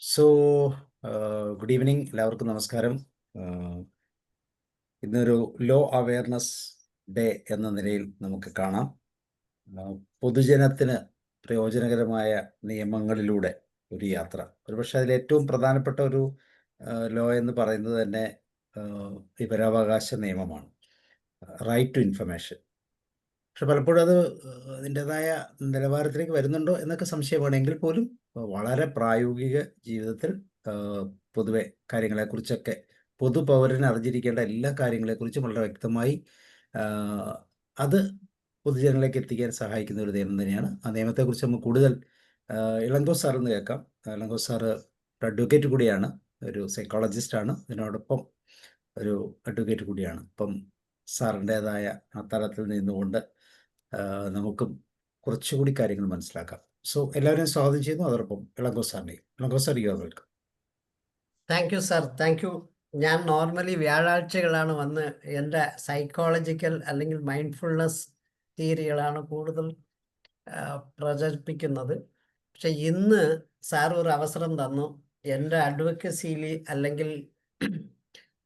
So good evening, എല്ലാവർക്കും നമസ്കാരം. ഇന്നൊരു ലോ അവയർനെസ് ഡേ എന്ന നിലയിൽ നമുക്ക് കാണാം. പൊതുജനത്തിന് പ്രയോജനകരമായ നിയമങ്ങളിലൂടെ ഒരു യാത്ര. ഒരുപക്ഷെ അതിലേറ്റവും പ്രധാനപ്പെട്ട ഒരു ലോ എന്ന് പറയുന്നത് തന്നെ വിവരാവകാശ നിയമമാണ്, റൈറ്റ് ടു ഇൻഫർമേഷൻ. പക്ഷെ പലപ്പോഴും അത് അതിൻ്റെതായ നിലവാരത്തിലേക്ക് വരുന്നുണ്ടോ എന്നൊക്കെ സംശയമാണെങ്കിൽ പോലും വളരെ പ്രായോഗിക ജീവിതത്തിൽ പൊതുവെ കാര്യങ്ങളെക്കുറിച്ചൊക്കെ പൊതുപൗരന് അറിഞ്ഞിരിക്കേണ്ട എല്ലാ കാര്യങ്ങളെക്കുറിച്ചും വളരെ വ്യക്തമായി അത് പൊതുജനങ്ങളിലേക്ക് എത്തിക്കാൻ സഹായിക്കുന്ന ഒരു നിയമം തന്നെയാണ്. ആ നിയമത്തെക്കുറിച്ച് നമുക്ക് കൂടുതൽ ഇളങ്കോ സാറിൽ നിന്ന് കേൾക്കാം. ഇളങ്കോ സാറ് ഒരു അഡ്വക്കേറ്റ് കൂടിയാണ്, ഒരു സൈക്കോളജിസ്റ്റാണ്, ഇതിനോടൊപ്പം ഒരു അഡ്വക്കേറ്റ് കൂടിയാണ്. അപ്പം സാറിൻ്റേതായ ആ തലത്തിൽ നിന്നുകൊണ്ട് നമുക്കും കുറച്ചുകൂടി കാര്യങ്ങൾ മനസ്സിലാക്കാം. സോ എല്ലാവരെയും സ്വാഗതം ചെയ്യുന്നു. അതോടൊപ്പം Ilango sir, you are welcome. Thank you sir, thank U. ഞാൻ നോർമലി വ്യാഴാഴ്ചകളാണ് വന്ന് എൻ്റെ സൈക്കോളജിക്കൽ അല്ലെങ്കിൽ മൈൻഡ്ഫുൾനെസ് തിയറികളാണ് കൂടുതൽ പ്രചരിപ്പിക്കുന്നത്. പക്ഷെ ഇന്ന് സാർ ഒരു അവസരം തന്നു. എൻ്റെ അഡ്വക്കസിയിൽ അല്ലെങ്കിൽ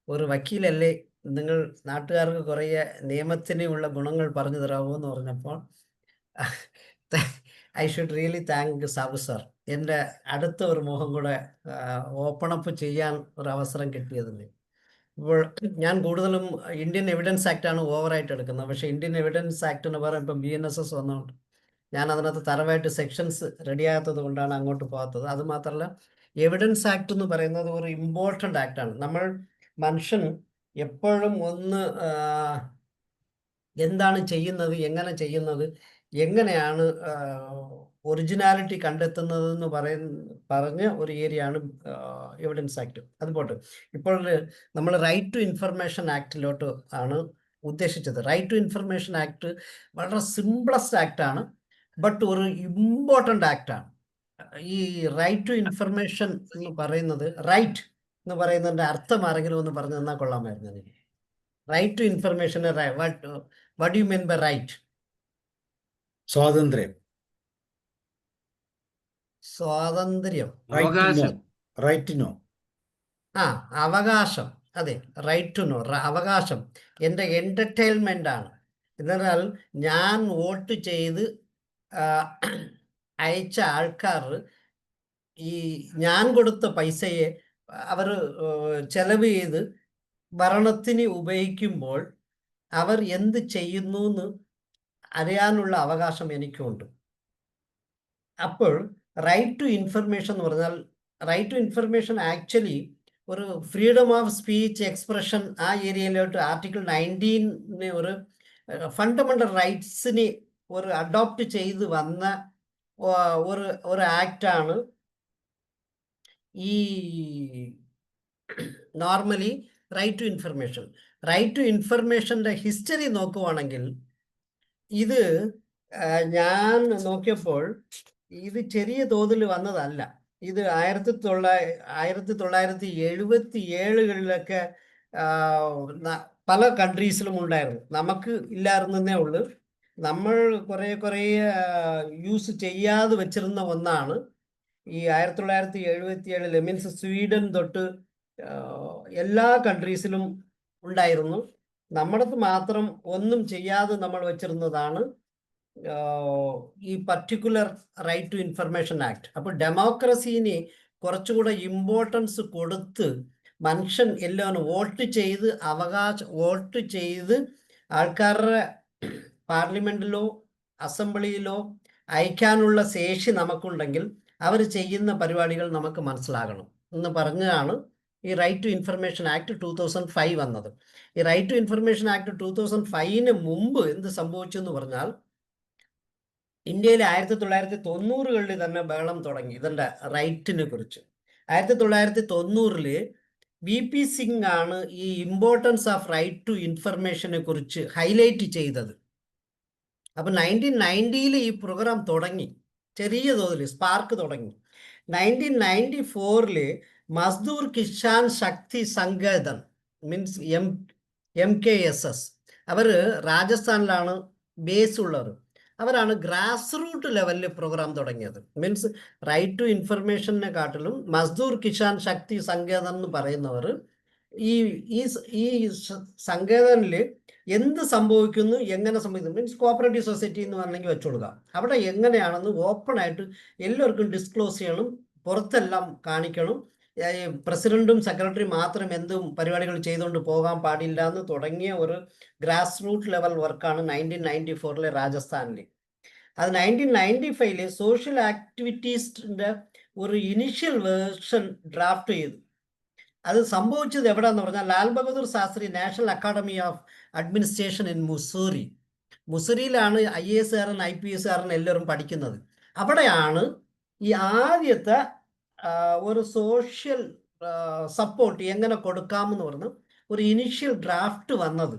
ഒരു വക്കീലല്ലേ, നിങ്ങൾ നാട്ടുകാർക്ക് കുറേ നിയമത്തിനുള്ള ഗുണങ്ങൾ പറഞ്ഞു തരാമോ എന്ന് പറഞ്ഞപ്പോൾ I should really thank Sabu sir. എൻ്റെ അടുത്ത ഒരു മുഖം കൂടെ ഓപ്പൺ അപ്പ് ചെയ്യാൻ ഒരു അവസരം കിട്ടിയതിന്. ഇപ്പോൾ ഞാൻ കൂടുതലും ഇന്ത്യൻ എവിഡൻസ് ആക്റ്റാണ് ഓവറായിട്ട് എടുക്കുന്നത്. പക്ഷേ ഇന്ത്യൻ എവിഡൻസ് ആക്ട് എന്ന് പറയുമ്പോൾ ഇപ്പം BNSS വന്നുകൊണ്ട് ഞാൻ അതിനകത്ത് തറവായിട്ട് സെക്ഷൻസ് റെഡിയാകാത്തത് കൊണ്ടാണ് അങ്ങോട്ട് പോകാത്തത്. അതുമാത്രമല്ല, എവിഡൻസ് ആക്ട് എന്ന് പറയുന്നത് ഒരു ഇമ്പോർട്ടൻ്റ് ആക്റ്റാണ്. മനുഷ്യൻ എപ്പോഴും ഒന്ന് എന്താണ് ചെയ്യുന്നത്, എങ്ങനെ ചെയ്യുന്നത്, എങ്ങനെയാണ് ഒറിജിനാലിറ്റി കണ്ടെത്തുന്നതെന്ന് പറഞ്ഞ ഒരു ഏരിയയാണ് എവിഡൻസ് ആക്ട്. അതുപോട്ടെ, ഇപ്പോൾ നമ്മൾ റൈറ്റ് ടു ഇൻഫർമേഷൻ ആക്ടിലോട്ട് ആണ് ഉദ്ദേശിച്ചത്. റൈറ്റ് ടു ഇൻഫർമേഷൻ ആക്ട് വളരെ സിംപ്ലസ്റ്റ് ആക്ടാണ്, ബട്ട് ഒരു ഇമ്പോർട്ടൻ്റ് ആക്ടാണ്. ഈ റൈറ്റ് ടു ഇൻഫർമേഷൻ എന്ന് പറയുന്നത്, റൈറ്റ് എന്ന് പറയുന്നതിൻ്റെ അർത്ഥം ആരെങ്കിലും ഒന്ന് പറഞ്ഞു തന്നാൽ കൊള്ളാമായിരുന്നു എനിക്ക്. Right to information, what do you mean by right? സ്വാതന്ത്ര്യം, റൈറ്റ് ടു നോ. അവകാശം. അതെ, റൈറ്റ് ടു നോ, അവകാശം. എൻ്റെ എൻ്റർടൈൻമെൻ്റ് ആണ്. എന്നാൽ ഞാൻ വോട്ട് ചെയ്ത് അയച്ച ആൾക്കാർ ഈ ഞാൻ കൊടുത്ത പൈസയെ അവർ ചെലവ് ചെയ്ത് ഭരണത്തിന് ഉപയോഗിക്കുമ്പോൾ അവർ എന്ത് ചെയ്യുന്നു എന്ന് അറിയാനുള്ള അവകാശം എനിക്കുണ്ട്. അപ്പോൾ റൈറ്റ് ടു ഇൻഫർമേഷൻ എന്ന് പറഞ്ഞാൽ, റൈറ്റ് ടു ഇൻഫർമേഷൻ ആക്ച്വലി ഒരു ഫ്രീഡം ഓഫ് സ്പീച്ച്, എക്സ്പ്രഷൻ, ആ ഏരിയയിലോട്ട് ആർട്ടിക്കിൾ 19 ഒരു ഫണ്ടമെന്റൽ റൈറ്റ്സിനെ ഒരു അഡോപ്റ്റ് ചെയ്ത് വന്ന ഒരു ആക്റ്റാണ് ഈ normally right to information. Right to ഇൻഫർമേഷൻ്റെ ഹിസ്റ്ററി നോക്കുവാണെങ്കിൽ, ഇത് ഞാൻ നോക്കിയപ്പോൾ ഇത് ചെറിയ തോതിൽ വന്നതല്ല. ഇത് 1977-കളിലൊക്കെ പല കൺട്രീസിലും ഉണ്ടായിരുന്നു. നമുക്ക് ഇല്ലായിരുന്നേ ഉള്ളൂ. നമ്മൾ കുറേ യൂസ് ചെയ്യാതെ വെച്ചിരുന്ന ഒന്നാണ് ഈ 1977 മീൻസ് സ്വീഡൻ തൊട്ട് എല്ലാ കൺട്രീസിലും ഉണ്ടായിരുന്നു. നമ്മടത്ത് മാത്രം ഒന്നും ചെയ്യാതെ നമ്മൾ വെച്ചിരുന്നതാണ് ഈ particular right to information act. അപ്പോൾ ഡെമോക്രസീനെ കുറച്ചുകൂടെ ഇമ്പോർട്ടൻസ് കൊടുത്ത് മനുഷ്യൻ എല്ലാം വോട്ട് ചെയ്ത് ആൾക്കാരുടെ പാർലമെന്റിലോ അസംബ്ലിയിലോ അയക്കാനുള്ള ശേഷി നമുക്കുണ്ടെങ്കിൽ അവർ ചെയ്യുന്ന പരിപാടികൾ നമുക്ക് മനസ്സിലാകണം എന്ന് പറഞ്ഞാണ് ഈ റൈറ്റ് ടു ഇൻഫർമേഷൻ ആക്ട് 2005 വന്നത്. ഈ റൈറ്റ് ടു ഇൻഫർമേഷൻ ആക്ട് 2005-ന് മുമ്പ് എന്ത് സംഭവിച്ചു എന്ന് പറഞ്ഞാൽ, ഇന്ത്യയിൽ 1990-കളിൽ തന്നെ ബഹളം തുടങ്ങി ഇതിൻ്റെ റൈറ്റിനെ കുറിച്ച്. 1990-ൽ VP സിംഗ് ആണ് ഈ ഇമ്പോർട്ടൻസ് ഓഫ് റൈറ്റ് ടു ഇൻഫർമേഷനെ കുറിച്ച് ഹൈലൈറ്റ് ചെയ്തത്. അപ്പം 1990-ൽ ഈ പ്രോഗ്രാം തുടങ്ങി, ചെറിയ തോതിൽ സ്പാർക്ക് തുടങ്ങി. 1994-ൽ മസ്ദൂർ കിസാൻ ശക്തി സംഘടൻ മീൻസ് MKSS, അവർ രാജസ്ഥാനിലാണ് ബേസ് ഉള്ളത്. അവരാണ് ഗ്രാസ് റൂട്ട് ലെവലിൽ പ്രോഗ്രാം തുടങ്ങിയത്. മീൻസ് റൈറ്റ് ടു ഇൻഫർമേഷനെ കാട്ടിലും മസ്ദൂർ കിസാൻ ശക്തി സങ്കേതം എന്ന് പറയുന്നവർ ഈ ഈ ഈ സങ്കേതനിൽ എന്ത് സംഭവിക്കുന്നു, എങ്ങനെ സംഭവിക്കുന്നു, മീൻസ് കോപ്പറേറ്റീവ് സൊസൈറ്റി എന്ന് പറഞ്ഞെങ്കിൽ വെച്ചുകൊടുക്കുക. അവിടെ എങ്ങനെയാണെന്ന് ഓപ്പൺ ആയിട്ട് എല്ലാവർക്കും ഡിസ്ക്ലോസ് ചെയ്യണം, പുറത്തെല്ലാം കാണിക്കണം. പ്രസിഡന്റും സെക്രട്ടറി മാത്രം എന്തും പരിപാടികൾ ചെയ്തുകൊണ്ട് പോകാൻ പാടില്ല എന്ന് തുടങ്ങിയ ഒരു ഗ്രാസ് റൂട്ട് ലെവൽ വർക്കാണ് 1994 രാജസ്ഥാനിൽ. അത് 1995 സോഷ്യൽ ആക്ടിവിറ്റീസിന്റെ ഒരു ഇനിഷ്യൽ വേർഷൻ ഡ്രാഫ്റ്റ് ചെയ്തു. അത് സംഭവിച്ചത് എവിടെയെന്ന് പറഞ്ഞാൽ Lal Bahadur Shastri national academy of administration in Mussoorie. മുസൂറിയിലാണ് IAS കാരൻ IPS കാരൻ എല്ലാവരും പഠിക്കുന്നത്. അവിടെയാണ് ഈ ആദ്യത്തെ ഒരു സോഷ്യൽ സപ്പോർട്ട് എങ്ങനെ കൊടുക്കാമെന്ന് പറഞ്ഞ് ഒരു ഇനിഷ്യൽ ഡ്രാഫ്റ്റ് വന്നത്.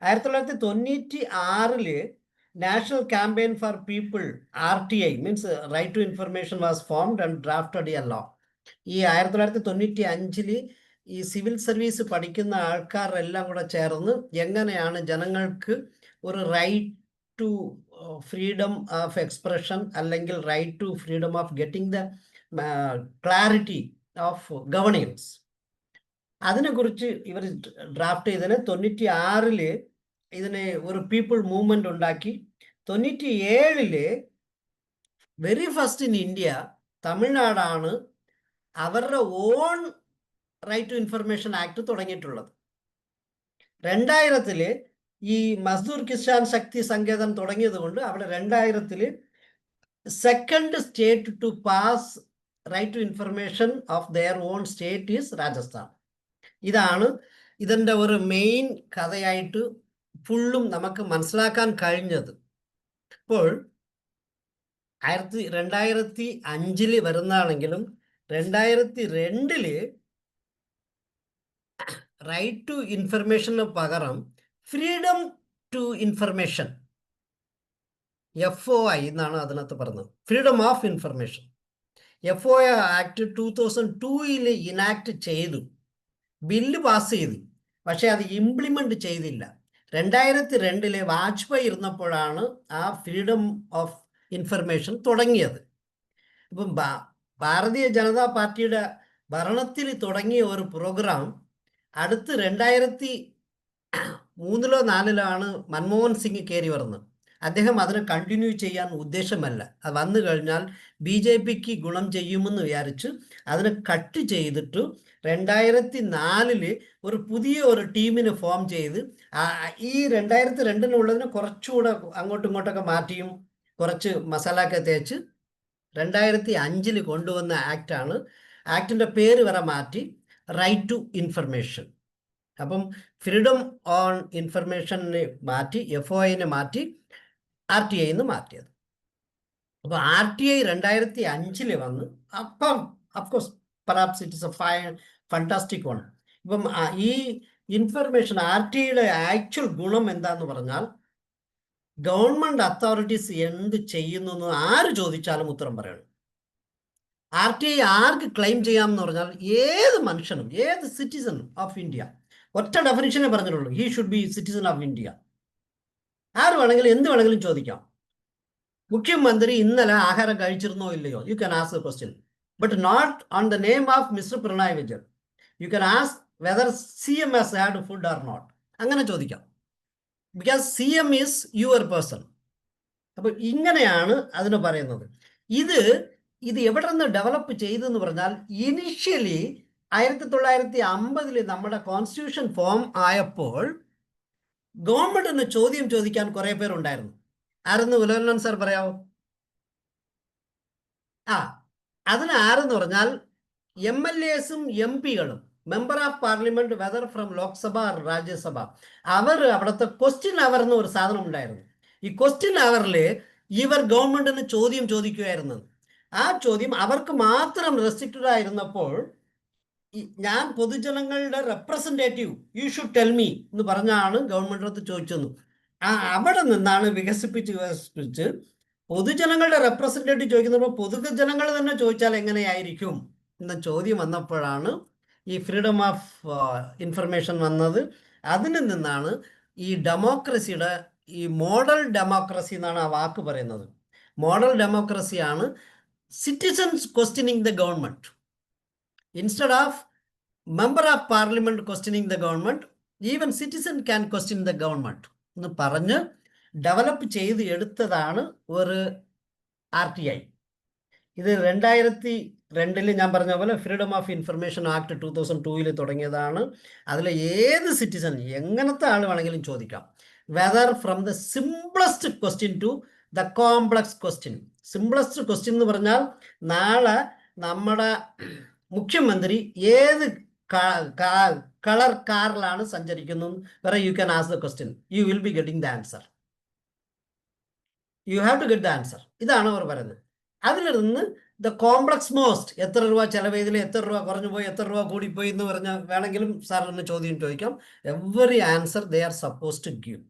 1996 national campaign for people RTI means right to information was formed and drafted a law. ഈ 1995 ഈ സിവിൽ സർവീസ് പഠിക്കുന്ന ആൾക്കാരെല്ലാം കൂടെ ചേർന്ന് എങ്ങനെയാണ് ജനങ്ങൾക്ക് ഒരു right to freedom of expression അല്ലെങ്കിൽ right to freedom of getting the clarity of governance, അതിനെക്കുറിച്ച് ഇവർ ഡ്രാഫ്റ്റ് ചെയ്തതിന് 96 ഇതിനെ ഒരു പീപ്പിൾ മൂവ്മെന്റ് ഉണ്ടാക്കി. 97 വെരി ഫസ്റ്റ് ഇൻ ഇന്ത്യ തമിഴ്നാടാണ് അവരുടെ own right to information act തുടങ്ങിയിട്ടുള്ളത്. 2000 ഈ മസ്ദൂർ കിസാൻ ശക്തി സങ്കേതം തുടങ്ങിയത് കൊണ്ട് അവിടെ 2000 second state to pass right to information of their own state is Rajasthan. ഇതാണ് ഇതിൻ്റെ ഒരു മെയിൻ കഥയായിട്ട് ഫുള്ളും നമുക്ക് മനസ്സിലാക്കാൻ കഴിഞ്ഞത്. അപ്പോൾ 2005 വരുന്നതാണെങ്കിലും 2002 റൈറ്റ് ടു ഇൻഫർമേഷന് പകരം ഫ്രീഡം ടു ഇൻഫർമേഷൻ FOI എന്നാണ് അതിനകത്ത് പറഞ്ഞത്, freedom of information. FOI act 2002 enact ചെയ്തു, ബില്ല് പാസ് ചെയ്തു, പക്ഷെ അത് ഇംപ്ലിമെന്റ് ചെയ്തില്ല. 2002 വാജ്പേയി ഇരുന്നപ്പോഴാണ് ആ ഫ്രീഡം ഓഫ് ഇൻഫർമേഷൻ തുടങ്ങിയത്. ഇപ്പം ഭാരതീയ ജനതാ പാർട്ടിയുടെ ഭരണത്തിൽ തുടങ്ങിയ ഒരു പ്രോഗ്രാം അടുത്ത് 2003-04 മൻമോഹൻ സിംഗ് കയറി വരുന്നത്. അദ്ദേഹം അതിനെ കണ്ടിന്യൂ ചെയ്യാൻ ഉദ്ദേശമല്ല, അത് വന്നു കഴിഞ്ഞാൽ BJPക്ക് ഗുണം ചെയ്യുമെന്ന് വിചാരിച്ച് അതിനെ കട്ട് ചെയ്തിട്ട് 2004 ഒരു പുതിയ ഒരു ടീമിനെ ഫോം ചെയ്ത് ഈ 2002 കുറച്ചുകൂടെ അങ്ങോട്ടും ഇങ്ങോട്ടൊക്കെ മാറ്റിയും കുറച്ച് മസാലയൊക്കെ തേച്ച് 2005 കൊണ്ടുവന്ന ആക്റ്റാണ്. ആക്ടിൻ്റെ പേര് വരെ മാറ്റി റൈറ്റ് ടു ഇൻഫർമേഷൻ. അപ്പം ഫ്രീഡം ഓൺ ഇൻഫർമേഷനെ മാറ്റി FOIനെ മാറ്റി RTI മാറ്റിയത്. അപ്പോൾ RTI 2005 വന്ന് അപ്പം of course perhaps it is a fantastic one. ഇപ്പം ഈ ഇൻഫർമേഷൻ RTIയുടെ ആക്ച്വൽ ഗുണം എന്താന്ന് പറഞ്ഞാൽ ഗവൺമെന്റ് അതോറിറ്റീസ് എന്ത് ചെയ്യുന്നു എന്ന് ആര് ചോദിച്ചാലും ഉത്തരം പറയണം. RTI ആർക്ക് ക്ലെയിം ചെയ്യാമെന്ന് പറഞ്ഞാൽ ഏത് മനുഷ്യനും, ഏത് സിറ്റിസൺ ഓഫ് ഇന്ത്യ, ഒറ്റ ഡെഫിനിഷനെ പറഞ്ഞിട്ടുള്ളൂ, he should be citizen of India. ആര് വേണമെങ്കിലും എന്ത് വേണമെങ്കിലും ചോദിക്കാം. മുഖ്യമന്ത്രി ഇന്നലെ ആഹാരം കഴിച്ചിരുന്നോ ഇല്ലയോ, you can ask the question, but not on the name of mister Pinarayi Vijayan. You can ask whether CM has had food or not. അങ്ങനെ ചോദിക്കാം, because CM is your person. അപ്പൊ ഇങ്ങനെയാണ് അതിന് പറയുന്നത്. ഇത് എവിടെ നിന്ന് ഡെവലപ്പ് ചെയ്തെന്ന് പറഞ്ഞാൽ ഇനിഷ്യലി 1950 നമ്മുടെ കോൺസ്റ്റിറ്റ്യൂഷൻ ഫോം ആയപ്പോൾ ഗവൺമെന്റിന് ചോദ്യം ചോദിക്കാൻ കുറെ പേരുണ്ടായിരുന്നു. ആരെന്ന് ഉലകണ്ണൻ സാർ പറയാവോ? അതിന് ആരെന്ന് പറഞ്ഞാൽ MLAസും MP-കളും, member of parliament whether from Lok Sabha Rajya Sabha, അവർ അവിടുത്തെ ക്വസ്റ്റ്യൻ അവർ എന്ന് ഒരു സാധനം ഉണ്ടായിരുന്നു. ഈ ക്വസ്റ്റ്യൻ അവറിൽ ഇവർ ഗവൺമെന്റിന് ചോദ്യം ചോദിക്കുമായിരുന്നു. ആ ചോദ്യം അവർക്ക് മാത്രം റെസ്ട്രിക്റ്റഡ് ആയിരുന്നപ്പോൾ ഞാൻ പൊതുജനങ്ങളുടെ representative, you should tell me എന്ന് പറഞ്ഞാണ് ഗവൺമെന്റിനടുത്ത് ചോദിച്ചത്. അവിടെ നിന്നാണ് വികസിപ്പിച്ച് പൊതുജനങ്ങളുടെ റെപ്രസെൻറ്റേറ്റീവ് ചോദിക്കുന്നപ്പോൾ പൊതുജനങ്ങൾ തന്നെ ചോദിച്ചാൽ എങ്ങനെയായിരിക്കും എന്ന ചോദ്യം വന്നപ്പോഴാണ് ഈ ഫ്രീഡം ഓഫ് ഇൻഫർമേഷൻ വന്നത്. അതിൽ നിന്നാണ് ഈ ഡെമോക്രസിയുടെ ഈ മോഡൽ ഡെമോക്രസി എന്നാണ് ആ വാക്ക് പറയുന്നത്. മോഡൽ ഡെമോക്രസിയാണ് citizens questioning the government. Instead of member of parliament questioning the government, even citizen can question the government എന്ന് പറഞ്ഞ് ഡെവലപ്പ് ചെയ്ത് എടുത്തതാണ് ഒരു RTI. ഇത് 2002 ഞാൻ പറഞ്ഞ പോലെ ഫ്രീഡം ഓഫ് ഇൻഫർമേഷൻ ആക്ട് 2002 തുടങ്ങിയതാണ്. അതിൽ ഏത് സിറ്റിസൺ എങ്ങനത്തെ ആൾ വേണമെങ്കിലും ചോദിക്കാം, whether from the simplest question to the complex question. Simplest question എന്ന് പറഞ്ഞാൽ നാളെ നമ്മുടെ മുഖ്യമന്ത്രി ഏത് കളർ കാറിലാണ് സഞ്ചരിക്കുന്നത് വരെ you can ask the question, you will be getting the answer. You have to get the answer. ഇതാണ് അവർ പറയുന്നത്. അതിൽ നിന്ന് ദ കോംപ്ലക്സ് മോസ്റ്റ്, എത്ര രൂപ ചെലവ് ചെയ്തിൽ, എത്ര രൂപ കുറഞ്ഞു പോയി, എത്ര രൂപ കൂടിപ്പോയി എന്ന് പറഞ്ഞാൽ വേണമെങ്കിലും സാറിന് ചോദ്യം ചോദിക്കാം. Every answer they are suppose to give.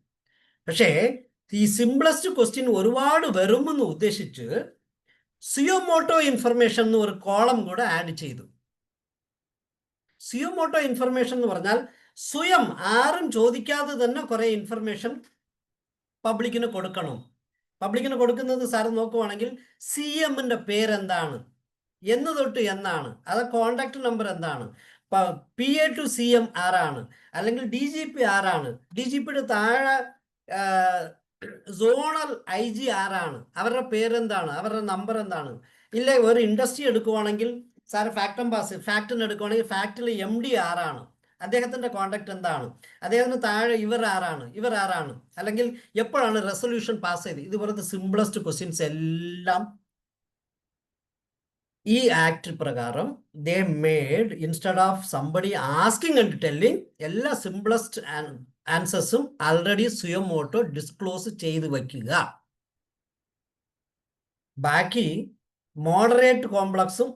പക്ഷേ ഈ സിംപ്ലസ്റ്റ് ക്വസ്റ്റ്യൻ ഒരുപാട് വരുമെന്ന് ഉദ്ദേശിച്ച് സിയോമോട്ടോ ഇൻഫർമേഷൻ എന്ന് ഒരു കോളം കൂടെ ആഡ് ചെയ്തു. സിയോമോട്ടോ ഇൻഫർമേഷൻ എന്ന് പറഞ്ഞാൽ സ്വയം ആരും ചോദിക്കാതെ തന്നെ കുറെ ഇൻഫർമേഷൻ പബ്ലിക്കിന് കൊടുക്കണം. പബ്ലിക്കിന് കൊടുക്കുന്നത് സാർ നോക്കുവാണെങ്കിൽ CMന്റെ പേരെന്താണ്, എന്ന് തൊട്ട് എന്നാണ്, അത് കോണ്ടാക്ട് നമ്പർ എന്താണ്, PA to CM ആരാണ്, അല്ലെങ്കിൽ DGP ആരാണ്, DGPയുടെ താഴെ സോണൽ IG ആരാണ്, അവരുടെ പേരെന്താണ്, അവരുടെ നമ്പർ എന്താണ്. ഇല്ല ഒരു ഇൻഡസ്ട്രി എടുക്കുവാണെങ്കിൽ സാർ ഫാക്ടറിന് എടുക്കുവാണെങ്കിൽ ഫാക്ടറിയിൽ MD ആരാണ്, അദ്ദേഹത്തിന്റെ കോണ്ടാക്ട് എന്താണ്, അദ്ദേഹത്തിന് താഴെ ഇവർ ആരാണ്, അല്ലെങ്കിൽ എപ്പോഴാണ് റെസൊല്യൂഷൻ പാസ് ചെയ്ത്. ഇതുപോലത്തെ സിംപ്ലസ്റ്റ് ക്വസ്റ്റ്യൻസ് എല്ലാം ഈ ആക്ട് പ്രകാരം ദേ made, instead of somebody asking and telling, എല്ലാ സിംപ്ലസ്റ്റ് ആൻസേഴ്സും ആൾറെഡി സുയമോട്ടോ ഡിസ്ക്ലോസ് ചെയ്ത് വയ്ക്കുക. ബാക്കി മോഡറേറ്റ് കോംപ്ലക്സും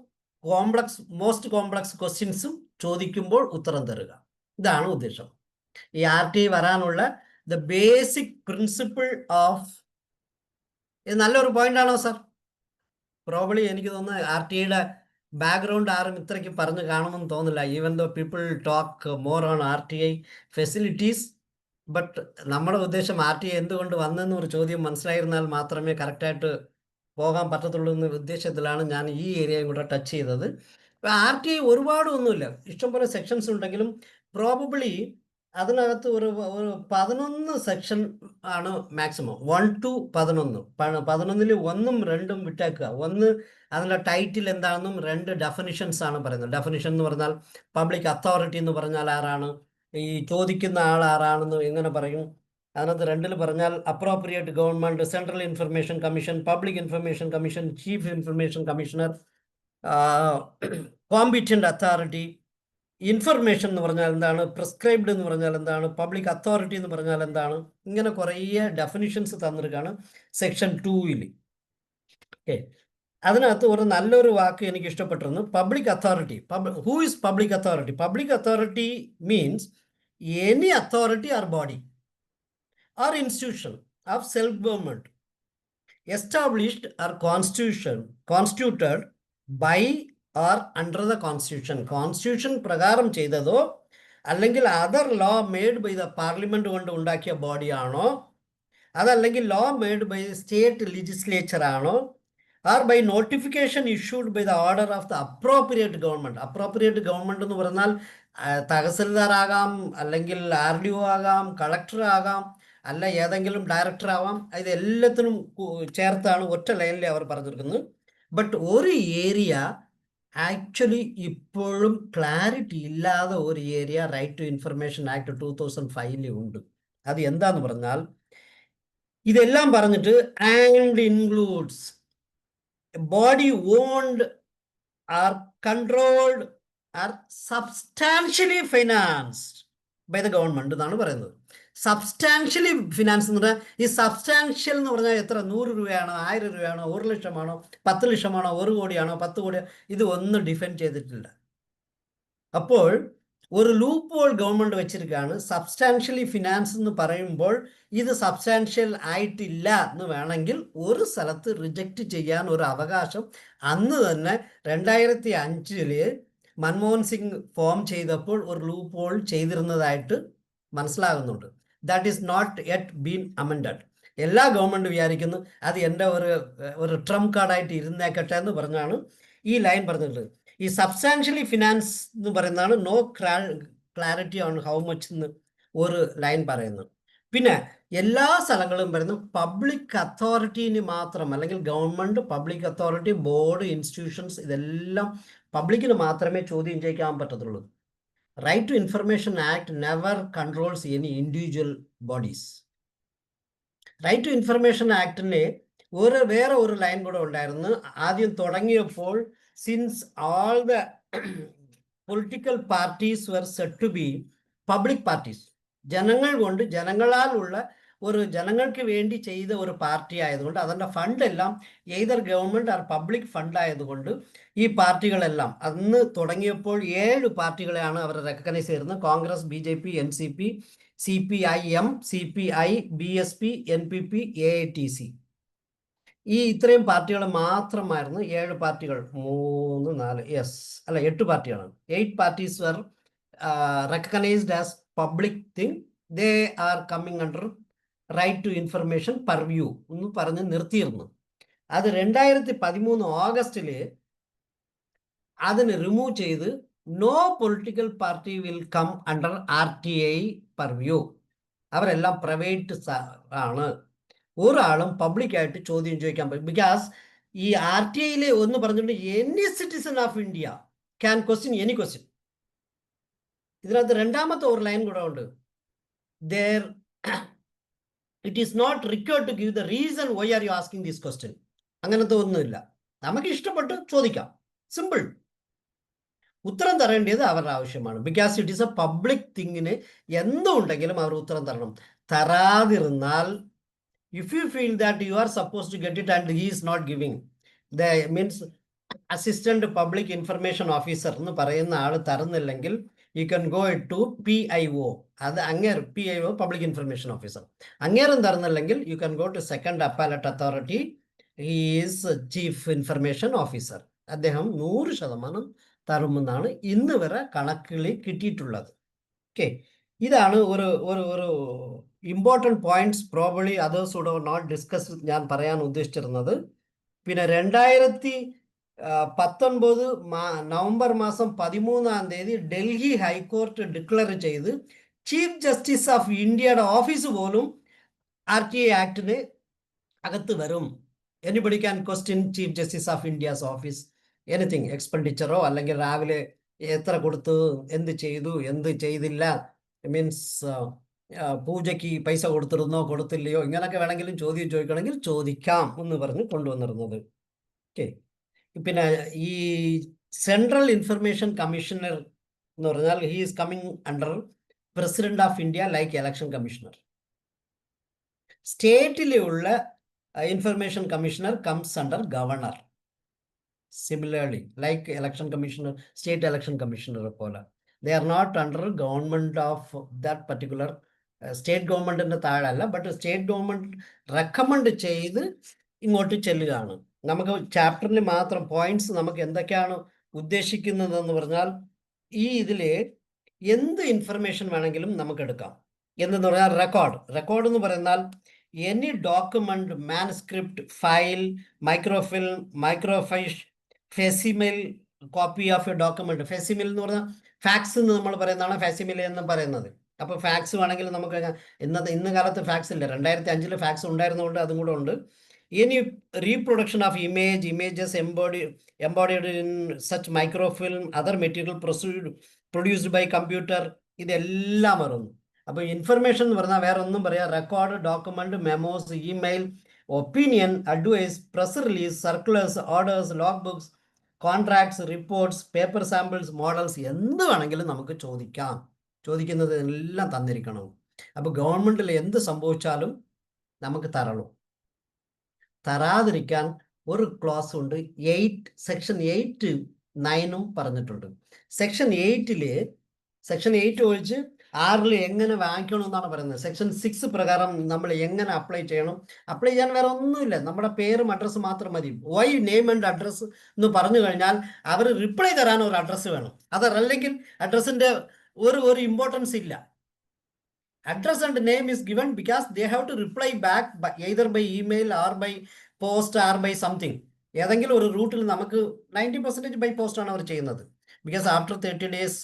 മോസ്റ്റ് കോംപ്ലക്സ് ക്വസ്റ്റ്യൻസും ചോദിക്കുമ്പോൾ ഉത്തരം തരിക. ഇതാണ് ഉദ്ദേശം. ഈ RTI വരാനുള്ള ദ ബേസിക് പ്രിൻസിപ്പിൾ ഓഫ്. ഇത് നല്ലൊരു പോയിന്റ് ആണോ സാർ? പ്രോബ്ലി എനിക്ക് തോന്നുന്നു RTIയുടെ ബാക്ക്ഗ്രൗണ്ട് ആരും ഇത്രയ്ക്ക് പറഞ്ഞു കാണുമെന്ന് തോന്നില്ല. Even though people talk more on RTI facilities, but നമ്മുടെ ഉദ്ദേശം RTI എന്തുകൊണ്ട് വന്നെന്ന് ഒരു ചോദ്യം മനസ്സിലായിരുന്നാൽ മാത്രമേ കറക്റ്റായിട്ട് പോകാൻ പറ്റത്തുള്ളൂ എന്ന ഉദ്ദേശത്തിലാണ് ഞാൻ ഈ ഏരിയയും കൂടെ ടച്ച് ചെയ്തത്. RTI ഒരുപാട് ഒന്നുമില്ല, ഇഷ്ടംപോലെ സെക്ഷൻസ് ഉണ്ടെങ്കിലും പ്രോബബ്ലി അതിനകത്ത് ഒരു 11 സെക്ഷൻ ആണ് മാക്സിമം. 1 to 11. 11-ൽ 1ഉം 2ഉം വിട്ടേക്കുക. 1 അതിൻ്റെ ടൈറ്റിൽ എന്താണെന്നും 2 ഡെഫിനിഷൻസ് ആണ് പറയുന്നത്. ഡെഫിനിഷൻ എന്ന് പറഞ്ഞാൽ പബ്ലിക് അതോറിറ്റി എന്ന് പറഞ്ഞാൽ ആരാണ്, ഈ ചോദിക്കുന്ന ആൾ ആരാണെന്ന് എങ്ങനെ പറയും. അതിനകത്ത് 2ൽ പറഞ്ഞാൽ appropriate government, central information commission, public information commission, chief information commissioner, competent authority. Information എന്ന് പറഞ്ഞാൽ എന്താണ്, പ്രിസ്ക്രൈബ്ഡ് എന്ന് പറഞ്ഞാൽ എന്താണ്, പബ്ലിക് അതോറിറ്റി എന്ന് പറഞ്ഞാൽ എന്താണ്. ഇങ്ങനെ കുറേ ഡെഫിനിഷൻസ് തന്നിരിക്കുകയാണ് സെക്ഷൻ 2-ൽ. ഓക്കെ, അതിനകത്ത് ഒരു നല്ലൊരു വാക്ക് എനിക്ക് ഇഷ്ടപ്പെട്ടിരുന്നു, public authority. Who is public authority? Public authority means any authority or body or institution of self-government established or constituted by or under the constitution. Constitution പ്രകാരം ചെയ്തതോ അല്ലെങ്കിൽ other law made by the parliament കൊണ്ട് ഉണ്ടാക്കിയ body ആണോ, അതല്ലെങ്കിൽ law made by state legislature ആണോ, or by notification issued by the order of the appropriate government. Appropriate government എന്ന് പറഞ്ഞാൽ തഹസിൽദാർ ആകാം, അല്ലെങ്കിൽ RDO ആകാം, കളക്ടർ ആകാം, അല്ല ഏതെങ്കിലും ഡയറക്ടർ ആവാം. ഇത് എല്ലാത്തിനും ചേർത്താണ് ഒറ്റ ലൈനിൽ അവർ പറഞ്ഞിരിക്കുന്നത്. ബട്ട് ഒരു ഏരിയ ആക്ച്വലി ഇപ്പോഴും ക്ലാരിറ്റി ഇല്ലാതെ ഒരു area right to information act 2005 ഉണ്ട്. അത് എന്താന്ന് പറഞ്ഞാൽ ഇതെല്ലാം പറഞ്ഞിട്ട് and includes body owned or controlled or substantially financed by the government എന്നാണ് പറയുന്നത്. സബ്സ്റ്റാൻഷ്യലി ഫിനാൻസ് എന്ന് പറഞ്ഞാൽ, ഈ സബ്സ്റ്റാൻഷ്യൽ എന്ന് പറഞ്ഞാൽ എത്ര, 100 രൂപയാണോ, 1000 രൂപയാണോ, 1 ലക്ഷമാണോ, 10 ലക്ഷമാണോ, 1 കോടിയാണോ, 10 കോടിയോ, ഇത് ഒന്നും ഡിഫൈൻ ചെയ്തിട്ടില്ല. അപ്പോൾ ഒരു ലൂപ്പ് ഹോൾ ഗവൺമെന്റ് വെച്ചിരിക്കുകയാണ്. സബ്സ്റ്റാൻഷ്യലി ഫിനാൻസ് എന്ന് പറയുമ്പോൾ ഇത് സബ്സ്റ്റാൻഷ്യൽ ആയിട്ടില്ല എന്ന് വേണമെങ്കിൽ ഒരു സ്ഥലത്ത് റിജക്റ്റ് ചെയ്യാൻ ഒരു അവകാശം അന്ന് തന്നെ 2005 മൻമോഹൻ സിംഗ് ഫോം ചെയ്തപ്പോൾ ഒരു ലൂപ്പ് ഹോൾ ചെയ്തിരുന്നതായിട്ട് മനസ്സിലാകുന്നുണ്ട്. That is not yet been amended. എല്ലാ ഗവൺമെൻറ് വിചാരിക്കുന്നു അത് എൻ്റെ ഒരു ട്രംപ് കാർഡായിട്ട് ഇരുന്നേക്കട്ടെ എന്ന് പറഞ്ഞാണ് ഈ ലൈൻ പറഞ്ഞിട്ടുള്ളത്. ഈ സബ്സ്റ്റാൻഷ്യലി ഫിനാൻസ് എന്ന് പറയുന്നതാണ് no clarity on how much എന്ന് ഒരു ലൈൻ പറയുന്നത്. പിന്നെ എല്ലാ സ്ഥലങ്ങളും പറയുന്നു പബ്ലിക് അതോറിറ്റീന് മാത്രം, അല്ലെങ്കിൽ government, public authority, board, institutions, ഇതെല്ലാം പബ്ലിക്കിന് മാത്രമേ ചോദ്യം ചെയ്യാൻ പറ്റത്തുള്ളൂ. Right to information act never controls any individual bodies. Right to information ആക്ടിന് വേറെ ഒരു ലൈൻ കൂടെ ഉണ്ടായിരുന്നു. ആദ്യം തുടങ്ങിയപ്പോൾ since all the political parties were set to be public parties, ജനങ്ങൾ കൊണ്ട് ജനങ്ങളാലുള്ള ജനങ്ങൾക്ക് വേണ്ടി ചെയ്ത ഒരു പാർട്ടി ആയതുകൊണ്ട് അതിൻ്റെ ഫണ്ടെല്ലാം either government or public fund ആയതുകൊണ്ട് ഈ പാർട്ടികളെല്ലാം അന്ന് തുടങ്ങിയപ്പോൾ 7 പാർട്ടികളെയാണ് അവർ റെക്കഗ്നൈസ് ചെയ്യുന്നത്. Congress, BJP, NCP, CPIM, CPI, BSP, NPP, AITC. ഈ ഇത്രയും പാർട്ടികൾ മാത്രമായിരുന്നു. 7 പാർട്ടികൾ, 3, 4, 8 പാർട്ടികളാണ്. 8 parties were recognized as public thing. They are coming under right to information purview എന്ന് പറഞ്ഞ് നിർത്തിയിരുന്നു. അത് 2013 ഓഗസ്റ്റിൽ അതിന് റിമൂവ് ചെയ്ത് no political party will come under RTI purview. അവരെല്ലാം പ്രൈവേറ്റ് ആണ്, ഒരാളും പബ്ലിക്കായിട്ട് ചോദ്യം ചോദിക്കാൻ പറ്റും. ബിക്കോസ് ഈ RTIയിൽ ഒന്ന് പറഞ്ഞിട്ടുണ്ട് any citizen of India can question any question. ഇതിനകത്ത് രണ്ടാമത്തെ ഒരു ലൈൻ കൂടെ ഉണ്ട്. It is not required to give the reason why are you asking this question. അങ്ങനത്തെ ഒന്നുമില്ല, നമുക്ക് ഇഷ്ടപ്പെട്ട് ചോദിക്കാം, സിമ്പിൾ. ഉത്തരം തരേണ്ടത് അവരുടെ ആവശ്യമാണ്. Because it is a public തിങ്ങിന് എന്തുണ്ടെങ്കിലും അവർ ഉത്തരം തരണം. തരാതിരുന്നാൽ if you feel that you are supposed to get it and he is not giving, the means assistant public information officer എന്ന് പറയുന്ന ആൾ തരുന്നില്ലെങ്കിൽ you can go to PIO. അത് PIO പബ്ലിക് ഇൻഫർമേഷൻ ഓഫീസർ. അങ്ങേരും തരുന്നില്ലെങ്കിൽ you can go to second appellate authority. he is chief information officer. അദ്ദേഹം 100% തരുമെന്നാണ് ഇന്ന് വരെ കണക്കുകളിൽ കിട്ടിയിട്ടുള്ളത്. ഓക്കെ, ഇതാണ് ഒരു important points. Probably others would have not discuss ഞാൻ പറയാൻ ഉദ്ദേശിച്ചിരുന്നത്. പിന്നെ 2019 നവംബർ മാസം 13 ഡൽഹി ഹൈക്കോർട്ട് ഡിക്ലെയർ ചെയ്ത് ചീഫ് ജസ്റ്റിസ് ഓഫ് ഇന്ത്യയുടെ ഓഫീസ് പോലും RTI ആക്ടിന് അകത്ത് വരും. Anybody can question chief justice of India's office anything, എക്സ്പെൻഡിച്ചറോ അല്ലെങ്കിൽ രാവിലെ എത്ര കൊടുത്തു, എന്ത് ചെയ്തു, എന്ത് ചെയ്തില്ല, മീൻസ് പൂജയ്ക്ക് പൈസ കൊടുത്തിരുന്നോ കൊടുത്തില്ലയോ, ഇങ്ങനെയൊക്കെ വേണമെങ്കിലും ചോദ്യം ചോദിക്കണമെങ്കിൽ ചോദിക്കാം എന്ന് പറഞ്ഞ് കൊണ്ടുവന്നിരുന്നത്. ഓക്കെ, പിന്നെ ഈ സെൻട്രൽ ഇൻഫർമേഷൻ കമ്മീഷണർ എന്ന് പറഞ്ഞാൽ he is coming under president of India like election commissioner. സ്റ്റേറ്റിലുള്ള information commissioner comes under governor. Similarly like election commissioner, state election commissioner പോലെ they are not under government of that particular state ഗവൺമെൻറ്റിൻ്റെ താഴല്ല, but state government recommend ചെയ്ത് ഇങ്ങോട്ട് ചെല്ലുകയാണ്. നമുക്ക് ചാപ്റ്ററിൽ മാത്രം പോയിന്റ്സ് നമുക്ക് എന്തൊക്കെയാണ് ഉദ്ദേശിക്കുന്നതെന്ന് പറഞ്ഞാൽ ഈ ഇതിൽ എന്ത് ഇൻഫർമേഷൻ വേണമെങ്കിലും നമുക്ക് എടുക്കാം. എന്തെന്ന് പറഞ്ഞാൽ റെക്കോർഡ് എന്ന് പറഞ്ഞാൽ any document, manuscript, file, microfilm, microfiche, facsimile copy of a document. Facsimile എന്ന് പറഞ്ഞാൽ ഫാക്സ് എന്ന് നമ്മൾ പറയുന്നതാണ് ഫെസിമെയിൽ എന്ന് പറയുന്നത്. അപ്പോൾ ഫാക്സ് വേണമെങ്കിൽ നമുക്ക് ഇന്ന് കാലത്ത് ഫാക്സ് ഇല്ല, 2005 ഫാക്സ് ഉണ്ടായിരുന്നതുകൊണ്ട് അതും കൂടെ ഉണ്ട്. Any reproduction of images embodied in such microfilm, other material produced by computer, ഇതെല്ലാം വരുന്നു. അപ്പോൾ ഇൻഫർമേഷൻ എന്ന് പറഞ്ഞാൽ വേറെ ഒന്നും പറയാം, record, document, memos, email, opinion, advice, press release, circulars, orders, log books, contracts, reports, paper samples, models, എന്ത് വേണമെങ്കിലും നമുക്ക് ചോദിക്കാം. ചോദിക്കുന്നത് എല്ലാം തന്നിരിക്കണം. അപ്പോൾ ഗവൺമെൻറ്റിൽ എന്ത് സംഭവിച്ചാലും നമുക്ക് തരണം. തരാതിരിക്കാൻ ഒരു ക്ലോസ് ഉണ്ട്. സെക്ഷൻ 8(9) പറഞ്ഞിട്ടുണ്ട്. സെക്ഷൻ 8 ഒഴിച്ച് 6 എങ്ങനെ വാങ്ങിക്കണമെന്നാണ് പറയുന്നത്. സെക്ഷൻ 6 പ്രകാരം നമ്മൾ എങ്ങനെ അപ്ലൈ ചെയ്യണം? അപ്ലൈ ചെയ്യാൻ വേറെ ഒന്നുമില്ല, നമ്മുടെ പേരും അഡ്രസ്സ് മാത്രം മതി. വൈ നെയിം ആൻഡ് അഡ്രസ്സ് എന്ന് പറഞ്ഞു കഴിഞ്ഞാൽ അവർ റിപ്ലൈ തരാൻ ഒരു അഡ്രസ്സ് വേണം. അതല്ലെങ്കിൽ അഡ്രസ്സിൻ്റെ ഒരു ഇമ്പോർട്ടൻസ് ഇല്ല. Address and name is given because they have to reply back either by email or by post or by something. ഏതെങ്കിലും ഒരു റൂട്ടിൽ നമുക്ക് 90% ബൈ പോസ്റ്റ് ആണ് അവർ ചെയ്യുന്നത്. Because after 30 days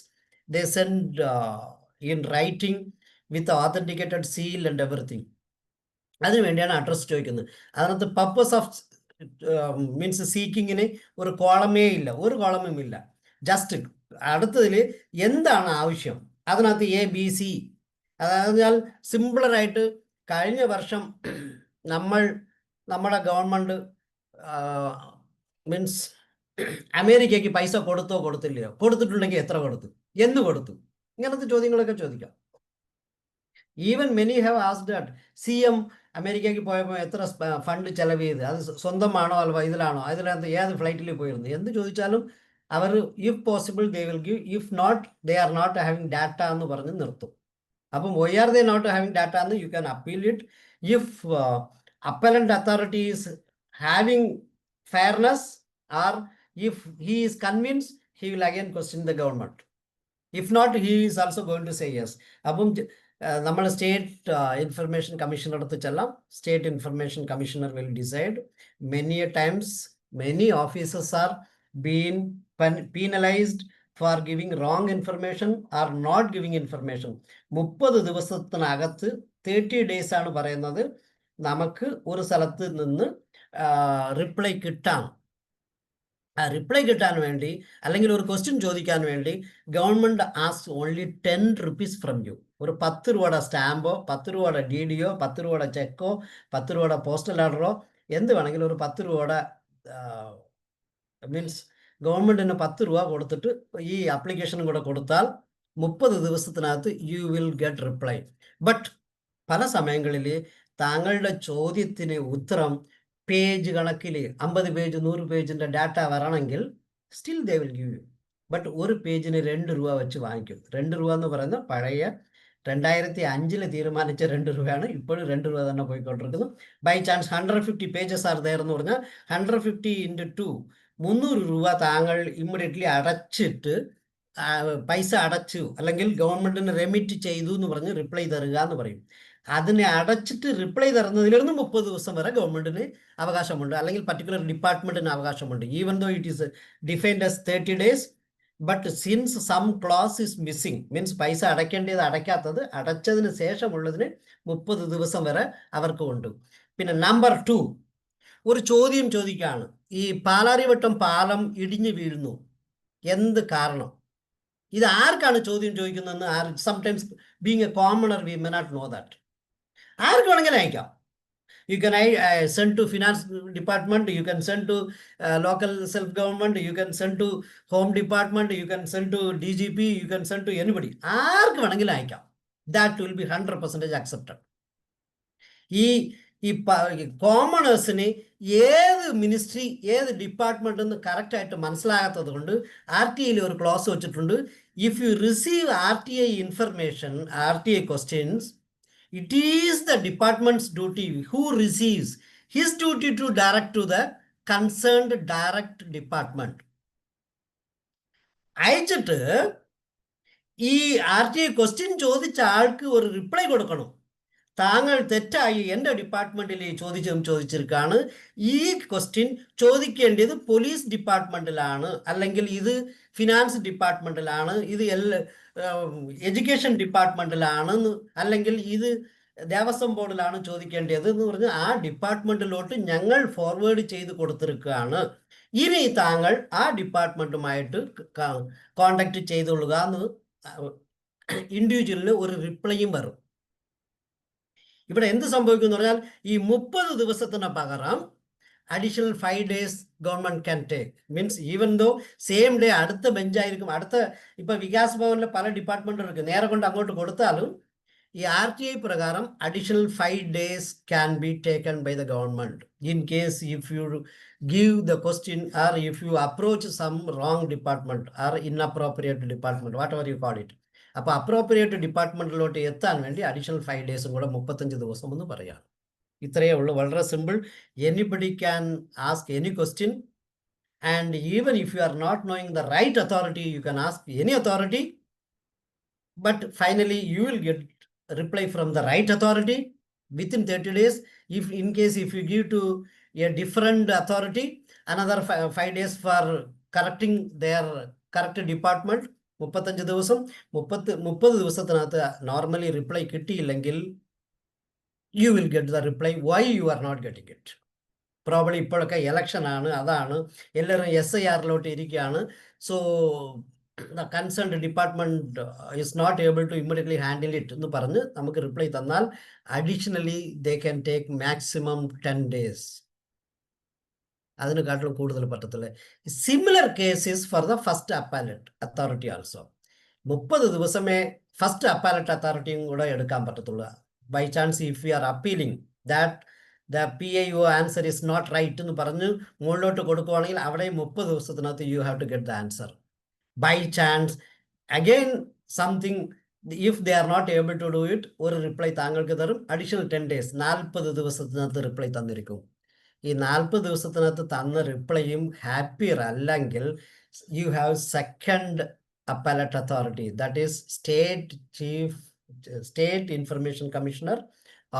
they send in writing with authenticated seal and everything. അതിനു വേണ്ടിയാണ് address ചോദിക്കുന്നത്. അതിനകത്ത് പർപ്പസ് ഓഫ് മീൻസ് സീക്കിങ്ങിന് ഒരു കോളമേ ഇല്ല, ഒരു കോളമും ഇല്ല. ജസ്റ്റ് അടുത്തതിൽ എന്താണ് ആവശ്യം, അതിനകത്ത് ABC. അതായത് സിമ്പിളറായിട്ട് കഴിഞ്ഞ വർഷം നമ്മുടെ ഗവൺമെൻറ് മീൻസ് അമേരിക്കയ്ക്ക് പൈസ കൊടുത്തോ കൊടുത്തില്ലയോ, കൊടുത്തിട്ടുണ്ടെങ്കിൽ എത്ര കൊടുത്തു, എന്ന് കൊടുത്തു, ഇങ്ങനത്തെ ചോദ്യങ്ങളൊക്കെ ചോദിക്കാം. Even many have asked that CM അമേരിക്കയ്ക്ക് പോയപ്പോൾ എത്ര ഫണ്ട് ചെലവ് ചെയ്ത്, അത് സ്വന്തമാണോ അല്ല ഇതിലാണോ, അതിനകത്ത് ഏത് ഫ്ലൈറ്റിൽ പോയിരുന്നു, എന്ത് ചോദിച്ചാലും അവർ if possible they will give, if not they are not having data എന്ന് പറഞ്ഞ് നിർത്തും. അപ്പം why are they not having data എന്ന് you can appeal it. If appellant authority is having fairness or if he is convinced, he will again question the government. If not, he is also going to say yes. അപ്പം നമ്മൾ state information commissioner അടുത്ത് ചെല്ലാം. State information commissioner will decide. Many times many officers R been penalized for giving wrong information or not giving information. 30 ദിവസത്തിനകത്ത് 30 days ആണ് പറയുന്നത് നമുക്ക് ഒരു സ്ഥലത്ത് നിന്ന് റിപ്ലൈ കിട്ടാം. ആ റിപ്ലൈ കിട്ടാൻ വേണ്ടി അല്ലെങ്കിൽ ഒരു ക്വസ്റ്റ്യൻ ചോദിക്കാൻ വേണ്ടി government ask only 10 rupees from you. ഒരു 10 രൂപയുടെ സ്റ്റാമ്പോ 10 രൂപയുടെ DDയോ 10 രൂപയുടെ ചെക്കോ 10 രൂപയുടെ പോസ്റ്റൽ ഓർഡറോ എന്ത് വേണമെങ്കിലും ഒരു 10 രൂപയുടെ മീൻസ് ഗവൺമെൻറ്റിന് 10 രൂപ കൊടുത്തിട്ട് ഈ ആപ്ലിക്കേഷനും കൂടെ കൊടുത്താൽ 30 ദിവസത്തിനകത്ത് you will get reply. But പല സമയങ്ങളിൽ താങ്കളുടെ ചോദ്യത്തിന് ഉത്തരം പേജ് കണക്കിൽ 50 പേജ് 100 പേജിൻ്റെ ഡാറ്റ വരണമെങ്കിൽ still they will give you. But ഒരു പേജിന് 2 രൂപ വെച്ച് വാങ്ങിക്കും. 2 രൂപ എന്ന് പറയുന്ന പഴയ 2005 തീരുമാനിച്ച 2 രൂപയാണ്, ഇപ്പോഴും 2 രൂപ തന്നെ പോയിക്കൊണ്ടിരിക്കുന്നു. By chance 150 pages are there എന്ന് പറഞ്ഞാൽ 150 into 2 300 രൂപ താങ്കൾ ഇമ്മീഡിയറ്റ്ലി അടച്ചിട്ട് പൈസ അടച്ചു അല്ലെങ്കിൽ ഗവൺമെൻറ്റിന് റെമിറ്റ് ചെയ്തു എന്ന് പറഞ്ഞ് റിപ്ലൈ തരിക എന്ന് പറയും. അതിനെ അടച്ചിട്ട് റിപ്ലൈ തരുന്നതിലിരുന്ന് 30 ദിവസം വരെ ഗവൺമെൻറ്റിന് അവകാശമുണ്ട്, അല്ലെങ്കിൽ പർട്ടിക്കുലർ ഡിപ്പാർട്ട്മെൻറ്റിന് അവകാശമുണ്ട്. Even though it is defined as 30 days, but since some clause is missing, means പൈസ അടയ്ക്കേണ്ടത് അടയ്ക്കാത്തത് അടച്ചതിന് ശേഷമുള്ളതിന് 30 ദിവസം വരെ അവർക്ക് ഉണ്ട്. പിന്നെ നമ്പർ 2, ഒരു ചോദ്യം ചോദിക്കുകയാണ്, ഈ പാലാരിവട്ടം പാലം ഇടിഞ്ഞു വീഴുന്നു, എന്ത് കാരണം? ഇത് ആർക്കാണ് ചോദ്യം ചോദിക്കുന്നതെന്ന് sometimes being a commoner we may not know that. ആർക്ക് വേണമെങ്കിലും അയക്കാം. You can send to finance department, you can send to local self government, you can send to home department, you can send to DGP, you can send to anybody. ആർക്ക് വേണമെങ്കിലും അയക്കാം. That will be 100% accepted. ഈ കോമണേഴ്സിന് ഏത് ministry ഏത് department എന്ന് കറക്റ്റായിട്ട് മനസ്സിലാകാത്തത് കൊണ്ട് RTIയിൽ ഒരു ക്ലോസ് വെച്ചിട്ടുണ്ട്. If you receive RTI information, RTI questions, it is the department's duty, who receives his duty to direct to the concerned direct department. അയച്ചിട്ട് ഈ RTI ക്വസ്റ്റ്യൻ ചോദിച്ച ആൾക്ക് ഒരു റിപ്ലൈ കൊടുക്കണം. താങ്കൾ തെറ്റായി എൻ്റെ ഡിപ്പാർട്ട്മെൻറ്റിൽ ചോദിച്ചിരിക്കുകയാണ്, ഈ ക്വസ്റ്റ്യൻ ചോദിക്കേണ്ടത് പോലീസ് ഡിപ്പാർട്ട്മെൻറ്റിലാണ്, അല്ലെങ്കിൽ ഇത് ഫിനാൻസ് ഡിപ്പാർട്ട്മെൻറ്റിലാണ്, ഇത് എഡ്യൂക്കേഷൻ ഡിപ്പാർട്ട്മെൻറ്റിലാണ്, അല്ലെങ്കിൽ ഇത് ദേവസ്വം ബോർഡിലാണ് ചോദിക്കേണ്ടത് എന്ന് പറഞ്ഞ് ആ ഡിപ്പാർട്ട്മെൻറ്റിലോട്ട് ഞങ്ങൾ ഫോർവേഡ് ചെയ്ത് കൊടുത്തിരിക്കുകയാണ്. ഇനി താങ്കൾ ആ ഡിപ്പാർട്ട്മെൻറ്റുമായിട്ട് കോണ്ടാക്ട് ചെയ്തുകൊള്ളുക എന്ന് ഇൻഡിവിജ്വലിന് ഒരു റിപ്ലൈയും വരും. ഇവിടെ എന്ത് സംഭവിക്കും എന്ന് പറഞ്ഞാൽ ഈ 30 ദിവസത്തിന് പകരം additional 5 days government can take. Means even though same day അടുത്ത ബെഞ്ചായിരിക്കും. ഇപ്പൊ വികാസ് ഭവനിലെ പല ഡിപ്പാർട്ട്മെന്റും ഇருக்கு, നേരെ കൊണ്ട് അങ്ങോട്ട് കൊടുത്താലും ഈ RTI പ്രകാരം additional 5 days can be taken by the government in case if you give the question or if you approach some wrong department or inappropriate department, whatever you call it. അപ്പോൾ appropriate ഡിപ്പാർട്ട്മെന്റിലോട്ട് എത്താൻ വേണ്ടി additional 5 days കൂടെ 35 ദിവസം എന്ന് പറയാം. ഇത്രയേ ഉള്ളൂ, വളരെ simple. Anybody can ask any question, and even if you are not knowing the right authority, you can ask any authority, but finally you will get reply from the right authority within 30 days. If in case if you give to a different authority, another 5 days for correcting their correct department. 35 ദിവസം 30 ദിവസത്തിനകത്ത് normally reply കിട്ടിയില്ലെങ്കിൽ you will get the reply why you are not getting it. Probably ഇപ്പോഴൊക്കെ election ആണ്, അതാണ് എല്ലാവരും SIR ഇരിക്കുകയാണ്. So the concerned department is not able to immediately handle it എന്ന് പറഞ്ഞ് നമുക്ക് റിപ്ലൈ തന്നാൽ additionally they can take maximum 10 days. അതിനെക്കാട്ടിലും കൂടുതൽ പറ്റത്തില്ല. Similar cases for the first appellate authority also. 30 ദിവസമേ ഫസ്റ്റ് അപ്പാലറ്റ് അതോറിറ്റിയും കൂടെ എടുക്കാൻ പറ്റത്തുള്ളൂ. By chance if you are appealing that the PIO answer is not right എന്ന് പറഞ്ഞ് മുകളിലോട്ട് കൊടുക്കുവാണെങ്കിൽ അവിടെ 30 ദിവസത്തിനകത്ത് you have to get the answer. By chance again something, if they are not able to do it, ഒരു reply താങ്കൾക്ക് തരും. Additional 10 days 40 ദിവസത്തിനകത്ത് reply തന്നിരിക്കും. ഈ 40 ദിവസത്തിനകത്ത് തന്ന റിപ്ലൈയും ഹാപ്പിയർ അല്ലെങ്കിൽ you have second appellate authority, that is state information commissioner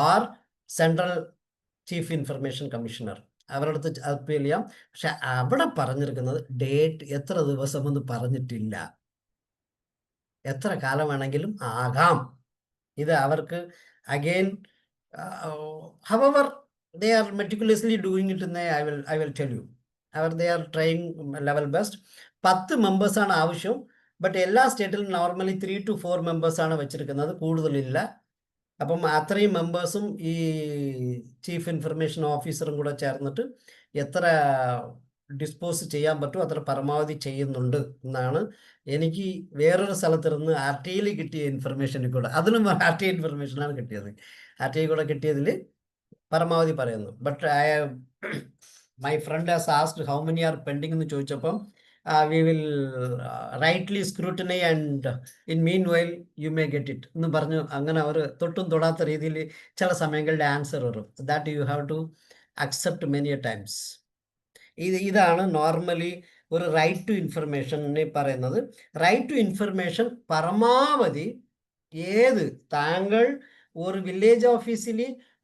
or central chief information commissioner, അവരുടെ അടുത്ത് appeal ചെയ്യാം. പക്ഷെ അവിടെ പറഞ്ഞിരിക്കുന്നത് ഡേറ്റ് എത്ര ദിവസമെന്ന് പറഞ്ഞിട്ടില്ല. എത്ര കാലം വേണമെങ്കിലും ആകാം. ഇത് അവർക്ക് again however they are meticulously doing it in I will tell you, they are trying level best. 10 മെമ്പേഴ്സാണ് ആവശ്യം. ബട്ട് എല്ലാ സ്റ്റേറ്റിലും നോർമലി 3 to 4 മെമ്പേഴ്സാണ് വെച്ചിരിക്കുന്നത്, കൂടുതലില്ല. അപ്പം അത്രയും മെമ്പേഴ്സും ഈ ചീഫ് ഇൻഫർമേഷൻ ഓഫീസറും കൂടെ ചേർന്നിട്ട് എത്ര ഡിസ്പോസ് ചെയ്യാൻ പറ്റും അത്ര പരമാവധി ചെയ്യുന്നുണ്ട് എന്നാണ് എനിക്ക് വേറൊരു സ്ഥലത്തിരുന്ന് RTIയിൽ കിട്ടിയ ഇൻഫർമേഷനിൽ കൂടെ. അതിനും RTI ഇൻഫർമേഷനാണ് കിട്ടിയത്. RTI കൂടെ കിട്ടിയതിൽ പരമാവധി പറയുന്നു. But my friend has asked how many R pending എന്ന് ചോദിച്ചപ്പം we will rightly scrutinize and in meanwhile you may get it എന്ന് പറഞ്ഞു. അങ്ങനെ അവർ തൊട്ടും തൊടാത്ത രീതിയിൽ ചില സമയങ്ങളുടെ ആൻസർ വരും. That you have to accept many times. ഇതാണ് നോർമലി ഒരു റൈറ്റ് ടു ഇൻഫർമേഷനെ പറയുന്നത്. റൈറ്റ് ടു ഇൻഫർമേഷൻ പരമാവധി ഏത് താങ്കൾ ഒരു വില്ലേജ് ഓഫീസിൽ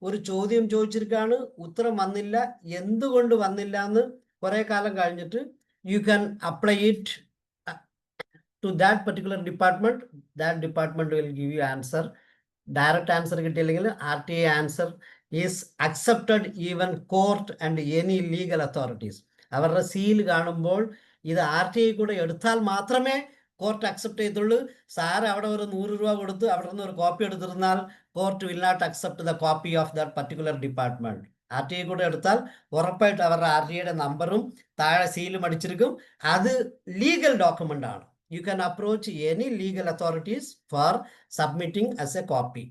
ഒരു ചോദ്യം ചോദിച്ചിരിക്കാണ്, ഉത്തരം വന്നില്ല, എന്തുകൊണ്ട് വന്നില്ല എന്ന് കുറെ കാലം കഴിഞ്ഞിട്ട് you can apply it to that particular department. That department will give you answer. Direct answer കിട്ടിയില്ലെങ്കിൽ RTI answer is accepted even court and any legal authorities. അവരുടെ സീൽ കാണുമ്പോൾ ഇത് RTI കൂടെ എടുത്താൽ മാത്രമേ കോർട്ട് അക്സെപ്റ്റ് ചെയ്തുള്ളൂ. സാർ അവിടെ ഒരു 100 രൂപ കൊടുത്ത് അവിടെ നിന്ന് ഒരു കോപ്പി എടുത്തിരുന്നാൽ court will not accept the copy of that particular department. RTI കൂടെ എടുത്താൽ ഉറപ്പായിട്ട് അവരുടെ RTIയുടെ നമ്പറും താഴെ സീലും അടിച്ചിരിക്കും. അത് ലീഗൽ ഡോക്യുമെന്റ് ആണ്. You can approach any legal authorities for submitting as a copy.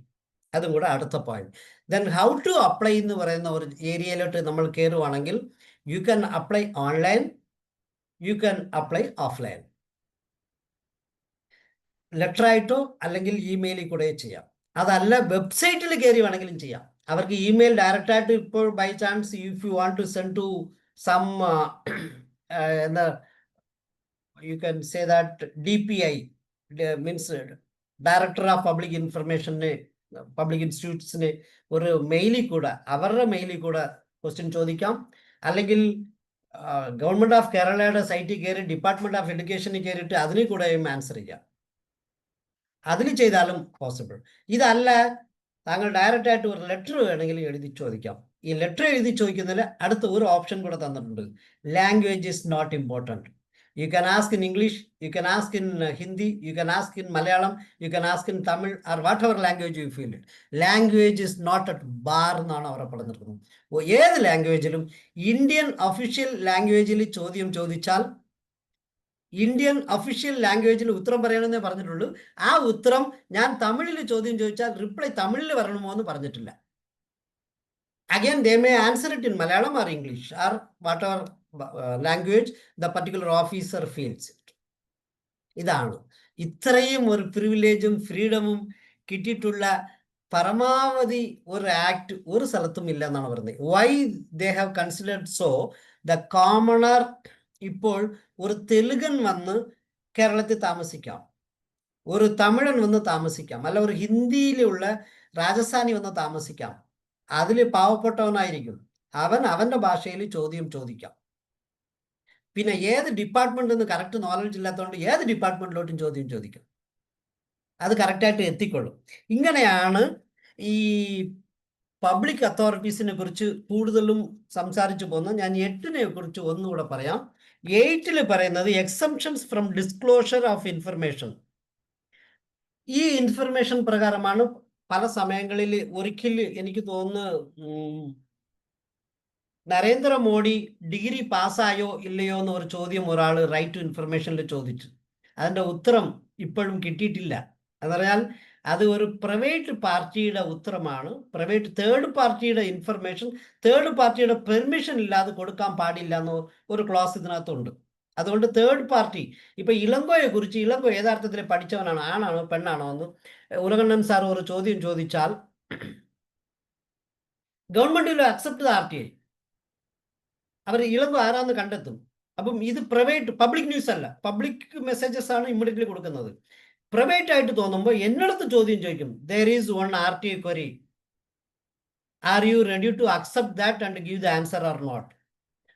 അതും കൂടെ അടുത്ത point. Then how to apply എന്ന് പറയുന്ന ഒരു ഏരിയയിലോട്ട് നമ്മൾ കയറുവാണെങ്കിൽ you can apply online, you can apply offline. Letter ആയിട്ടോ അല്ലെങ്കിൽ ഇമെയിലിൽ കൂടെ ചെയ്യാം. അതല്ല വെബ്സൈറ്റിൽ കയറി വേണമെങ്കിലും ചെയ്യാം. അവർക്ക് ഇമെയിൽ ഡയറക്റ്റ് ആയിട്ട് ഇപ്പോൾ by chance if you want to send to some എന്താ you can say that DPI means director of public ഇൻഫർമേഷന് പബ്ലിക് ഇൻസ്റ്റിറ്റ്യൂട്ട്സിന് ഒരു മെയിലിൽ കൂടെ അവരുടെ മെയിലിൽ കൂടെ ക്വസ്റ്റ്യൻ ചോദിക്കാം. അല്ലെങ്കിൽ ഗവൺമെന്റ് ഓഫ് കേരളയുടെ സൈറ്റിൽ കയറി ഡിപ്പാർട്ട്മെന്റ് ഓഫ് എഡ്യൂക്കേഷനിൽ കയറിയിട്ട് അതിന് കൂടെയും ആൻസർ ചെയ്യാം. അതിന് ചെയ്താലും പോസിബിൾ. ഇതല്ല താങ്കൾ ഡയറക്റ്റ് ആയിട്ട് ഒരു ലെറ്റർ വേണമെങ്കിൽ എഴുതി ചോദിക്കാം. ഈ ലെറ്റർ എഴുതി ചോദിക്കുന്നതിൽ അടുത്ത ഒരു ഓപ്ഷൻ കൂടെ തന്നിട്ടുണ്ട്. Language is not important. You can ask in English, you can ask in Hindi, you can ask in Malayalam, you can ask in Tamil or whatever language you feel it. Language is not at bar എന്നാണ് അവിടെ പറഞ്ഞിരിക്കുന്നത്. ഏത് ലാംഗ്വേജിലും Indian official ലാംഗ്വേജിൽ ചോദ്യം ചോദിച്ചാൽ Indian official ലാംഗ്വേജിൽ ഉത്തരം പറയണമെന്നേ പറഞ്ഞിട്ടുള്ളൂ. ആ ഉത്തരം ഞാൻ തമിഴിൽ ചോദ്യം ചോദിച്ചാൽ റിപ്ലൈ തമിഴിൽ വരണമോ എന്ന് പറഞ്ഞിട്ടില്ല. Again they may answer it in Malayalam or English or whatever language the particular officer feels it. ഇതാണ് ഇത്രയും ഒരു പ്രിവിലേജും ഫ്രീഡമും കിട്ടിയിട്ടുള്ള പരമാവധി ഒരു ആക്ട് ഒരു സ്ഥലത്തും ഇല്ല എന്നാണ് പറയുന്നത്. Why they have considered so the commoner ഇപ്പോൾ ഒരു തെലുങ്കൻ വന്ന് കേരളത്തിൽ താമസിക്കാം, ഒരു തമിഴൻ വന്ന് താമസിക്കാം, അല്ല ഒരു ഹിന്ദിയിലുള്ള രാജസ്ഥാനി വന്ന് താമസിക്കാം. അതിൽ പാവപ്പെട്ടവനായിരിക്കും, അവന്റെ ഭാഷയിൽ ചോദ്യം ചോദിക്കാം. പിന്നെ ഏത് ഡിപ്പാർട്ട്മെന്റ് എന്ന് കറക്റ്റ് നോളജ് ഇല്ലാത്തതുകൊണ്ട് ഏത് ഡിപ്പാർട്ട്മെന്റിലോട്ടും ചോദ്യം ചോദിക്കും, അത് കറക്റ്റായിട്ട് എത്തിക്കൊള്ളും. ഇങ്ങനെയാണ് ഈ പബ്ലിക് അതോറിറ്റീസിനെ കുറിച്ച് കൂടുതലും സംസാരിച്ചു പോകുന്നത്. ഞാൻ 8നെ കുറിച്ച് ഒന്നുകൂടെ പറയാം. 8ൽ പറയുന്നത് exemptions from disclosure of information. ഈ ഇൻഫർമേഷൻ പ്രകാരമാണ് പല സമയങ്ങളിൽ ഒരിക്കൽ എനിക്ക് തോന്നുന്നു നരേന്ദ്രമോദി ഡിഗ്രി പാസ്സായോ ഇല്ലയോ എന്ന് ഒരു ചോദ്യം ഒരാൾ റൈറ്റ് ടു ഇൻഫർമേഷനിൽ ചോദിച്ചു. അതിൻ്റെ ഉത്തരം ഇപ്പോഴും കിട്ടിയിട്ടില്ല. എന്ന് പറഞ്ഞാൽ അത് ഒരു പ്രൈവറ്റ് പാർട്ടിയുടെ ഉത്തരമാണ്. പ്രൈവറ്റ് തേർഡ് പാർട്ടിയുടെ ഇൻഫർമേഷൻ തേർഡ് പാർട്ടിയുടെ പെർമിഷൻ ഇല്ലാതെ കൊടുക്കാൻ പാടില്ല എന്ന് ഒരു ക്ലോസ് ഇതിനകത്തുണ്ട്. അതുകൊണ്ട് തേർഡ് പാർട്ടി ഇപ്പൊ ഇളങ്കോയെ കുറിച്ച്, ഇളങ്കോ യഥാർത്ഥത്തിൽ പഠിച്ചവനാണ്, ആണാണോ പെണ്ണാണോ എന്ന് ഉലകണ്ണൻ സാർ ഒരു ചോദ്യം ചോദിച്ചാൽ government will accept the RTI. അവർ ഇളങ്കോ ആരാന്ന് കണ്ടെത്തും. അപ്പം ഇത് പ്രൈവറ്റ് പബ്ലിക് ന്യൂസ് അല്ല, പബ്ലിക് മെസ്സേജസ് ആണ് ഇമ്മീഡിയറ്റ്ലി കൊടുക്കുന്നത്. പ്രൈവറ്റ് ആയിട്ട് തോന്നുമ്പോൾ എന്നടുത്ത് ചോദ്യം ചോദിക്കും, there is one RTI query, are you ready to accept that and give the answer or not,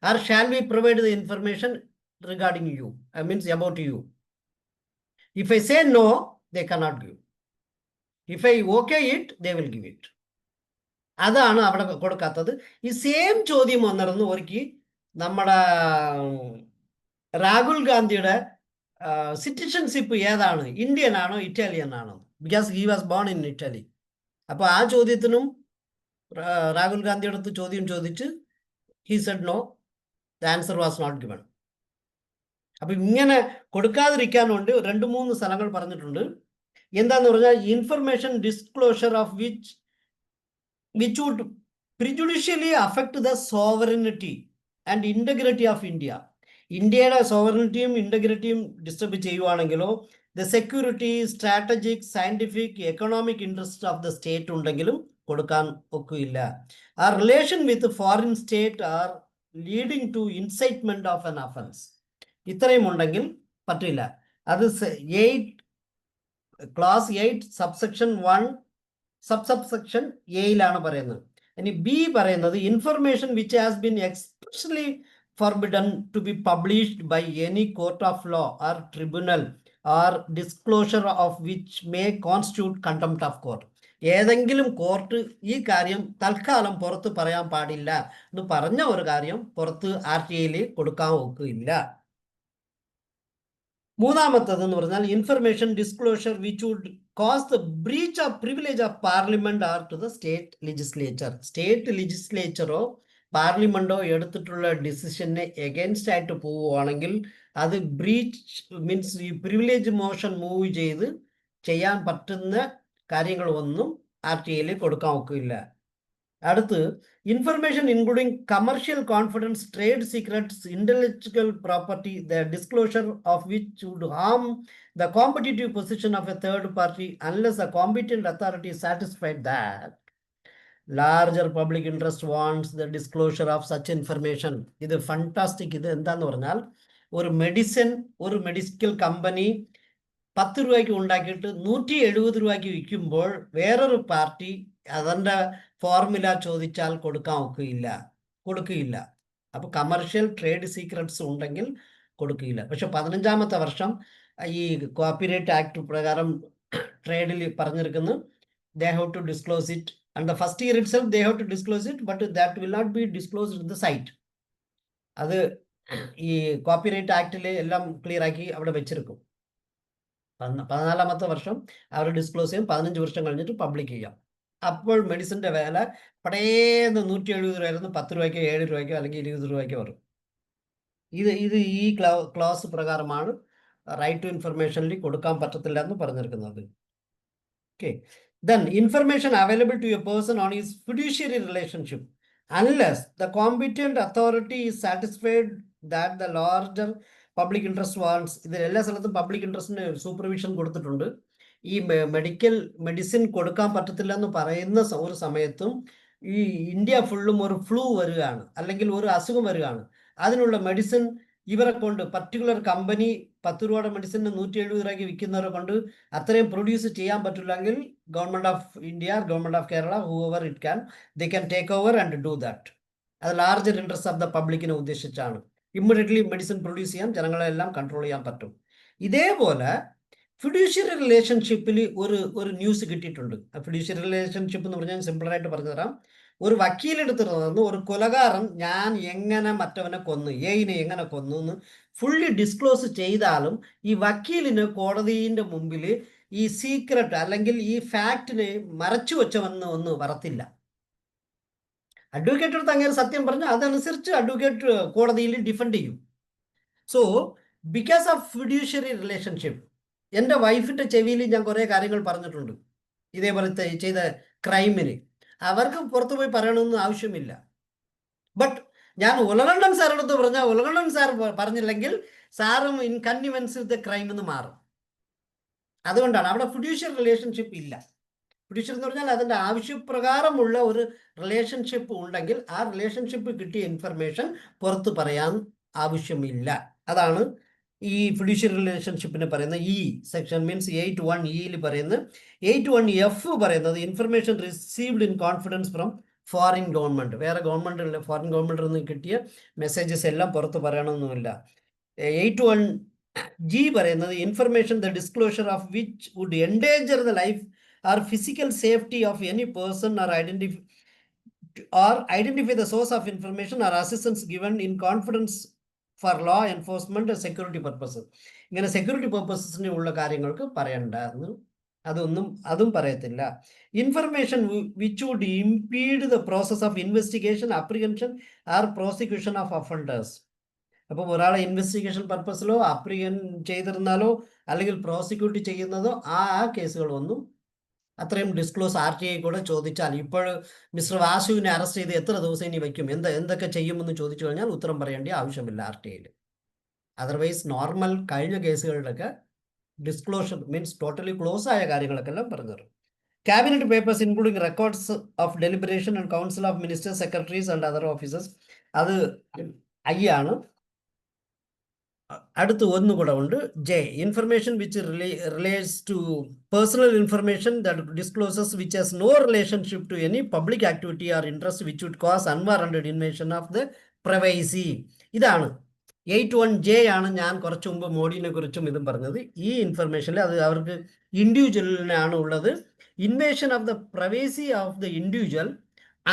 or shall we provide the information regarding you, means about you. If I say no, they cannot give. If I okay it, they will give it. അതാണ് അവിടെ കൊടുക്കാത്തത്. ഈ same ചോദ്യം വന്നിരുന്നു ഒരിക്കൽ നമ്മുടെ രാഹുൽ ഗാന്ധിയുടെ citizenship ഏതാണ്, ഇന്ത്യൻ ആണോ ഇറ്റാലിയൻ ആണോ, because he was born in Italy. അപ്പോൾ ആ ചോദ്യത്തിനും രാഹുൽ ഗാന്ധിയുടെ അടുത്ത് ചോദ്യം ചോദിച്ച് he said no, the answer was not given. അപ്പം ഇങ്ങനെ കൊടുക്കാതിരിക്കാനുണ്ട് 2-3 സ്ഥലങ്ങൾ പറഞ്ഞിട്ടുണ്ട്. എന്താന്ന് പറഞ്ഞാൽ information disclosure of which would prejudicially affect the sovereignty and integrity of India. ഇന്ത്യയുടെ സോവറിനിറ്റിയും ഇൻറ്റഗ്രിറ്റിയും ഡിസ്റ്റർബ് ചെയ്യുവാണെങ്കിലോ the security, strategic, scientific, economic interest of the state ഉണ്ടെങ്കിലും കൊടുക്കാൻ ഒക്കില്ല. ആ relation with foreign state or leading to incitement of an offence, ഇത്രയും ഉണ്ടെങ്കിൽ പറ്റില്ല. അത് ക്ലാസ് 8 സബ്സെക്ഷൻ 1 സബ്സെക്ഷൻ എയിലാണ് പറയുന്നത്. ഇനി ബി പറയുന്നത് information which has been expressly forbidden to be published by any court of law or tribunal or disclosure of which may constitute contempt of court. ഏതെങ്കിലും court ഈ കാര്യം തൽക്കാലം പുറത്ത് പറയാൻ പാടില്ല എന്ന് പറഞ്ഞ ഒരു കാര്യം പുറത്ത് RTIയിൽ കൊടുക്കാൻ ഒക്കില്ല. മൂന്നാമത്തതെന്ന് പറഞ്ഞാൽ information disclosure which would cause the breach of privilege of Parliament or to the state legislature. State ലെജിസ്ലേച്ചറോ പാർലമെന്റോ എടുത്തിട്ടുള്ള ഡിസിഷനെ എഗൻസ്റ്റ് ആയിട്ട് പോവുകയാണെങ്കിൽ അത് ബ്രീച്ച് മീൻസ് ഈ പ്രിവിലേജ് മോഷൻ മൂവ് ചെയ്ത് ചെയ്യാൻ പറ്റുന്ന കാര്യങ്ങളൊന്നും RTIയിൽ കൊടുക്കാൻ ഒക്കില്ല. അടുത്ത് information including commercial confidence, trade secrets, intellectual property, the disclosure of which would harm the competitive position of a third party unless a competent authority is satisfied that larger public interest wants the disclosure of such information. ഇത് fantastic. ഇത് എന്താന്ന് പറഞ്ഞാൽ ഒരു medical company 10 രൂപയ്ക്ക് ഉണ്ടാക്കിയിട്ട് 170 രൂപയ്ക്ക് വിൽക്കുമ്പോൾ വേറൊരു പാർട്ടി അതിൻ്റെ ഫോർമുല ചോദിച്ചാൽ കൊടുക്കാൻ കൊടുക്കുകയില്ല. അപ്പോൾ കമേഴ്ഷ്യൽ ട്രേഡ് സീക്രട്സ് ഉണ്ടെങ്കിൽ കൊടുക്കുകയില്ല. പക്ഷെ 15ാമത്തെ വർഷം ഈ കോപ്പിറൈറ്റ് ആക്ട് പ്രകാരം ട്രേഡിൽ പറഞ്ഞിരിക്കുന്നു they have to disclose it, and the first year itself they have to disclose it, but that will not be disclosed in the site. അത് ഈ കോപ്പിറൈറ്റ് ആക്ടിൽ എല്ലാം ക്ലിയർ ആക്കി അവിടെ വെച്ചിരിക്കും. 14ാമത്തെ വർഷം അവർ ഡിസ്ക്ലോസ് ചെയ്യും, 15 വർഷം കഴിഞ്ഞിട്ട് പബ്ലിക് ചെയ്യാം. അപ്പോൾ മെഡിസിൻ്റെ വില പടേന്ന് 170 രൂപയായിരുന്നു 10 രൂപയ്ക്കോ 7 രൂപയ്ക്കോ അല്ലെങ്കിൽ 20 രൂപയ്ക്കോ വരും. ഇത് ഈ ക്ലോസ് പ്രകാരമാണ് റൈറ്റ് ടു ഇൻഫർമേഷനിൽ കൊടുക്കാൻ പറ്റത്തില്ല എന്ന് പറഞ്ഞിരിക്കുന്നത്. Okay, then information available to a person on his fiduciary relationship unless the competent authority is satisfied that the larger public interest wants. ഇതിൽ എല്ലാ സ്ഥലത്തും പബ്ലിക് ഇൻട്രസ്റ്റിന് സൂപ്പർവിഷൻ കൊടുത്തിട്ടുണ്ട്. ഈ മെഡിസിൻ കൊടുക്കാൻ പറ്റത്തില്ല എന്ന് പറയുന്ന ഒരു സമയത്തും ഈ ഇന്ത്യ ഫുള്ളും ഒരു ഫ്ലൂ വരികയാണ് അല്ലെങ്കിൽ ഒരു അസുഖം വരികയാണ്, അതിനുള്ള മെഡിസിൻ ഇവരെ കൊണ്ട് പർട്ടിക്കുലർ കമ്പനി 10 രൂപയുടെ മെഡിസിന് 170 രൂപയ്ക്ക് വിൽക്കുന്നവരെ കൊണ്ട് അത്രയും പ്രൊഡ്യൂസ് ചെയ്യാൻ പറ്റില്ലെങ്കിൽ government of India, government of Kerala, Hoover it can, they can take over and do that. അത് ലാർജർ ഇൻട്രസ്റ്റ് ഓഫ് ദ പബ്ലിക്കിനെ ഉദ്ദേശിച്ചാണ്. ഇമ്മീഡിയറ്റ്ലി മെഡിസിൻ പ്രൊഡ്യൂസ് ചെയ്യാൻ, ജനങ്ങളെല്ലാം കൺട്രോൾ ചെയ്യാൻ പറ്റും. ഇതേപോലെ ഫിഡ്യൂഷ്യറി റിലേഷൻഷിപ്പിൽ ഒരു ന്യൂസ് കിട്ടിയിട്ടുണ്ട്. ഫിഡ്യൂഷ്യറി റിലേഷൻഷിപ്പ് എന്ന് പറഞ്ഞാൽ സിമ്പിളായിട്ട് പറഞ്ഞു തരാം. ഒരു വക്കീലെടുത്ത് നടന്ന് ഒരു കൊലകാരൻ ഞാൻ എങ്ങനെ മറ്റവനെ കൊന്നു, എയിനെ എങ്ങനെ കൊന്നു എന്ന് ഫുള്ളി ഡിസ്ക്ലോസ് ചെയ്താലും ഈ വക്കീലിന് കോടതിയുടെ മുമ്പിൽ ഈ സീക്രട്ട് അല്ലെങ്കിൽ ഈ ഫാക്റ്റിനെ മറച്ചു വെച്ചവെന്ന് ഒന്ന് വരത്തില്ല. അഡ്വക്കേറ്റ് അടുത്ത് അങ്ങനെ സത്യം പറഞ്ഞാൽ അതനുസരിച്ച് അഡ്വക്കേറ്റ് കോടതിയിൽ ഡിഫെൻഡ് ചെയ്യും. So because of fiduciary relationship എൻ്റെ വൈഫിൻ്റെ ചെവിയിൽ ഞാൻ കുറേ കാര്യങ്ങൾ പറഞ്ഞിട്ടുണ്ട് ഇതേപോലത്തെ ചെയ്ത ക്രൈമിന്. അവർക്ക് പുറത്തു പോയി പറയണമെന്ന് ആവശ്യമില്ല. ബട്ട് ഞാൻ ഉലകണ്ഠൻ സാറിനടുത്ത് പറഞ്ഞാൽ ഉലകണ്ഠൻ സാർ പറഞ്ഞില്ലെങ്കിൽ സാറും ഇൻകൺവീനിയൻസ് വിത്ത് ക്രൈം എന്ന് മാറും. അതുകൊണ്ടാണ് അവിടെ ഫിഡ്യൂഷ്യറി റിലേഷൻഷിപ്പ് ഇല്ല. ഫിഡ്യൂഷ്യറി എന്ന് പറഞ്ഞാൽ അതിൻ്റെ ആവശ്യപ്രകാരമുള്ള ഒരു റിലേഷൻഷിപ്പ് ഉണ്ടെങ്കിൽ ആ റിലേഷൻഷിപ്പ് കിട്ടിയ ഇൻഫർമേഷൻ പുറത്ത് പറയാൻ ആവശ്യമില്ല. അതാണ് ഈ ഫിഡ്യൂഷ്യറി റിലേഷൻഷിപ്പിന് പറയുന്ന ഈ സെക്ഷൻ മീൻസ് 8(1)(e) പറയുന്നത്. 8(1)(f) പറയുന്നത് information received in confidence from foreign government. വേറെ ഗവൺമെന്റ്, ഫോറിൻ ഗവൺമെന്റിൽ നിന്ന് കിട്ടിയ മെസ്സേജസ് എല്ലാം പുറത്ത് പറയണമെന്നില്ല. 8(1)(g) പറയുന്നത് information the disclosure of which would endanger the life or physical safety of any person or identify the source of information or assistance given in confidence for law enforcement and security purposes. ഇങ്ങനെ security പർപ്പസസിന് ഉള്ള കാര്യങ്ങൾക്ക് പറയണ്ടെന്ന് അതും പറയത്തില്ല. Information which would impede the process of investigation, apprehension or prosecution of offenders. അപ്പം ഒരാളെ investigation പർപ്പസിലോ അപ്രിഹെൻ ചെയ്തിരുന്നാലോ അല്ലെങ്കിൽ പ്രോസിക്യൂട്ട് ചെയ്യുന്നതോ ആ കേസുകളൊന്നും അത്രയും ഡിസ്ക്ലോസ് RTI കൂടെ ചോദിച്ചാൽ, ഇപ്പോൾ മിസ്റ്റർ വാസുവിനെ അറസ്റ്റ് ചെയ്ത് എത്ര ദിവസം ഇനി വയ്ക്കും, എന്തൊക്കെ ചെയ്യുമെന്ന് ചോദിച്ചു കഴിഞ്ഞാൽ ഉത്തരം പറയേണ്ട ആവശ്യമില്ല RTIയിൽ. അതർവൈസ് നോർമൽ കഴിഞ്ഞ കേസുകളിലൊക്കെ ഡിസ്ക്ലോഷർ മീൻസ് ടോട്ടലി ക്ലോസ് ആയ കാര്യങ്ങളൊക്കെ എല്ലാം പറഞ്ഞു തരും. Cabinet papers including records of deliberation and council of ministers, secretaries and other officers, അത് I ആണ്. അടുത്ത് ഒന്നുകൂടെ ഉണ്ട് J, information which relates to personal information that discloses which has no relationship to any public activity or interest which would cause unwarranted invasion of the privacy. ഇതാണ് 8(1)(j) ആണ് ഞാൻ കുറച്ച് മുമ്പ് മോഡിനെ കുറിച്ചും ഇതും പറഞ്ഞത്. ഈ ഇൻഫർമേഷനിൽ അത് അവർക്ക് ഇൻഡിവിജ്വലിനാണ് ഉള്ളത്. Invasion of the privacy of the individual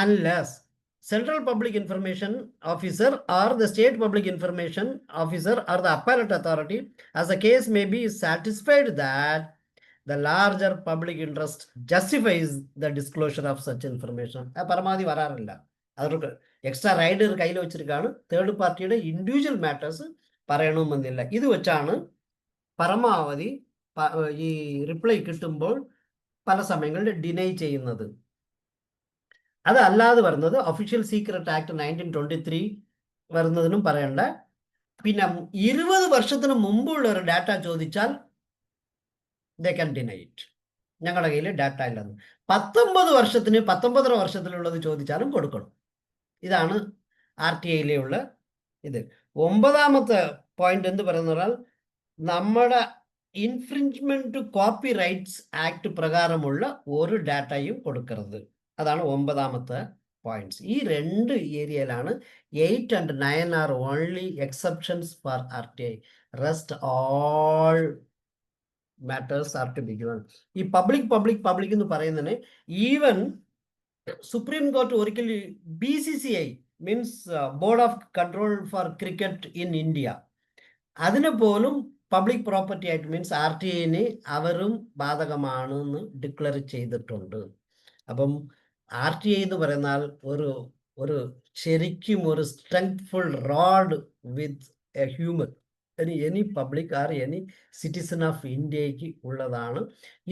unless Central Public Information Officer or the State Public Information Officer or the appellate authority, as the case may be, satisfied that the larger public interest justifies the disclosure of such information. പരമാവധി വരാറില്ല. അവർക്ക് extra rider കയ്യിൽ വെച്ചിരിക്കുകയാണ്. Third പാർട്ടിയുടെ individual matters പറയണമെന്നില്ല. ഇത് വെച്ചാണ് പരമാവധി ഈ റിപ്ലൈ കിട്ടുമ്പോൾ പല സമയങ്ങളിൽ ഡിനൈ ചെയ്യുന്നത്. അതല്ലാതെ വരുന്നത് ഒഫീഷ്യൽ സീക്രട്ട് ആക്ട് 1923 വരുന്നതിനും പറയണ്ട. പിന്നെ 20 വർഷത്തിന് മുമ്പുള്ള ഒരു ഡാറ്റ ചോദിച്ചാൽ ദേ ക്യാൻ ഡിനൈ ഇറ്റ്, ഞങ്ങളുടെ കയ്യിൽ ഡാറ്റ ഇല്ലെന്ന്. 19 വർഷത്തിലുള്ളത് ചോദിച്ചാലും കൊടുക്കണം. ഇതാണ് RTIയിലെ ഉള്ള ഇത്. 9ാമത്തെ പോയിന്റ് എന്ത് പറയുന്നത്, നമ്മുടെ ഇൻഫ്രിഞ്ച്മെന്റ് കോപ്പി റൈറ്റ്സ് ആക്ട് പ്രകാരമുള്ള ഒരു ഡാറ്റയും കൊടുക്കരുത്. അതാണ് 9ാമത്തെ പോയിന്റ്സ്. ഈ 2 ഏരിയയിലാണ് 8 and 9 are only exceptions for RTI. Rest all matters are to be given. ഈ പബ്ലിക് എന്ന് പറയുന്നതിന് ഈവൻ സുപ്രീം കോർട്ട് ഒരിക്കൽ BCCI means board of control for cricket in India, അതിന് പോലും പബ്ലിക് പ്രോപ്പർട്ടി ആയിട്ട് മീൻസ് RTIനെ അവരും ബാധകമാണെന്ന് ഡിക്ലെയർ ചെയ്തിട്ടുണ്ട്. അപ്പം RTI എന്ന് പറയുന്നാൽ ഒരു ശരിക്കും ഒരു strengthful road with a human. Any public or any citizen of ഇന്ത്യക്ക് ഉള്ളതാണ്.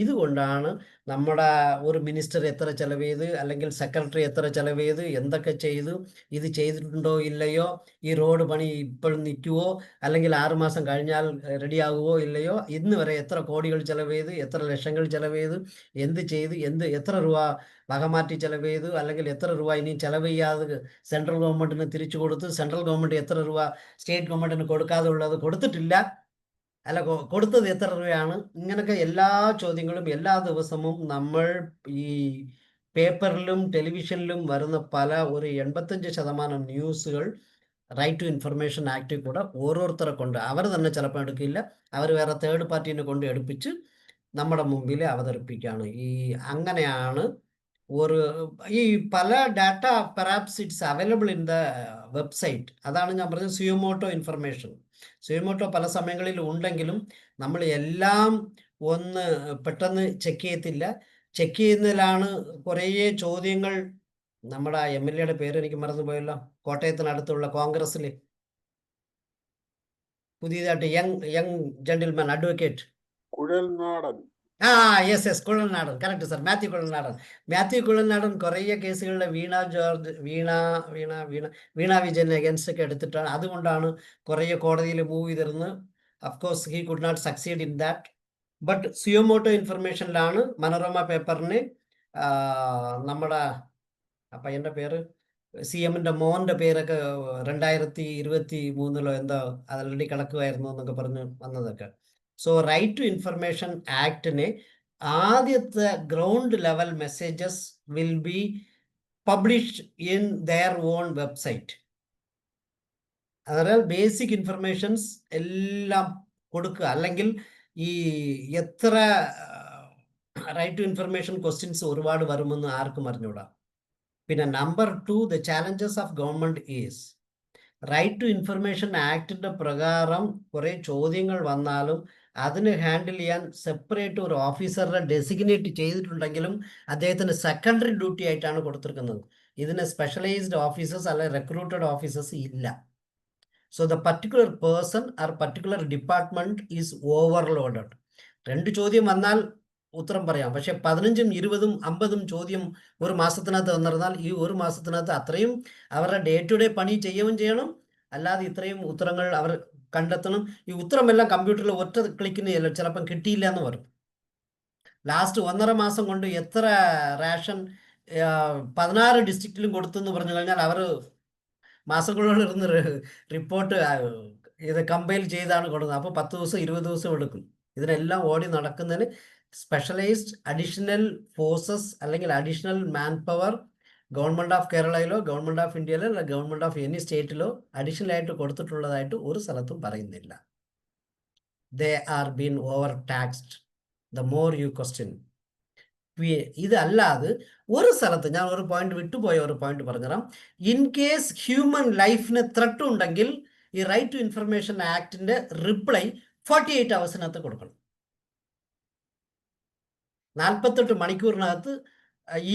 ഇതുകൊണ്ടാണ് നമ്മുടെ ഒരു മിനിസ്റ്റർ എത്ര ചെലവ് ചെയ്ത്, അല്ലെങ്കിൽ സെക്രട്ടറി എത്ര ചെലവ് ചെയ്ത്, എന്തൊക്കെ ചെയ്തു, ഇത് ചെയ്തിട്ടുണ്ടോ ഇല്ലയോ, ഈ റോഡ് പണി ഇപ്പോഴും നിൽക്കുവോ, അല്ലെങ്കിൽ 6 മാസം കഴിഞ്ഞാൽ റെഡിയാകുമോ ഇല്ലയോ, ഇന്ന് വരെ എത്ര കോടികൾ ചെലവ് ചെയ്ത്, എത്ര ലക്ഷങ്ങൾ ചെലവ് ചെയ്ത്, എന്ത് ചെയ്ത്, എത്ര രൂപ വകമാറ്റി ചെലവ് ചെയ്തു, അല്ലെങ്കിൽ എത്ര രൂപ ഇനി ചെലവ് ചെയ്യാതെ സെൻട്രൽ ഗവൺമെന്റിന് തിരിച്ചു കൊടുത്ത്, സെൻട്രൽ ഗവൺമെന്റ് എത്ര രൂപ സ്റ്റേറ്റ് ഗവൺമെന്റിന് കൊടുക്കാതെ ഉള്ളത് കൊടുത്തിട്ടില്ല, അല്ല കൊടുത്തത് എത്ര രൂപയാണ്. ഇങ്ങനൊക്കെ എല്ലാ ചോദ്യങ്ങളും എല്ലാ ദിവസവും നമ്മൾ ഈ പേപ്പറിലും ടെലിവിഷനിലും വരുന്ന പല ഒരു 85% ന്യൂസുകൾ റൈറ്റ് ടു ഇൻഫർമേഷൻ ആക്ടിൽ കൂടെ ഓരോരുത്തരെ കൊണ്ട് അവർ തന്നെ ചിലപ്പോൾ എടുക്കില്ല, അവർ വേറെ തേർഡ് പാർട്ടീനെ കൊണ്ട് എടുപ്പിച്ച് നമ്മുടെ മുമ്പിൽ അവതരിപ്പിക്കുകയാണ്. അങ്ങനെയാണ് ഒരു ഈ പല data perhaps it's available in the website. അതാണ് ഞാൻ പറഞ്ഞത് സുയമോട്ടോ ഇൻഫർമേഷൻ. സുയമോട്ടോ പല സമയങ്ങളിൽ ഉണ്ടെങ്കിലും നമ്മൾ എല്ലാം ഒന്ന് പെട്ടെന്ന് ചെക്ക് ചെയ്യത്തില്ല. ചെക്ക് ചെയ്യുന്നതിലാണ് കുറേ ചോദ്യങ്ങൾ. നമ്മുടെ MLA പേര് എനിക്ക് മറന്നുപോയല്ലോ, കോട്ടയത്തിനടുത്തുള്ള കോൺഗ്രസ്സിൽ പുതിയതായിട്ട് young gentleman advocate Kuzhalnadan. Yes Kuzhalnadan, correct sir, Mathew Kuzhalnadan കുറേ കേസുകളിലെ വീണ വിജയൻ അഗേൻസ്റ്റ് ഒക്കെ എടുത്തിട്ടാണ്. അതുകൊണ്ടാണ് കുറേ കോടതിയിൽ മൂവ് ചെയ്തിരുന്നത്. Of course he could not succeed in that. But suo motu ഇൻഫർമേഷനിലാണ് മനോരമ പേപ്പറിന് നമ്മുടെ പയ്യൻ്റെ പേര് CM-ന്റെ മോൻ്റെ പേരൊക്കെ 2023 എന്തോ ഓൾറെഡി കിടക്കുമായിരുന്നു എന്നൊക്കെ പറഞ്ഞ് വന്നതൊക്കെ. സോ റൈറ്റ് ടു ഇൻഫർമേഷൻ ആക്ടിനെ ആദ്യത്തെ ground level messages will be published in their own website. അതായത് ബേസിക് ഇൻഫർമേഷൻസ് എല്ലാം കൊടുക്കുക. അല്ലെങ്കിൽ ഈ എത്ര റൈറ്റ് ടു ഇൻഫർമേഷൻ ക്വസ്റ്റ്യൻസ് ഒരുപാട് വരുമെന്ന് ആർക്കും അറിഞ്ഞൂടാ. പിന്നെ number 2, the challenges of government is right to information ആക്ടിന്റെ പ്രകാരം കുറെ ചോദ്യങ്ങൾ വന്നാലും അതിന് ഹാൻഡിൽ ചെയ്യാൻ സെപ്പറേറ്റ് ഒരു ഓഫീസറെ ഡെസിഗ്നേറ്റ് ചെയ്തിട്ടുണ്ടെങ്കിലും അദ്ദേഹത്തിന് സെക്കൻഡറി ഡ്യൂട്ടി ആയിട്ടാണ് കൊടുത്തിരിക്കുന്നത്. ഇതിന് സ്പെഷ്യലൈസ്ഡ് ഓഫീസേഴ്സ് അല്ലെ റിക്രൂട്ടഡ് ഓഫീസേഴ്സ് ഇല്ല. So the particular person or particular department is overloaded. 2 ചോദ്യം വന്നാൽ ഉത്തരം പറയാം, പക്ഷെ 15ഉം 20ഉം 50ഉം ചോദ്യം ഒരു മാസത്തിനകത്ത് വന്നിരുന്നാൽ ഈ ഒരു മാസത്തിനകത്ത് അത്രയും അവരുടെ ഡേ ടു ഡേ പണി ചെയ്യുകയും ചെയ്യണം. അല്ലാതെ ഇത്രയും ഉത്തരങ്ങൾ അവർ കണ്ടെത്തണം. ഈ ഉത്തരമെല്ലാം കമ്പ്യൂട്ടറിൽ ഒറ്റ ക്ലിക്കിന് ചിലപ്പം കിട്ടിയില്ല എന്ന് വരും. ലാസ്റ്റ് 1.5 മാസം കൊണ്ട് എത്ര റേഷൻ 16 ഡിസ്ട്രിക്റ്റിലും കൊടുത്തു എന്ന് പറഞ്ഞു കഴിഞ്ഞാൽ അവർ മാസങ്ങളോട് ഇരുന്ന് റിപ്പോർട്ട് ഇത് കമ്പൈൽ ചെയ്താണ് കൊടുക്കുന്നത്. അപ്പോൾ 10 ദിവസം 20 ദിവസം എടുക്കും. ഇതിനെല്ലാം ഓടി നടക്കുന്നതിന് സ്പെഷ്യലൈസ്ഡ് അഡീഷണൽ ഫോഴ്സസ് അല്ലെങ്കിൽ additional manpower government of കേരളയിലോ ഗവൺമെന്റ് ഓഫ് ഇന്ത്യയിലോ അല്ല ഗവൺമെന്റ് ഓഫ് എനി സ്റ്റേറ്റിലോ അഡീഷണൽ ആയിട്ട് കൊടുത്തിട്ടുള്ളതായിട്ട് ഒരു സ്ഥലത്തും പറയുന്നില്ല. They are been overtaxed the more you question. ഇതല്ലാതെ ഒരു സ്ഥലത്ത് ഞാൻ ഒരു പോയിന്റ് വിട്ടുപോയ ഒരു പോയിന്റ് പറഞ്ഞുതരാം. ഇൻ കേസ് ഹ്യൂമൻ ലൈഫിന് ത്രെട്ട് ഉണ്ടെങ്കിൽ ഈ റൈറ്റ് ടു ഇൻഫർമേഷൻ ആക്ടിന്റെ റിപ്ലൈ 48 hours കൊടുക്കണം. 48 മണിക്കൂറിനകത്ത്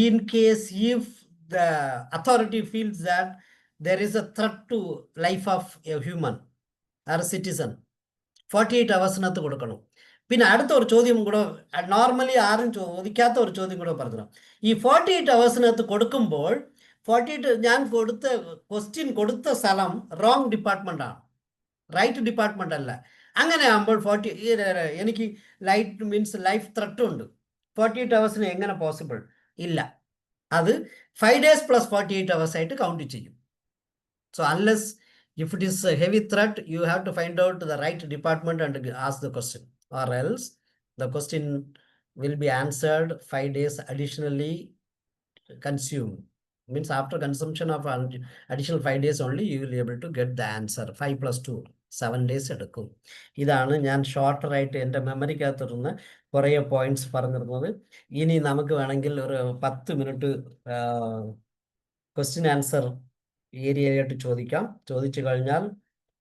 in case if the authority feels that there is a threat to life of a human or citizen 48 hours കൊടുക്കണം. പിന്നെ അടുത്ത ഒരു ചോദ്യം കൂടെ നോർമലി ആരും ചോദിക്കാത്ത ഒരു ചോദ്യം കൂടെ പറഞ്ഞു. ഈ 48 hours കൊടുക്കുമ്പോൾ 48 ഞാൻ കൊടുത്ത ക്വസ്റ്റ്യൻ കൊടുത്ത സ്ഥലം റോങ് ഡിപ്പാർട്ട്മെന്റ് ആണ്, റൈറ്റ് ഡിപ്പാർട്ട്മെന്റ് അല്ല. അങ്ങനെ ആകുമ്പോൾ എനിക്ക് ലൈഫ് ത്രെട്ട് ഉണ്ട്, 48 hours എങ്ങനെ പോസിബിൾ? ഇല്ല, അത് 5 days + 48 hours ആയിട്ട് കൗണ്ട് ചെയ്യും. So unless if it is a heavy threat, you have to find out the right department and ask the question, or else the question will be answered 5 days additionally consumed. Means after consumption of additional 5 days only you will be able to get the answer. 5 + 2 7 days എടുക്കും. ഇതാണ് ഞാൻ ഷോർട്ടറായിട്ട് എൻ്റെ മെമ്മറിക്കകത്തിരുന്ന് കുറേ points പറഞ്ഞിരുന്നത്. ഇനി നമുക്ക് വേണമെങ്കിൽ ഒരു 10 minute ക്വസ്റ്റ്യൻ ആൻസർ ഏരിയയായിട്ട് ചോദിക്കാം. ചോദിച്ചു കഴിഞ്ഞാൽ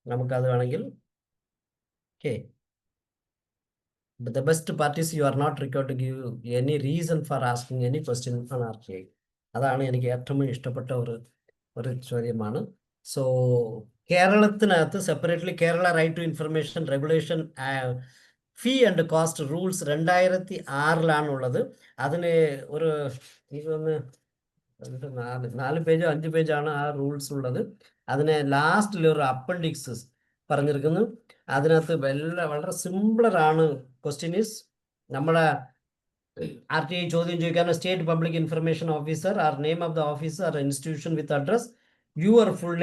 നമുക്കത് വേണമെങ്കിൽ But the best part is you are not required to give any reason for asking any question on RTI. അതാണ് എനിക്ക് ഏറ്റവും ഇഷ്ടപ്പെട്ട ഒരു ചോദ്യമാണ്. സോ കേരളത്തിനകത്ത് separately Kerala right to information regulation fee and cost rules 2006 അതിന് ഒരു ഇതൊന്ന് 4 പേജോ 5 പേജാണ് ആ റൂൾസ് ഉള്ളത്. അതിനെ ലാസ്റ്റിൽ ഒരു അപ്പൻഡിക്സ് പറഞ്ഞിരിക്കുന്നു. അതിനകത്ത് വളരെ സിമ്പിളറാണ്. ക്വസ്റ്റ്യൻ ഈസ് നമ്മുടെ RTI ചോദ്യം ചോദിക്കാൻ state public information officer or name of the officer or institution with address your full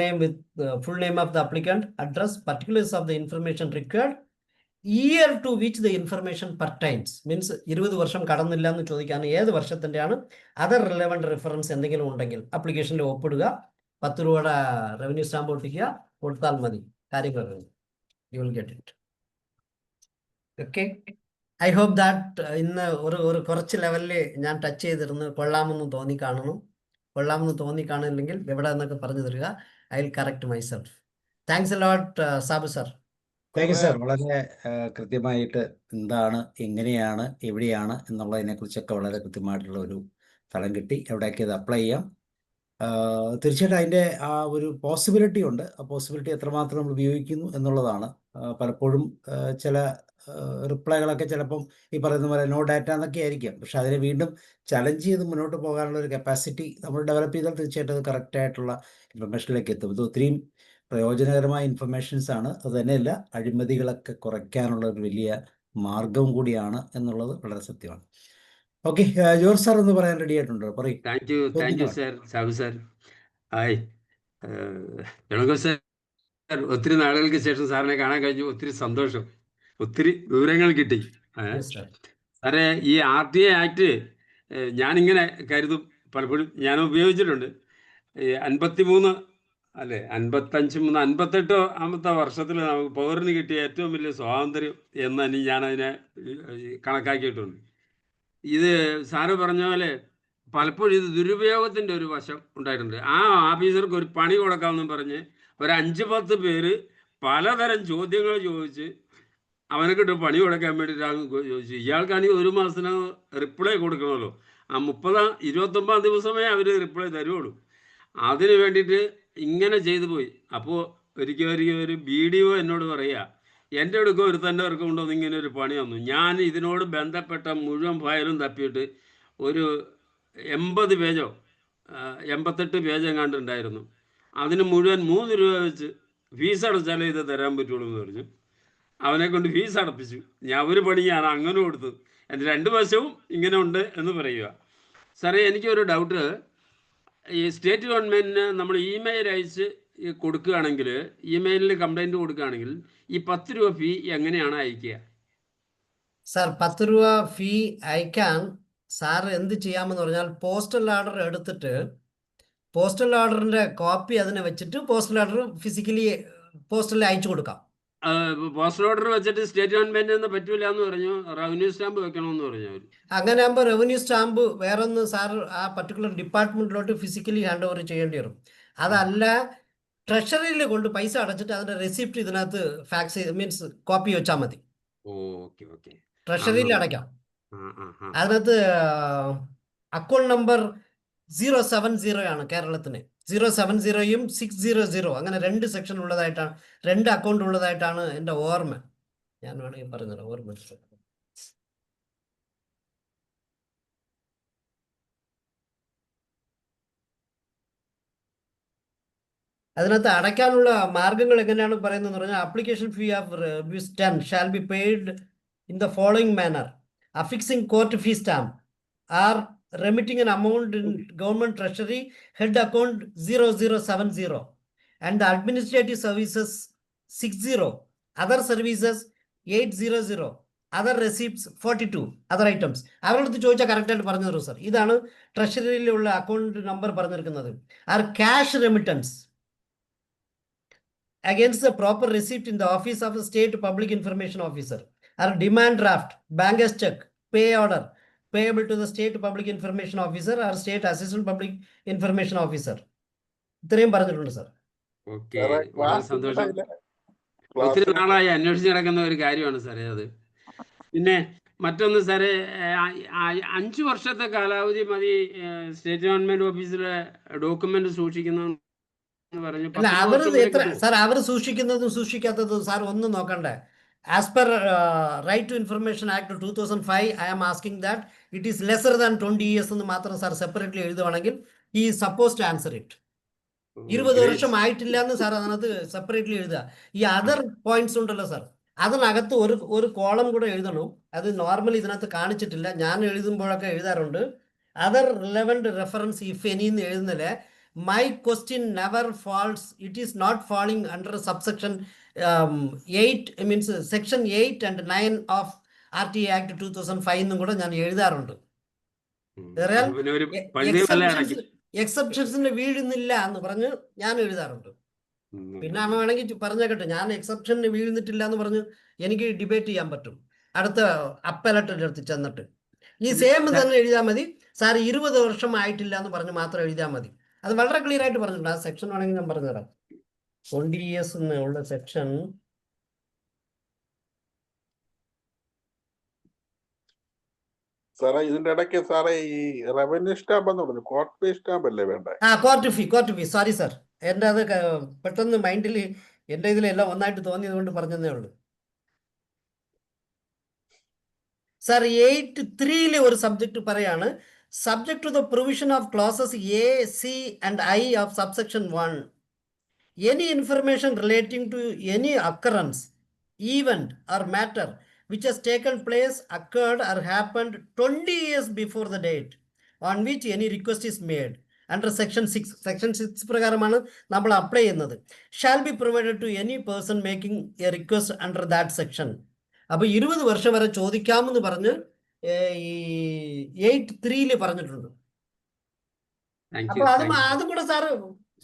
name of the applicant address particulars of the information required year to which the information pertains means 20 വർഷം കടന്നില്ല എന്ന് ചോദിക്കാൻ ഏത് വർഷത്തിൻ്റെയാണ് other relevant reference എന്തെങ്കിലും ഉണ്ടെങ്കിൽ ആപ്ലിക്കേഷനിൽ ഒപ്പിടുക, 10 രൂപയുടെ revenue stamp ഒട്ടിക്കുക, കൊടുത്താൽ മതി. കാര്യങ്ങൾ you will get it. Okay, I hope that ഇന്ന് ഒരു കുറച്ച് ലെവലിൽ ഞാൻ ടച്ച് ചെയ്തിരുന്നു. കൊള്ളാമെന്ന് തോന്നിക്കാണില്ലെങ്കിൽ എവിടെ എന്നൊക്കെ പറഞ്ഞു തരിക. I will correct my self. Thanks a lot Sabu sir. Thank you sir. വളരെ കൃത്യമായിട്ട് എന്താണ്, എങ്ങനെയാണ്, എവിടെയാണ് എന്നുള്ളതിനെക്കുറിച്ചൊക്കെ വളരെ കൃത്യമായിട്ടുള്ള ഒരു തലം കിട്ടി. എവിടെയൊക്കെ ഇത് അപ്ലൈ ചെയ്യാം. തീർച്ചയായിട്ടും അതിൻ്റെ ആ ഒരു പോസിബിലിറ്റി ഉണ്ട്. ആ പോസിബിലിറ്റി എത്രമാത്രം നമ്മൾ ഉപയോഗിക്കുന്നു എന്നുള്ളതാണ്. പലപ്പോഴും ചില റിപ്ലൈകളൊക്കെ ചിലപ്പം ഈ പറയുന്ന പോലെ നോ ഡാറ്റ എന്നൊക്കെ ആയിരിക്കാം. പക്ഷെ അതിനെ വീണ്ടും ചലഞ്ച് ചെയ്ത് മുന്നോട്ട് പോകാനുള്ള ഒരു കപ്പാസിറ്റി നമ്മൾ ഡെവലപ്പ് ചെയ്താൽ തീർച്ചയായിട്ടും അത് കറക്റ്റായിട്ടുള്ള ഇൻഫർമേഷനിലേക്ക് എത്തും. ഇത് ഒത്തിരിയും പ്രയോജനകരമായ ഇൻഫർമേഷൻസ് ആണ്. അത് തന്നെയല്ല, അഴിമതികളൊക്കെ കുറയ്ക്കാനുള്ള ഒരു വലിയ മാർഗവും കൂടിയാണ് എന്നുള്ളത് വളരെ സത്യമാണ്. ഓക്കെ, ജോർജ് സാർ ഒന്ന് പറയാൻ റെഡി ആയിട്ടുണ്ടോ? പറയും. Thank you sir, Sabu sir. Hi ജോണഗോ സർ, ഒത്തിരി നാളുകൾക്ക് ശേഷം സാറിനെ കാണാൻ കഴിഞ്ഞു. ഒത്തിരി സന്തോഷം, ഒത്തിരി വിവരങ്ങൾ കിട്ടി. സാറേ, ഈ RTI ആക്ട് ഞാനിങ്ങനെ കരുതും, പലപ്പോഴും ഞാൻ ഉപയോഗിച്ചിട്ടുണ്ട്. 53 അല്ലെ 55 58 ആമത്തെ വർഷത്തിൽ നമുക്ക് പൗരന് കിട്ടിയ ഏറ്റവും വലിയ സ്വാതന്ത്ര്യം എന്ന് ഞാനതിനെ കണക്കാക്കിയിട്ടുണ്ട്. ഇത് സാറ് പറഞ്ഞ പോലെ പലപ്പോഴും ഇത് ദുരുപയോഗത്തിൻ്റെ ഒരു വശം ഉണ്ടായിട്ടുണ്ട്. ആ ഓഫീസർക്ക് ഒരു പണി കൊടുക്കാമെന്നും പറഞ്ഞ് ഒരു 5-10 പേര് പലതരം ചോദ്യങ്ങൾ ചോദിച്ച് അവനക്കിട്ട് പണി കൊടുക്കാൻ വേണ്ടിയിട്ടാണ് ചോദിച്ചു. ഇയാൾക്കാണെങ്കിൽ 1 മാസത്തിനകം റിപ്ലൈ കൊടുക്കണമല്ലോ. ആ 29 ദിവസമേ അവർ റിപ്ലൈ തരുള്ളൂ. അതിന് വേണ്ടിയിട്ട് ഇങ്ങനെ ചെയ്തു പോയി. അപ്പോൾ ഒരിക്കൽ ഒരു BDO എന്നോട് പറയുക, എൻ്റെ അടുക്ക ഒരു തന്നെ കൊണ്ടുവന്ന് ഇങ്ങനെ ഒരു പണി വന്നു. ഞാൻ ഇതിനോട് ബന്ധപ്പെട്ട മുഴുവൻ ഫയലും തപ്പിയിട്ട് ഒരു 80 പേജോ 88 പേജ് എങ്ങാണ്ടുണ്ടായിരുന്നു. അതിന് മുഴുവൻ 3 രൂപ വെച്ച് ഫീസ് അടച്ചാലേ ഇത് തരാൻ പറ്റുള്ളൂ എന്ന് പറഞ്ഞു. അവനെ കൊണ്ട് ഫീസ് അടപ്പിച്ചു. ഞാൻ ഒരു പണി ഞാൻ അങ്ങനെ കൊടുത്തു. എൻ്റെ 2 വശവും ഇങ്ങനെ ഉണ്ട് എന്ന് പറയുക. സാറേ, എനിക്കൊരു ഡൗട്ട്. ഈ സ്റ്റേറ്റ് ഗവൺമെൻറ്റിന് നമ്മൾ ഇമെയിൽ അയച്ച് കൊടുക്കുകയാണെങ്കിൽ, ഇമെയിലിൽ കംപ്ലൈൻറ്റ് കൊടുക്കുകയാണെങ്കിൽ ഈ 10 രൂപ ഫീ എങ്ങനെയാണ് അയക്കുക? സാർ, 10 രൂപ ഫീ അയക്കാൻ സാർ എന്ത് ചെയ്യാമെന്ന് പറഞ്ഞാൽ, പോസ്റ്റൽ ഓർഡർ എടുത്തിട്ട് പോസ്റ്റൽ ഓർഡറിന്റെ കോപ്പി അതിനെ വെച്ചിട്ട് പോസ്റ്റൽ ഓർഡർ ഫിസിക്കലി പോസ്റ്റലിൽ അയച്ചു കൊടുക്കാം. പോസ്റ്റൽ ഓർഡർ വെച്ചിട്ട് സ്റ്റേറ്റ് ഗവൺമെന്റിന് പറ്റൂല എന്ന് പറഞ്ഞു. റവന്യൂ സ്റ്റാമ്പ് വെക്കണമെന്ന് പറഞ്ഞു അവർ. അങ്ങനെ ആകുമ്പോൾ റവന്യൂ സ്റ്റാമ്പ് വേറൊന്ന് സാർ ആ പർട്ടിക്കുലർ ഡിപ്പാർട്ട്മെന്റിലോട്ട് ഫിസിക്കലി ഹാൻഡ് ഓവർ ചെയ്യേണ്ടി വരും. അതല്ല, ട്രഷറിയിൽ കൊണ്ട് പൈസ അടച്ചിട്ട് അതിന്റെ റെസിപ്റ്റ് ഇതിനകത്ത് ഫാക്സ് മീൻസ് കോപ്പി വെച്ചാൽ മതി. ട്രഷറിയിൽ അടയ്ക്കാം. അതിനകത്ത് അക്കൗണ്ട് നമ്പർ 070 ആണ് കേരളത്തിന്. 070യും 600 അങ്ങനെ 2 സെക്ഷൻ ഉള്ളതായിട്ടാണ്, 2 അക്കൗണ്ട് ഉള്ളതായിട്ടാണ് എൻ്റെ ഓർമ്മ. ഞാൻ വേണമെങ്കിൽ പറഞ്ഞുതരാം. ഓർമ്മ അതിനകത്ത് അടയ്ക്കാനുള്ള മാർഗങ്ങൾ എങ്ങനെയാണ് പറയുന്നതെന്ന് പറഞ്ഞാൽ, application fee of Rs 10 shall be paid in the following manner: affixing court fee stamp or remitting an amount in government treasury head account 0070 and the administrative services 60, other services 800, other receipts 42, other items. അവരോട് ചോദിച്ചാൽ കറക്റ്റായിട്ട് പറഞ്ഞു തരും sir. ഇതാണ് ട്രഷറിയിലുള്ള account number പറഞ്ഞിരിക്കുന്നത്. Or cash remittance against the proper receipt in the office of the state public information officer, or demand draft, banker's check, pay order payable to the state public information officer or state assistant public information officer. ഇത്രയും പറഞ്ഞിട്ടുണ്ട് sir. വളരെ സന്തോഷം. ഒത്തിരി നാളായി അന്വേഷിച്ച് നടക്കുന്ന ഒരു കാര്യമാണ് സാറേ അത്. പിന്നെ മറ്റൊന്ന് സാറേ, 5 വർഷത്തെ കാലാവധി മതി സ്റ്റേറ്റ് ഗവൺമെന്റ് ഓഫീസിലെ ഡോക്യുമെന്റ് സൂക്ഷിക്കുന്ന എന്ന് പറഞ്ഞു അല്ല 10-20 അവർ വർഷം വരെ എത്ര കിട്ടുമോ? സാർ അവർ സൂക്ഷിക്കുന്നതും സൂക്ഷിക്കാത്തതും സാർ ഒന്നും നോക്കണ്ടേ. As per right to information act 2005 I am asking that it is lesser than 20 years എന്ന് മാത്രം സാർ സെപ്പറേറ്റ്ലി എഴുതുവാണെങ്കിൽ ഈ സപ്പോസ് ടു ആൻസർ ഇറ്റ്. 20 വർഷം ആയിട്ടില്ല എന്ന് സാർ അതിനകത്ത് സെപ്പറേറ്റ്ലി എഴുതുക. ഈ അതർ പോയിന്റ്സ് ഉണ്ടല്ലോ സാർ, അതിനകത്ത് ഒരു കോളം കൂടെ എഴുതണം. അത് നോർമലി ഇതിനകത്ത് കാണിച്ചിട്ടില്ല, ഞാൻ എഴുതുമ്പോഴൊക്കെ എഴുതാറുണ്ട്. Other relevant reference if any എന്ന് എഴുതുന്നില്ലേ. My question never falls, it is not falling under subsection 8 means section 8 and 9 of RTA act 2005 എന്നും കൂടെ ഞാൻ എഴുതാറുണ്ട്. പിന്നെ ഒരു പഴുതിയ പോലെ അടക്കി. എക്സെപ്ഷൻസിന് വീഴുന്നില്ല എന്ന് പറഞ്ഞ് ഞാൻ എഴുതാറുണ്ട്. പിന്നെ അമ്മ വേണമെങ്കിൽ പറഞ്ഞേക്കട്ടെ, ഞാൻ എക്സെപ്ഷന് വീഴുന്നിട്ടില്ല എന്ന് പറഞ്ഞ് എനിക്ക് ഡിബേറ്റ് ചെയ്യാൻ പറ്റും അടുത്ത അപ്പലറ്റിന്റെ അടുത്ത് ചെന്നിട്ട്. ഈ സെയിം തന്നെ എഴുതിയാൽ മതി സാർ, 20 വർഷം ആയിട്ടില്ല എന്ന് പറഞ്ഞ് മാത്രം എഴുതിയാൽ മതി. അത് വളരെ ക്ലിയർ ആയിട്ട് പറഞ്ഞിട്ടുണ്ട്. ആ സെക്ഷൻ വേണമെങ്കിൽ ഞാൻ പറഞ്ഞുതരാം. 20 years എന്നുള്ള സെക്ഷൻ സാറേ ഇതിന്റെ ഇടയ്ക്ക് സാറേ ഈ റവന്യൂ സ്റ്റാമ്പ് എന്ന് പറഞ്ഞു, കോർട്ട് ഫീ സ്റ്റാമ്പ് അല്ലേ വേണ്ടേ? കോർട്ട് ഫീ സോറി സാർ, എൻ്റെ അത് പെട്ടെന്ന് മൈൻഡിൽ എൻ്റെ ഇതിലെല്ലാം ഒന്നായിട്ട് തോന്നിയത് കൊണ്ട് പറഞ്ഞതേ ഉള്ളൂ സാർ. 8.3 ഒരു സബ്ജക്ട് പറയാണ്, subject to the provision of clauses A, C and I of subsection 1, any information relating to any occurrence, event or matter which has taken place, occurred or happened 20 years before the date on which any request is made under section 6. Section 6 പ്രകാരമാണ് നമ്മൾ apply ചെയ്യുന്നത്. shall be provided to any person making a request under that section. അപ്പൊ 20 വർഷം വരെ ചോദിക്കാമെന്ന് പറഞ്ഞ് ഈ 8.3 പറഞ്ഞിട്ടുണ്ട്. അപ്പൊ അതും കൂടെ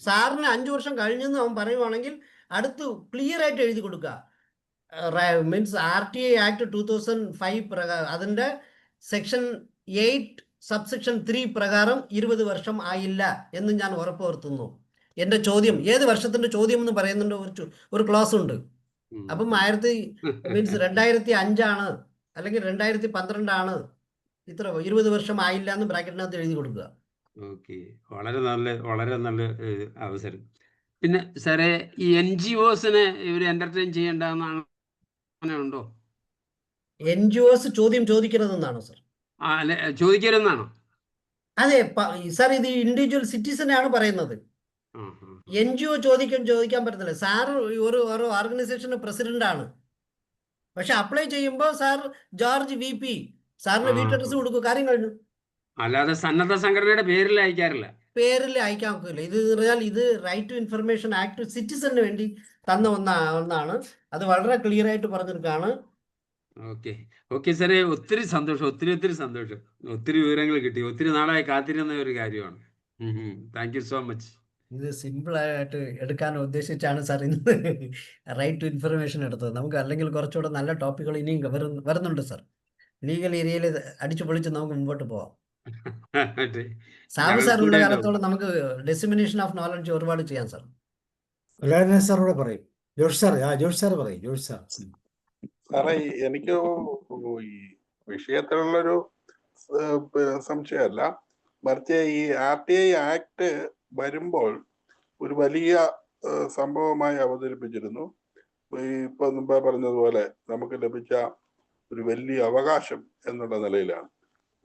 സാറിന് 5 വർഷം കഴിഞ്ഞെന്ന് അവൻ പറയുവാണെങ്കിൽ അടുത്ത് ക്ലിയർ ആയിട്ട് എഴുതി കൊടുക്കുക. മീൻസ് RTA ആക്ട് 2005 പ്രകാരം അതിന്റെ സെക്ഷൻ 8 സബ്സെക്ഷൻ 3 പ്രകാരം 20 വർഷം ആയില്ല എന്ന് ഞാൻ ഉറപ്പുവരുത്തുന്നു. എന്റെ ചോദ്യം ഏത് വർഷത്തിന്റെ ചോദ്യം എന്ന് പറയുന്നുണ്ട്, ഒരു ക്ലോസ് ഉണ്ട്. അപ്പം 2005 ആണ് അല്ലെങ്കിൽ 2012 ആണ്, ഇത്ര 20 വർഷം ആയില്ല എന്ന് ബ്രാക്കറ്റിനകത്ത് എഴുതി കൊടുക്കുക. ഓക്കെ, വളരെ നല്ല അവസരം. പിന്നെ സാറേ ഈ NGOസിനെ ഇവർ എന്റർടൈൻ ചെയ്യേണ്ടതെന്നാണ്, അങ്ങനെ ഉണ്ടോ? NGOs ചോദ്യം ചോദിക്കരുതെന്നാണോ സാർ? അല്ല, ചോദിക്കരുതെന്നാണോ? അതെ സാർ, ഇത് ഇൻഡിവിജ്വൽ സിറ്റിസനാണ് പറയുന്നത്. NGO ചോദിക്കാൻ പറ്റത്തില്ല. സാർ ഒരു ഓർഗനൈസേഷന്റെ പ്രസിഡന്റ് ആണ്, പക്ഷെ അപ്ലൈ ചെയ്യുമ്പോൾ സാർ ജോർജ് VP സാറിന് വീട്ടഡ്രസ് കൊടുക്കും, കാര്യം കഴിഞ്ഞു. അല്ലാതെ സന്നദ്ധ സംഘടനയുടെ പേരിൽ അയക്കാറില്ല, പേരിൽ അയക്കാൻ ഒക്കില്ല. ഇത് റൈറ്റ് ടു ഇൻഫർമേഷൻ ആക്ട് സിറ്റിസണിന് വേണ്ടി തന്ന ഒന്നാണ്. അത് വളരെ ക്ലിയർ ആയിട്ട് പറഞ്ഞിരിക്കുകയാണ്. ഓക്കെ സാറേ, ഒത്തിരി സന്തോഷം, ഒത്തിരി സന്തോഷം. ഒത്തിരി വിവരങ്ങൾ കിട്ടി, ഒത്തിരി നാളായി കാത്തിരുന്ന ഒരു കാര്യമാണ്. Thank you so much. ഇത് സിമ്പിൾ ആയിട്ട് എടുക്കാൻ ഉദ്ദേശിച്ചാണ് സാർ ഇന്ന് റൈറ്റ് ടു ഇൻഫർമേഷൻ എടുത്തത്. നമുക്ക് അല്ലെങ്കിൽ കുറച്ചുകൂടെ നല്ല ടോപ്പിക്കുകൾ ഇനിയും വരുന്നുണ്ട് സാർ. ലീഗൽ ഏരിയയിൽ അടിച്ചു പൊളിച്ച് നമുക്ക് മുമ്പോട്ട് പോവാം. സാബു സാറിനുള്ള കാലത്തോളം നമുക്ക് ഡെസിമിനേഷൻ ഓഫ് നോളജ് ഒരുപാട് ചെയ്യാം സാർ. സാറോട് പറയും. ജോഷ് സാർ പറയും. Josh sir. സാറേ എനിക്ക് ഈ വിഷയത്തിലുള്ളൊരു സംശയമല്ല, മറിച്ച് ഈ RTA ആക്ട് വരുമ്പോൾ ഒരു വലിയ സംഭവമായി അവതരിപ്പിച്ചിരുന്നു. ഇപ്പൊ മുമ്പേ പറഞ്ഞതുപോലെ നമുക്ക് ലഭിച്ച ഒരു വലിയ അവകാശം എന്നുള്ള നിലയിലാണ്.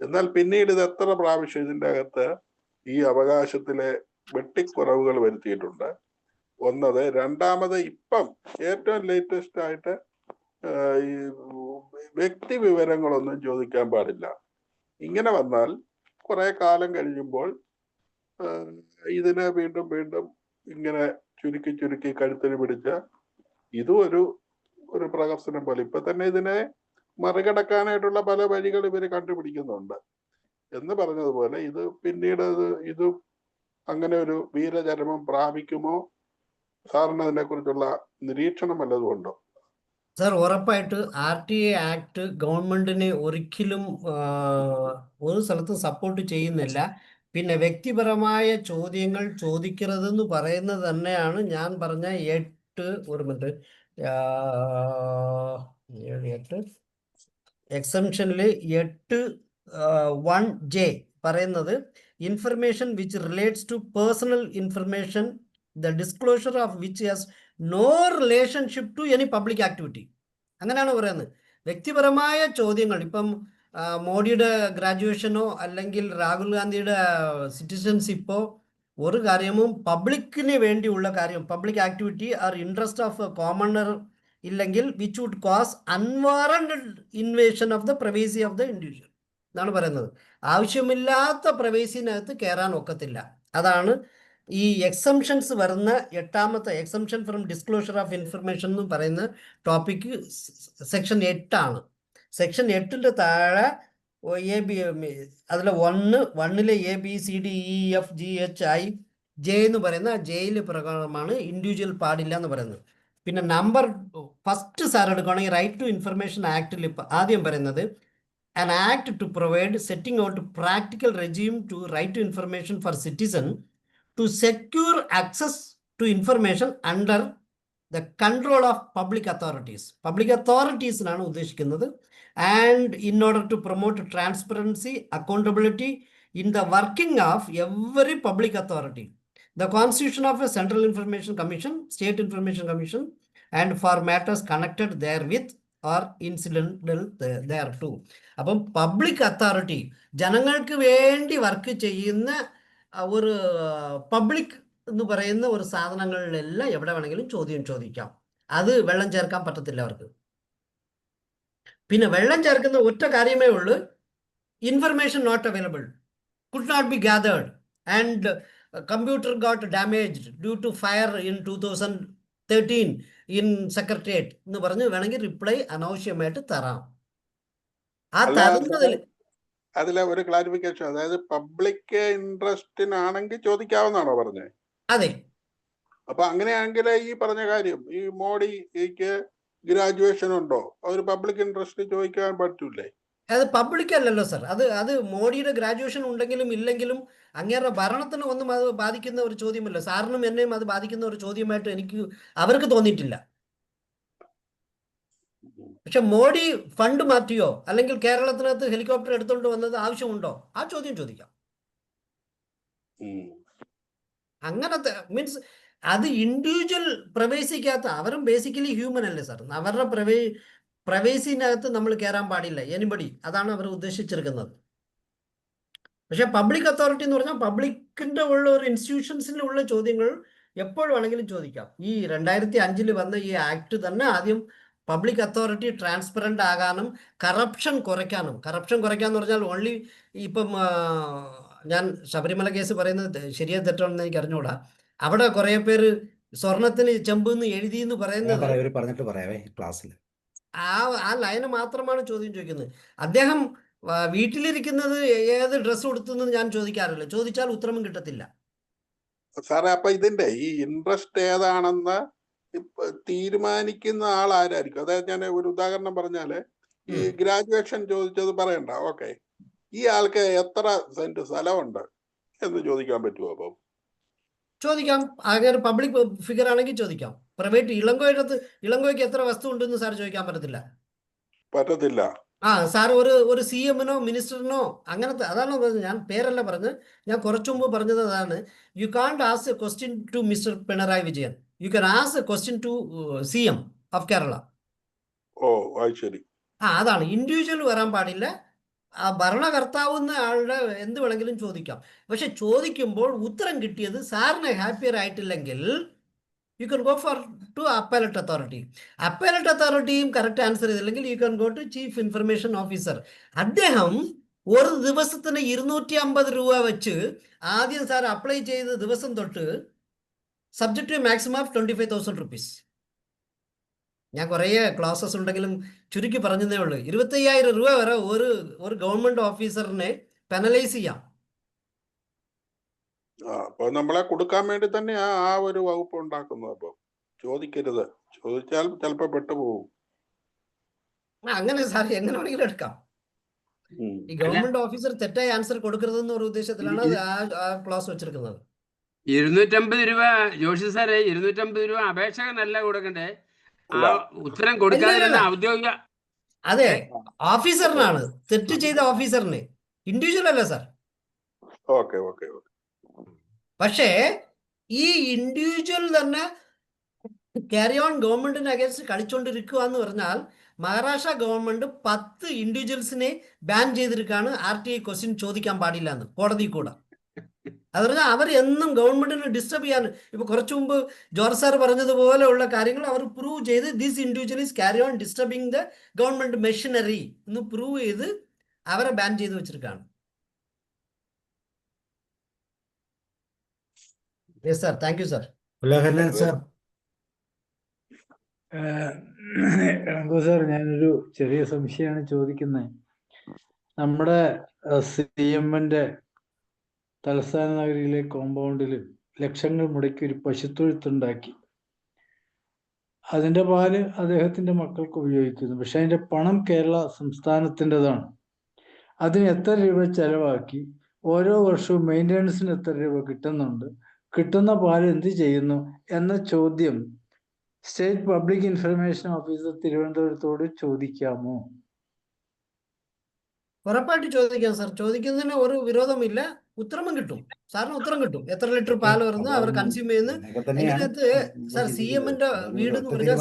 എന്നാൽ പിന്നീട് ഇത് എത്ര പ്രാവശ്യം ഇതിൻ്റെ അകത്ത് ഈ അവകാശത്തിലെ വെട്ടിക്കുറവുകൾ വരുത്തിയിട്ടുണ്ട്. ഒന്നത്. രണ്ടാമത് ഇപ്പം ഏറ്റവും ലേറ്റസ്റ്റ് ആയിട്ട് ഈ വ്യക്തി വിവരങ്ങളൊന്നും ചോദിക്കാൻ പാടില്ല. ഇങ്ങനെ വന്നാൽ കുറെ കാലം കഴിയുമ്പോൾ ഇതിനെ വീണ്ടും ഇങ്ങനെ ചുരുക്കി കഴുത്തിന് പിടിച്ച് ഇതും ഒരു പ്രഹസനം പോലെ ഇപ്പൊ തന്നെ ഇതിനെ മറികടക്കാനായിട്ടുള്ള പല വഴികൾ ഇവര് കണ്ടുപിടിക്കുന്നുണ്ട്. എന്ന് പറഞ്ഞതുപോലെ ഇത് പിന്നീട് ഇതും അങ്ങനെ ഒരു വീരചരമം പ്രാപിക്കുമോ? സാറിന് അതിനെ കുറിച്ചുള്ള നിരീക്ഷണം വല്ലതും ഉണ്ടോ? സാർ, ഉറപ്പായിട്ട് RTA ആക്ട് ഗവൺമെന്റിനെ ഒരിക്കലും ഒരു സ്ഥലത്തും സപ്പോർട്ട് ചെയ്യുന്നില്ല. പിന്നെ വ്യക്തിപരമായ ചോദ്യങ്ങൾ ചോദിക്കരുതെന്ന് പറയുന്നത് തന്നെയാണ് ഞാൻ പറഞ്ഞ 8 എക്സംഷനിൽ 8(1)J പറയുന്നത് information which relates to personal information the disclosure of which has no relationship to any public activity. അങ്ങനെയാണ് പറയുന്നത്. വ്യക്തിപരമായ ചോദ്യങ്ങൾ, ഇപ്പം മോഡിയുടെ ഗ്രാജുവേഷനോ അല്ലെങ്കിൽ രാഹുൽ ഗാന്ധിയുടെ സിറ്റിസൺഷിപ്പോ ഒരു കാര്യവും പബ്ലിക്കിന് വേണ്ടിയുള്ള കാര്യം, public activity or interest of commoner ഇല്ലെങ്കിൽ which would cause unwarranted invasion of the privacy of the individual എന്നാണ് പറയുന്നത്. ആവശ്യമില്ലാത്ത പ്രൈവസിനകത്ത് കയറാൻ ഒക്കത്തില്ല. അതാണ് ഈ എക്സംഷൻസ് വരുന്ന 8ാമത്തെ exemption from disclosure of information എന്ന് പറയുന്ന ടോപ്പിക്ക് സെക്ഷൻ 8 ആണ്. സെക്ഷൻ 8ന്റെ താഴെ അതിൽ 1 ABCDEFGHI J എന്ന് പറയുന്ന ജയില് പ്രകാരമാണ് ഇൻഡിവിജ്വൽ പാടില്ല എന്ന് പറയുന്നത്. പിന്നെ നമ്പർ ഫസ്റ്റ് സാർ എടുക്കുകയാണെങ്കിൽ റൈറ്റ് ടു ഇൻഫർമേഷൻ ആക്ടിൽ ആദ്യം പറയുന്നത് an act to provide setting out practical regime to right to information for citizen to secure access to information under the control of public authorities. Public authorities ആണ് ഉദ്ദേശിക്കുന്നത്. And in order to promote transparency, accountability in the working of every public authority. The constitution of a Central Information Commission, State Information Commission, and for matters connected therewith or incidental thereto. അപ്പം public authority ജനങ്ങൾക്ക് വേണ്ടി work ചെയ്യുന്ന ഒരു public എന്ന് പറയുന്ന ഒരു സാധനങ്ങളിലെല്ലാം എവിടെ വേണമെങ്കിലും ചോദ്യം ചോദിക്കാം. അത് വെള്ളം ചേർക്കാൻ പറ്റത്തില്ല അവർക്ക്. പിന്നെ വെള്ളം ചേർക്കുന്ന ഒറ്റ കാര്യമേ ഉള്ളൂ, information not available, could not be gathered and computer got damaged due to fire in 2013 in secretariat എന്ന് പറഞ്ഞ് വേണമെങ്കിൽ റിപ്ലൈ അനാവശ്യമായിട്ട് തരാം. ആ തരുന്നതിൽ അതിലെ ഒരു ക്ലാരിഫിക്കേഷൻ, അതായത് പബ്ലിക് ഇൻട്രസ്റ്റിനാണെങ്കിൽ ചോദിക്കാവുന്നതാണോ പറഞ്ഞത്? അതെ. അപ്പൊ അങ്ങനെയാണെങ്കിൽ ഈ പറഞ്ഞ കാര്യം, ഈ മോഡിക്ക് ഗ്രാജുവേഷൻ ഉണ്ടോ, ഒരു പബ്ലിക് ഇൻട്രസ്റ്റ് ചോദിക്കാൻ പറ്റൂലേ? അത് പബ്ലിക് അല്ലല്ലോ സർ. അത് മോഡിയുടെ ഗ്രാജുവേഷൻ ഉണ്ടെങ്കിലും ഇല്ലെങ്കിലും അങ്ങേരുടെ ഭരണത്തിന് ഒന്നും അത് ബാധിക്കുന്ന ഒരു ചോദ്യമല്ല. സാറിനും എന്നെയും അത് ബാധിക്കുന്ന ഒരു ചോദ്യമായിട്ട് അവർക്ക് തോന്നിയിട്ടില്ല. പക്ഷെ മോഡി ഫണ്ട് മാറ്റിയോ അല്ലെങ്കിൽ കേരളത്തിനകത്ത് ഹെലികോപ്റ്റർ എടുത്തുകൊണ്ട് വന്നത് ആവശ്യമുണ്ടോ, ആ ചോദ്യം ചോദിക്കാം. അങ്ങനത്തെ മീൻസ് അത് ഇൻഡിവിജ്വൽ പ്രവേശിക്കാത്ത, അവരും ബേസിക്കലി ഹ്യൂമൻ അല്ലേ സാർ. അവരുടെ പ്രവേശിനകത്ത് നമ്മൾ കയറാൻ പാടില്ല, എനിബഡി. അതാണ് അവർ ഉദ്ദേശിച്ചിരിക്കുന്നത്. പക്ഷെ പബ്ലിക് അതോറിറ്റി എന്ന് പറഞ്ഞാൽ പബ്ലിക്കിന്റെ ഉള്ള ഒരു ഇൻസ്റ്റിറ്റ്യൂഷൻസിലുള്ള ചോദ്യങ്ങൾ എപ്പോൾ വേണമെങ്കിലും ചോദിക്കാം. ഈ 2005 വന്ന ഈ ആക്ട് തന്നെ ആദ്യം പബ്ലിക് അതോറിറ്റി ട്രാൻസ്പെറൻ്റ് ആകാനും കറപ്ഷൻ കുറയ്ക്കാനും. കറപ്ഷൻ കുറയ്ക്കാന്ന് പറഞ്ഞാൽ ഓൺലി ഇപ്പം ഞാൻ ശബരിമല കേസ് പറയുന്നത് ശരിയോ തെറ്റാണെന്ന് എനിക്ക് അറിഞ്ഞുകൂടാ. അവിടെ കുറെ പേര് സ്വർണത്തിന് ചെമ്പെന്ന് എഴുതി എന്ന് പറയുന്നത് പറഞ്ഞിട്ട് പറയാവേ ക്ലാസ്സിൽ ആ ലൈന് മാത്രമാണ് ചോദ്യം ചോദിക്കുന്നത്. അദ്ദേഹം വീട്ടിലിരിക്കുന്നത് ഏത് ഡ്രസ്സ് കൊടുത്തെന്ന് ഞാൻ ചോദിക്കാറില്ല. ചോദിച്ചാൽ ഉത്തരവും കിട്ടത്തില്ല സാറേ. അപ്പൊ ഇതിന്റെ ഈ ഇൻട്രസ്റ്റ് ഏതാണെന്ന് തീരുമാനിക്കുന്ന ആൾ ആരായിരിക്കും? അതായത് ഞാൻ ഒരു ഉദാഹരണം പറഞ്ഞാല്, ഈ ഗ്രാജുവേഷൻ ചോദിച്ചത് പറയണ്ട, ഓക്കെ, ഈ ആൾക്ക് എത്ര സെന്റ് സ്ഥലമുണ്ട് എന്ന് ചോദിക്കാൻ പറ്റുമോ? അപ്പം ചോദിക്കാം. അങ്ങനെ പബ്ലിക് ഫിഗർ ആണെങ്കിൽ ചോദിക്കാം. പ്രൈവറ്റ് ഇളങ്കോയ്ക്ക് എത്ര വസ്തു ഉണ്ടെന്ന് സാർ ചോദിക്കാൻ പറ്റത്തില്ല. സാർ ഒരു CM-നോ മിനിസ്റ്ററിനോ അങ്ങനത്തെ, അതാണ് പറഞ്ഞത്. ഞാൻ പേരല്ല പറഞ്ഞത്, ഞാൻ കുറച്ചു മുമ്പ് പറഞ്ഞത് അതാണ്. You can't ask a question to mister Pinarayi Vijayan, you can ask a question to CM of Kerala. ശരി. അതാണ് ഇൻഡിവിജ്വൽ വരാൻ പാടില്ല. ആ ഭരണകർത്താവുന്ന ആളുടെ എന്ത് വേണമെങ്കിലും ചോദിക്കാം. പക്ഷെ ചോദിക്കുമ്പോൾ ഉത്തരം കിട്ടിയത് സാറിന് ഹാപ്പിയർ ആയിട്ടില്ലെങ്കിൽ you can go to appellate authority. Appellate authorityയും കറക്റ്റ് ആൻസർ ചെയ്തില്ലെങ്കിൽ you can go to chief information officer. അദ്ദേഹം ഒരു ദിവസത്തിന് 250 രൂപ വെച്ച് ആദ്യം സാർ അപ്ലൈ ചെയ്ത ദിവസം തൊട്ട് subject to maximum of 25,000 rupees. ഞാൻ കുറേ ക്ലാസ്സസ് ഉണ്ടെങ്കിലും ചുരുക്കി പറഞ്ഞതേ ഉള്ളൂ. 25,000 രൂപ വരെ ഒരു ഗവൺമെന്റ് ഓഫീസറിനെ പെനലൈസ് ചെയ്യാം. അപ്പൊ നമ്മളെ കൊടുക്കാൻ വേണ്ടി തന്നെ ആ ഒരു വകുപ്പ് ഉണ്ടാക്കുന്നത്. അപ്പൊ ചോദിക്കരുത്, ചോദിച്ചാൽ ചിലപ്പോ പെട്ടുപോകും. അങ്ങനെ സാർ എങ്ങനെ വേണമെങ്കിലും എടുക്കാം. ഈ ഗവൺമെന്റ് ഓഫീസർ തെറ്റായ ആൻസർ കൊടുക്കരുതെന്ന ഒരു ഉദ്ദേശത്തിലാണ് ആ ക്ലാസ് വെച്ചിരിക്കുന്നത്. 250 രൂപ ജോഷി സാറേ, 250 രൂപ അപേക്ഷകനല്ല കൊടുക്കണ്ടേ, ആ ഉത്തരം കൊടുക്കാതെ ഔദ്യോഗിക. അതെ, ഓഫീസറിനാണ്, തെറ്റ് ചെയ്ത ഓഫീസറിന്, ഇൻഡിവിജ്വൽ അല്ല സാർ. ഓക്കെ. പക്ഷേ ഈ ഇൻഡിവിജ്വൽ തന്നെ ക്യാരി ഓൺ ഗവൺമെന്റിന് അഗേൻസ്റ്റ് കളിച്ചോണ്ടിരിക്കുക എന്ന് പറഞ്ഞാൽ മഹാരാഷ്ട്ര ഗവൺമെന്റ് 10 ഇൻഡിവിജ്വൽസിനെ ബാൻ ചെയ്തിരിക്കാണ് RTI ക്വസ്റ്റ്യൻ ചോദിക്കാൻ പാടില്ല എന്ന് കോടതി കൂടെ. അത് പറഞ്ഞാൽ അവർ എന്നും ഗവൺമെന്റിനെ ഡിസ്റ്റർബ് ചെയ്യാൻ, ഇപ്പൊ കുറച്ചു മുമ്പ് ജോർജ് സാർ പറഞ്ഞതുപോലെയുള്ള കാര്യങ്ങൾ അവർ പ്രൂവ് ചെയ്ത് this individual is carry on disturbing the government machinery എന്ന് പ്രൂവ് ചെയ്ത് അവരെ ബാൻ ചെയ്ത് വെച്ചിരിക്കാണ്. Yes sir, thank you sir. ഉല്ലാഹരൻ സാർ. സാർ, ഞാനൊരു ചെറിയ സംശയമാണ് ചോദിക്കുന്നത്. നമ്മുടെ CMന്റെ തലസ്ഥാന നഗരിയിലെ കോമ്പൗണ്ടിൽ ലക്ഷങ്ങൾ മുടക്കി ഒരു പശുത്തൊഴുത്തുണ്ടാക്കി. അതിന്റെ പാല് അദ്ദേഹത്തിന്റെ മക്കൾക്ക് ഉപയോഗിക്കുന്നു. പക്ഷെ അതിന്റെ പണം കേരള സംസ്ഥാനത്തിൻ്റെതാണ്. അതിന് എത്ര രൂപ ചെലവാക്കി, ഓരോ വർഷവും മെയിൻ്റനൻസിന് എത്ര രൂപ കിട്ടുന്നുണ്ട്, കിട്ടുന്ന പാല് എന്ത് ചെയ്യുന്നു എന്ന ചോദ്യം സ്റ്റേറ്റ് പബ്ലിക് ഇൻഫർമേഷൻ ഓഫീസർ തിരുവനന്തപുരത്തോട് ചോദിക്കാമോ? ഉറപ്പായിട്ട് ചോദിക്കാം സാർ. ചോദിക്കുന്നതിന് ഒരു വിരോധമില്ല. ഉത്തരവും കിട്ടും, സാറിന് ഉത്തരം കിട്ടും. എത്ര ലിറ്റർ പാല് വരുന്നു, അവർ കൺസ്യൂം ചെയ്യുന്നു. ഇതിനകത്ത് സാർ CMന്റെ വീട് എന്ന് പറഞ്ഞാൽ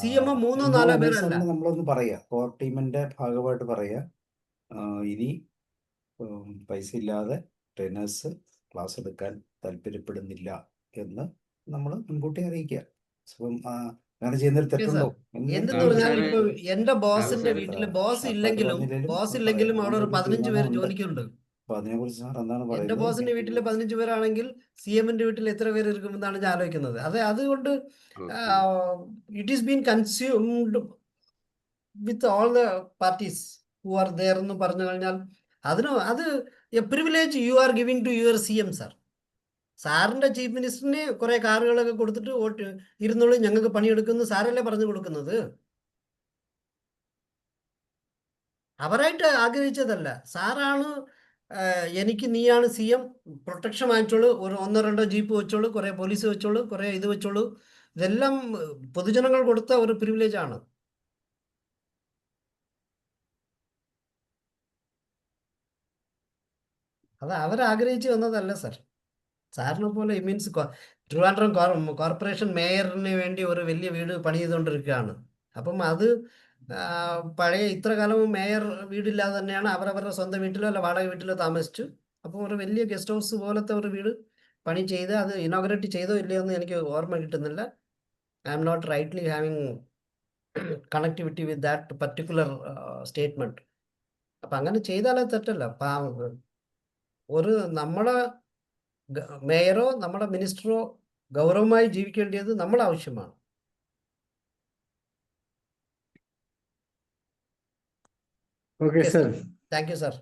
CM 3-4 പേരല്ല. നമ്മളൊന്ന് പറയാ, കോർ ടീമിന്റെ ഭാഗമായിട്ട് പറയാ, ഇനി പൈസ ഇല്ലാതെ ട്രെയിനേഴ്സ് ക്ലാസ് എടുക്കാൻ താല്പര്യപ്പെടുന്നില്ല എന്ന് നമ്മൾ മുൻകൂട്ടി അറിയിക്കുക. അങ്ങനെ ചെയ്യുന്നതിൽ തെറ്റുണ്ടോ എന്തെന്ന് പറഞ്ഞാൽ ഇപ്പൊ എന്റെ ബോസിന്റെ വീട്ടില് ബോസ് ഇല്ലെങ്കിലും അവിടെ ഒരു 15 പേര് ജോലിക്കുണ്ട്. അപ്പൊ അതിനെക്കുറിച്ച് സാർ എന്താണ് എന്റെ പറയുന്നത്? ബോസിന്റെ വീട്ടില് 15 പേരാണെങ്കിൽ CMന്റെ വീട്ടിൽ എത്ര പേര് ഇരിക്കുമെന്നാണ് ഞാൻ ആലോചിക്കുന്നത്. അതുകൊണ്ട് it is been consumed with all the parties who are there എന്ന് പറഞ്ഞു കഴിഞ്ഞാൽ അത് a privilege you are giving to your CM sir. സാറിന്റെ ചീഫ് മിനിസ്റ്ററിന് കുറെ കാറുകളൊക്കെ കൊടുത്തിട്ട് ഇരുന്നോളൂ ഞങ്ങൾക്ക് പണിയെടുക്കുന്നു സാറല്ലേ പറഞ്ഞു കൊടുക്കുന്നത്. അവരായിട്ട് ആഗ്രഹിച്ചതല്ല. സാറാണ് എനിക്ക് നീയാണ് CM, പ്രൊട്ടക്ഷൻ വാങ്ങിച്ചോളൂ, ഒരു 1-2 ജീപ്പ് വെച്ചോളൂ, കുറെ പോലീസ് വെച്ചോളൂ, കുറെ ഇത് വെച്ചോളൂ. ഇതെല്ലാം പൊതുജനങ്ങൾ കൊടുത്ത ഒരു പ്രിവിലേജ് ആണ്. അത് അവരാഗ്രഹിച്ച് വന്നതല്ല സാർ. സാറിനെ പോലെ മീൻസ് ട്രിവാൻഡ്രം കോർപ്പറേഷൻ മേയറിന് വേണ്ടി ഒരു വലിയ വീട് പണി ചെയ്തുകൊണ്ടിരിക്കുകയാണ്. അപ്പം അത് പഴയ ഇത്ര കാലവും മേയർ വീടില്ലാതെ തന്നെയാണ് അവരവരുടെ സ്വന്തം വീട്ടിലോ അല്ല വാടക വീട്ടിലോ താമസിച്ചു. അപ്പം ഒരു വലിയ ഗസ്റ്റ് ഹൗസ് പോലത്തെ ഒരു വീട് പണി ചെയ്ത് അത് ഇനോഗ്രേറ്റ് ചെയ്തോ ഇല്ലയോ എന്ന് എനിക്ക് ഓർമ്മ കിട്ടുന്നില്ല. I am not rightly having connectivity with that particular statement. അപ്പം അങ്ങനെ ചെയ്താലേ തെറ്റല്ല. ഒരു നമ്മുടെ മേയറോ നമ്മുടെ മിനിസ്റ്ററോ ഗൗരവമായി ജീവിക്കേണ്ടത് നമ്മുടെ ആവശ്യമാണ്. Okay sir, thank you sir.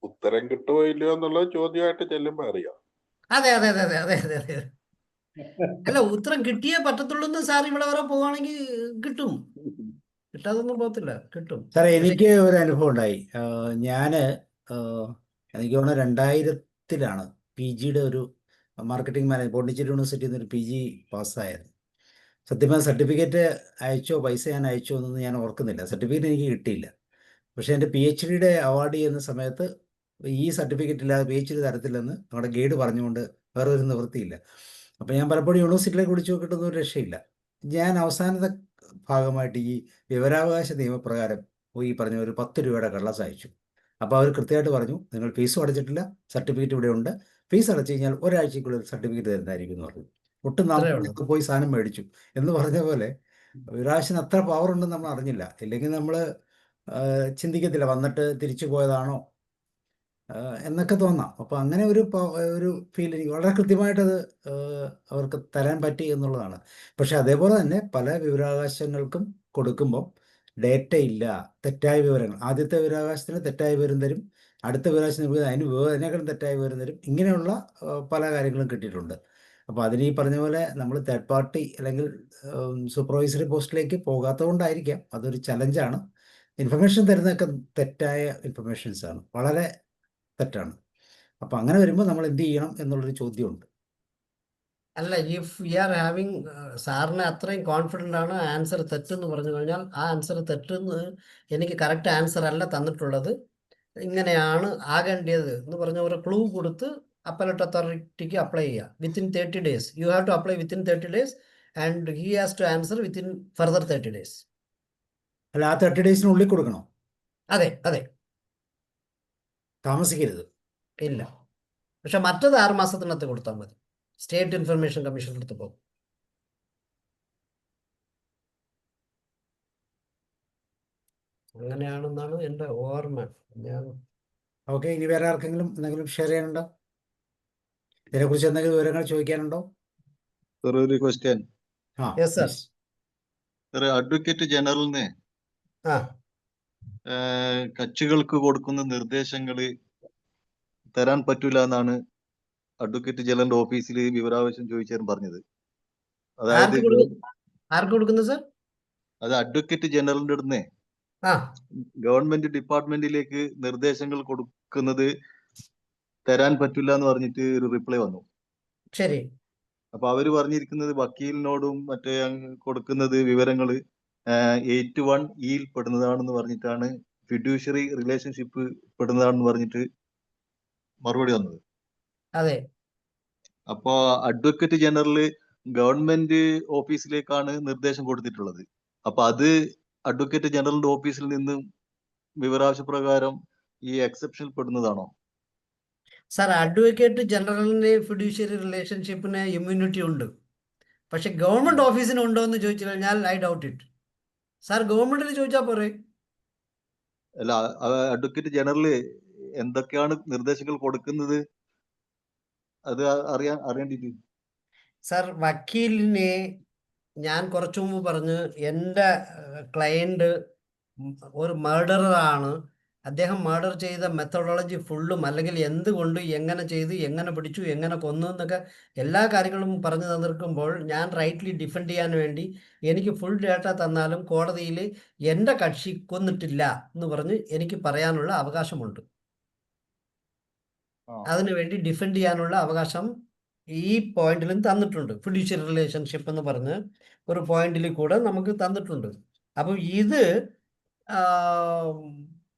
ഉത്തരം കിട്ടുമോ ഇല്ലയോ എന്നുള്ളത് ചോദ്യമായിട്ട് ചെല്ലുമ്പോ അറിയാം. അതെ അതെ അതെ അതെ അതെ അതെ അതെ. അല്ല, ഉത്തരം കിട്ടിയേ പറ്റത്തുള്ളൂ എന്ന് സാർ ഇവിടെ വരെ പോവാണെങ്കിൽ കിട്ടും. കിട്ടാതൊന്നും പോകത്തില്ല, കിട്ടും. സാറേ, എനിക്ക് ഒരു അനുഭവം ഉണ്ടായി. ഞാന് എനിക്ക് തോന്നുന്നു 2000-ലാണ് PGയുടെ ഒരു മാർക്കറ്റിംഗ് മാനേജ് പോണ്ടിച്ചേരി യൂണിവേഴ്സിറ്റിയിൽ നിന്ന് ഒരു PG പാസ്സായത്. സത്യമായ സർട്ടിഫിക്കറ്റ് അയച്ചോ പൈസ ഞാൻ അയച്ചോ എന്നൊന്നും ഞാൻ ഓർക്കുന്നില്ല. സർട്ടിഫിക്കറ്റ് എനിക്ക് കിട്ടിയില്ല. പക്ഷേ എൻ്റെ PhDയുടെ അവാർഡ് ചെയ്യുന്ന സമയത്ത് ഈ സർട്ടിഫിക്കറ്റ് ഇല്ലാതെ PhD തരത്തില്ലെന്ന് നമ്മുടെ ഗൈഡ് പറഞ്ഞുകൊണ്ട് വേറെ ഒരു നിവൃത്തിയില്ല. അപ്പോൾ ഞാൻ പലപ്പോഴും യൂണിവേഴ്സിറ്റിയിലേക്ക് വിളിച്ചു നോക്കിയിട്ടൊന്നും ഒരു രക്ഷയില്ല. ഞാൻ അവസാനത്തെ ഭാഗമായിട്ട് ഈ വിവരാവകാശ നിയമപ്രകാരം ഈ പറഞ്ഞ ഒരു 10 രൂപയുടെ കടലാസ് അയച്ചു. അപ്പോൾ അവർ കൃത്യമായിട്ട് പറഞ്ഞു, നിങ്ങൾ ഫീസും അടച്ചിട്ടില്ല, സർട്ടിഫിക്കറ്റ് ഇവിടെ ഉണ്ട്, ഫീസ് അടച്ചു കഴിഞ്ഞാൽ ഒരാഴ്ചക്കുള്ളിൽ സർട്ടിഫിക്കറ്റ് തരുന്നതായിരിക്കും എന്ന് പറഞ്ഞു. ഒട്ടും നമുക്ക് പോയി സാധനം മേടിച്ചു എന്ന് പറഞ്ഞ പോലെ വിവരാവകാശത്തിന് അത്ര പവർ ഉണ്ടെന്ന് നമ്മൾ അറിഞ്ഞില്ല. ഇല്ലെങ്കിൽ നമ്മൾ ചിന്തിക്കത്തില്ല വന്നിട്ട് തിരിച്ചു പോയതാണോ എന്നൊക്കെ തോന്നാം. അപ്പോൾ അങ്ങനെ ഒരു ഫീൽ എനിക്ക് വളരെ കൃത്യമായിട്ടത് അവർക്ക് തരാൻ പറ്റി എന്നുള്ളതാണ്. പക്ഷെ അതേപോലെ തന്നെ പല വിവരാവകാശങ്ങൾക്കും കൊടുക്കുമ്പോൾ ഡേറ്റ ഇല്ല, തെറ്റായ വിവരങ്ങൾ. ആദ്യത്തെ വിവരാവകാശത്തിന് തെറ്റായ വിവരം തരും, അടുത്ത വിവരാവകാശത്തിന് അതിനേക്കാളും തെറ്റായ വിവരം തരും. ഇങ്ങനെയുള്ള പല കാര്യങ്ങളും കിട്ടിയിട്ടുണ്ട്. അപ്പോൾ അതിന് ഈ പറഞ്ഞ പോലെ നമ്മൾ തേർഡ് പാർട്ടി അല്ലെങ്കിൽ സൂപ്പർവൈസറി പോസ്റ്റിലേക്ക് പോകാത്തത് കൊണ്ടായിരിക്കാം. അതൊരു ചലഞ്ചാണ്. ഇൻഫർമേഷൻ തരുന്നതൊക്കെ തെറ്റായ ഇൻഫർമേഷൻസാണ്, വളരെ തെറ്റാണ്. അപ്പം അങ്ങനെ വരുമ്പോൾ നമ്മൾ എന്ത് ചെയ്യണം എന്നുള്ളൊരു ചോദ്യമുണ്ട്. അല്ല, ഇഫ് വി ആർ ഹാവിങ് സാറിന് അത്രയും കോൺഫിഡൻ്റ് ആണ് ആൻസർ തെറ്റെന്ന് പറഞ്ഞു കഴിഞ്ഞാൽ ആ ആൻസർ തെറ്റെന്ന് എനിക്ക് കറക്റ്റ് ആൻസർ അല്ല തന്നിട്ടുള്ളത്, ഇങ്ങനെയാണ് ആകേണ്ടത് എന്ന് പറഞ്ഞ ഒരു ക്ലൂ കൊടുത്ത് അപ്പലറ്റ് അതോറിറ്റിക്ക് അപ്ലൈ ചെയ്യുക within 30 days. You have to apply within 30 days and he has to answer within further 30 days. അല്ല, ആ 30 ഡേയ്സിനുള്ളിൽ കൊടുക്കണോ? അതെ അതെ, താമസിക്കരുത്. ഇല്ല. പക്ഷെ മറ്റത് 6 മാസത്തിനകത്ത് കൊടുത്താൽ മതി. സ്റ്റേറ്റ് ഇൻഫർമേഷൻ കമ്മീഷൻ എടുത്ത് പോകും. അങ്ങനെയാണെന്നാണ് എൻ്റെ ഓർമ്മ. ഞാൻ ഓക്കെ, ഇനി വേറെ ആർക്കെങ്കിലും എന്തെങ്കിലും ഷെയർ ചെയ്യാനുണ്ടോ? ഇതിനെക്കുറിച്ച് എന്തെങ്കിലും വിവരങ്ങൾ ചോദിക്കാനുണ്ടോ? ഒരു ക്വസ്റ്റ്യൻ. ആ, Yes, sir. please. അഡ്വക്കേറ്റ് ജനറലിന് ആ കക്ഷികൾക്ക് കൊടുക്കുന്ന നിർദ്ദേശങ്ങൾ തരാൻ പറ്റൂല എന്നാണ് അഡ്വക്കേറ്റ് ജനറലിന്റെ ഓഫീസിൽ വിവരാവശ്യം ചോദിച്ചാലും പറഞ്ഞത്. അതായത് ആർക്ക് കൊടുക്കുന്നു സർ? അത് അഡ്വക്കേറ്റ് ജനറലിന്റെ അടുത്ത് ആ ഗവൺമെന്റ് ഡിപ്പാർട്ട്മെന്റിലേക്ക് നിർദ്ദേശങ്ങൾ കൊടുക്കുന്നത് തരാൻ പറ്റില്ല എന്ന് പറഞ്ഞിട്ട് ഒരു റിപ്ലൈ വന്നു. ശരി. അപ്പൊ അവര് പറഞ്ഞിരിക്കുന്നത് വക്കീലിനോടും മറ്റേ കൊടുക്കുന്നത് വിവരങ്ങള് 81E പെടുന്നതാണെന്ന് പറഞ്ഞിട്ടാണ്, ഫിഡ്യൂഷ്യറി റിലേഷൻഷിപ്പ് പെടുന്നതാണെന്ന് പറഞ്ഞിട്ട് മറുപടി വന്നത്. അതെ. അപ്പോ അഡ്വക്കേറ്റ് ജനറൽ ഗവൺമെന്റ് ഓഫീസിലേക്കാണ് നിർദ്ദേശം കൊടുത്തിട്ടുള്ളത്. അപ്പൊ അത് അഡ്വക്കേറ്റ് ജനറലിന്റെ ഓഫീസിൽ നിന്നും വിവരാവശ്യപ്രകാരം ഈ എക്സെപ്ഷൻ പെടുന്നതാണോ? സാർ, അഡ്വക്കേറ്റ് ജനറലിന് ഫിഡ്യൂഷ്യറി റിലേഷൻഷിപ്പിന് ഇമ്മ്യൂണിറ്റി ഉണ്ട്. പക്ഷെ ഗവൺമെന്റ് ഓഫീസിന് ഉണ്ടോ എന്ന് ചോദിച്ചു കഴിഞ്ഞാൽ ഐ ഡൗട്ട് ഇറ്റ്. സാർ ഗവൺമെന്റിൽ ചോദിച്ചാൽ പോരെ? അല്ല, അഡ്വക്കേറ്റ് ജനറൽ എന്തൊക്കെയാണ് നിർദ്ദേശങ്ങൾ കൊടുക്കുന്നത് അത് അറിയേണ്ടിട്ട്. സാർ, വക്കീലിനെ ഞാൻ കുറച്ചു മുമ്പ് പറഞ്ഞു, എൻ്റെ ക്ലയൻറ്റ് ഒരു മർഡറാണ്. അദ്ദേഹം മർഡർ ചെയ്ത മെത്തഡോളജി ഫുള്ളും, അല്ലെങ്കിൽ എന്തുകൊണ്ട്, എങ്ങനെ ചെയ്തു, എങ്ങനെ പിടിച്ചു, എങ്ങനെ കൊന്നു എന്നൊക്കെ എല്ലാ കാര്യങ്ങളും പറഞ്ഞു തന്നിരിക്കുമ്പോൾ ഞാൻ റൈറ്റ്ലി ഡിഫെൻഡ് ചെയ്യാൻ വേണ്ടി എനിക്ക് ഫുൾ ഡേറ്റ തന്നാലും കോടതിയിൽ എൻ്റെ കക്ഷി കൊന്നിട്ടില്ല എന്ന് പറഞ്ഞ് എനിക്ക് പറയാനുള്ള അവകാശമുണ്ട്. അതിനുവേണ്ടി ഡിഫെൻഡ് ചെയ്യാനുള്ള അവകാശം ഈ പോയിന്റിലും തന്നിട്ടുണ്ട്. ഫിഡ്യൂഷ്യറി റിലേഷൻഷിപ്പ് എന്ന് പറഞ്ഞ് ഒരു പോയിന്റിൽ കൂടെ നമുക്ക് തന്നിട്ടുണ്ട്. അപ്പം ഇത്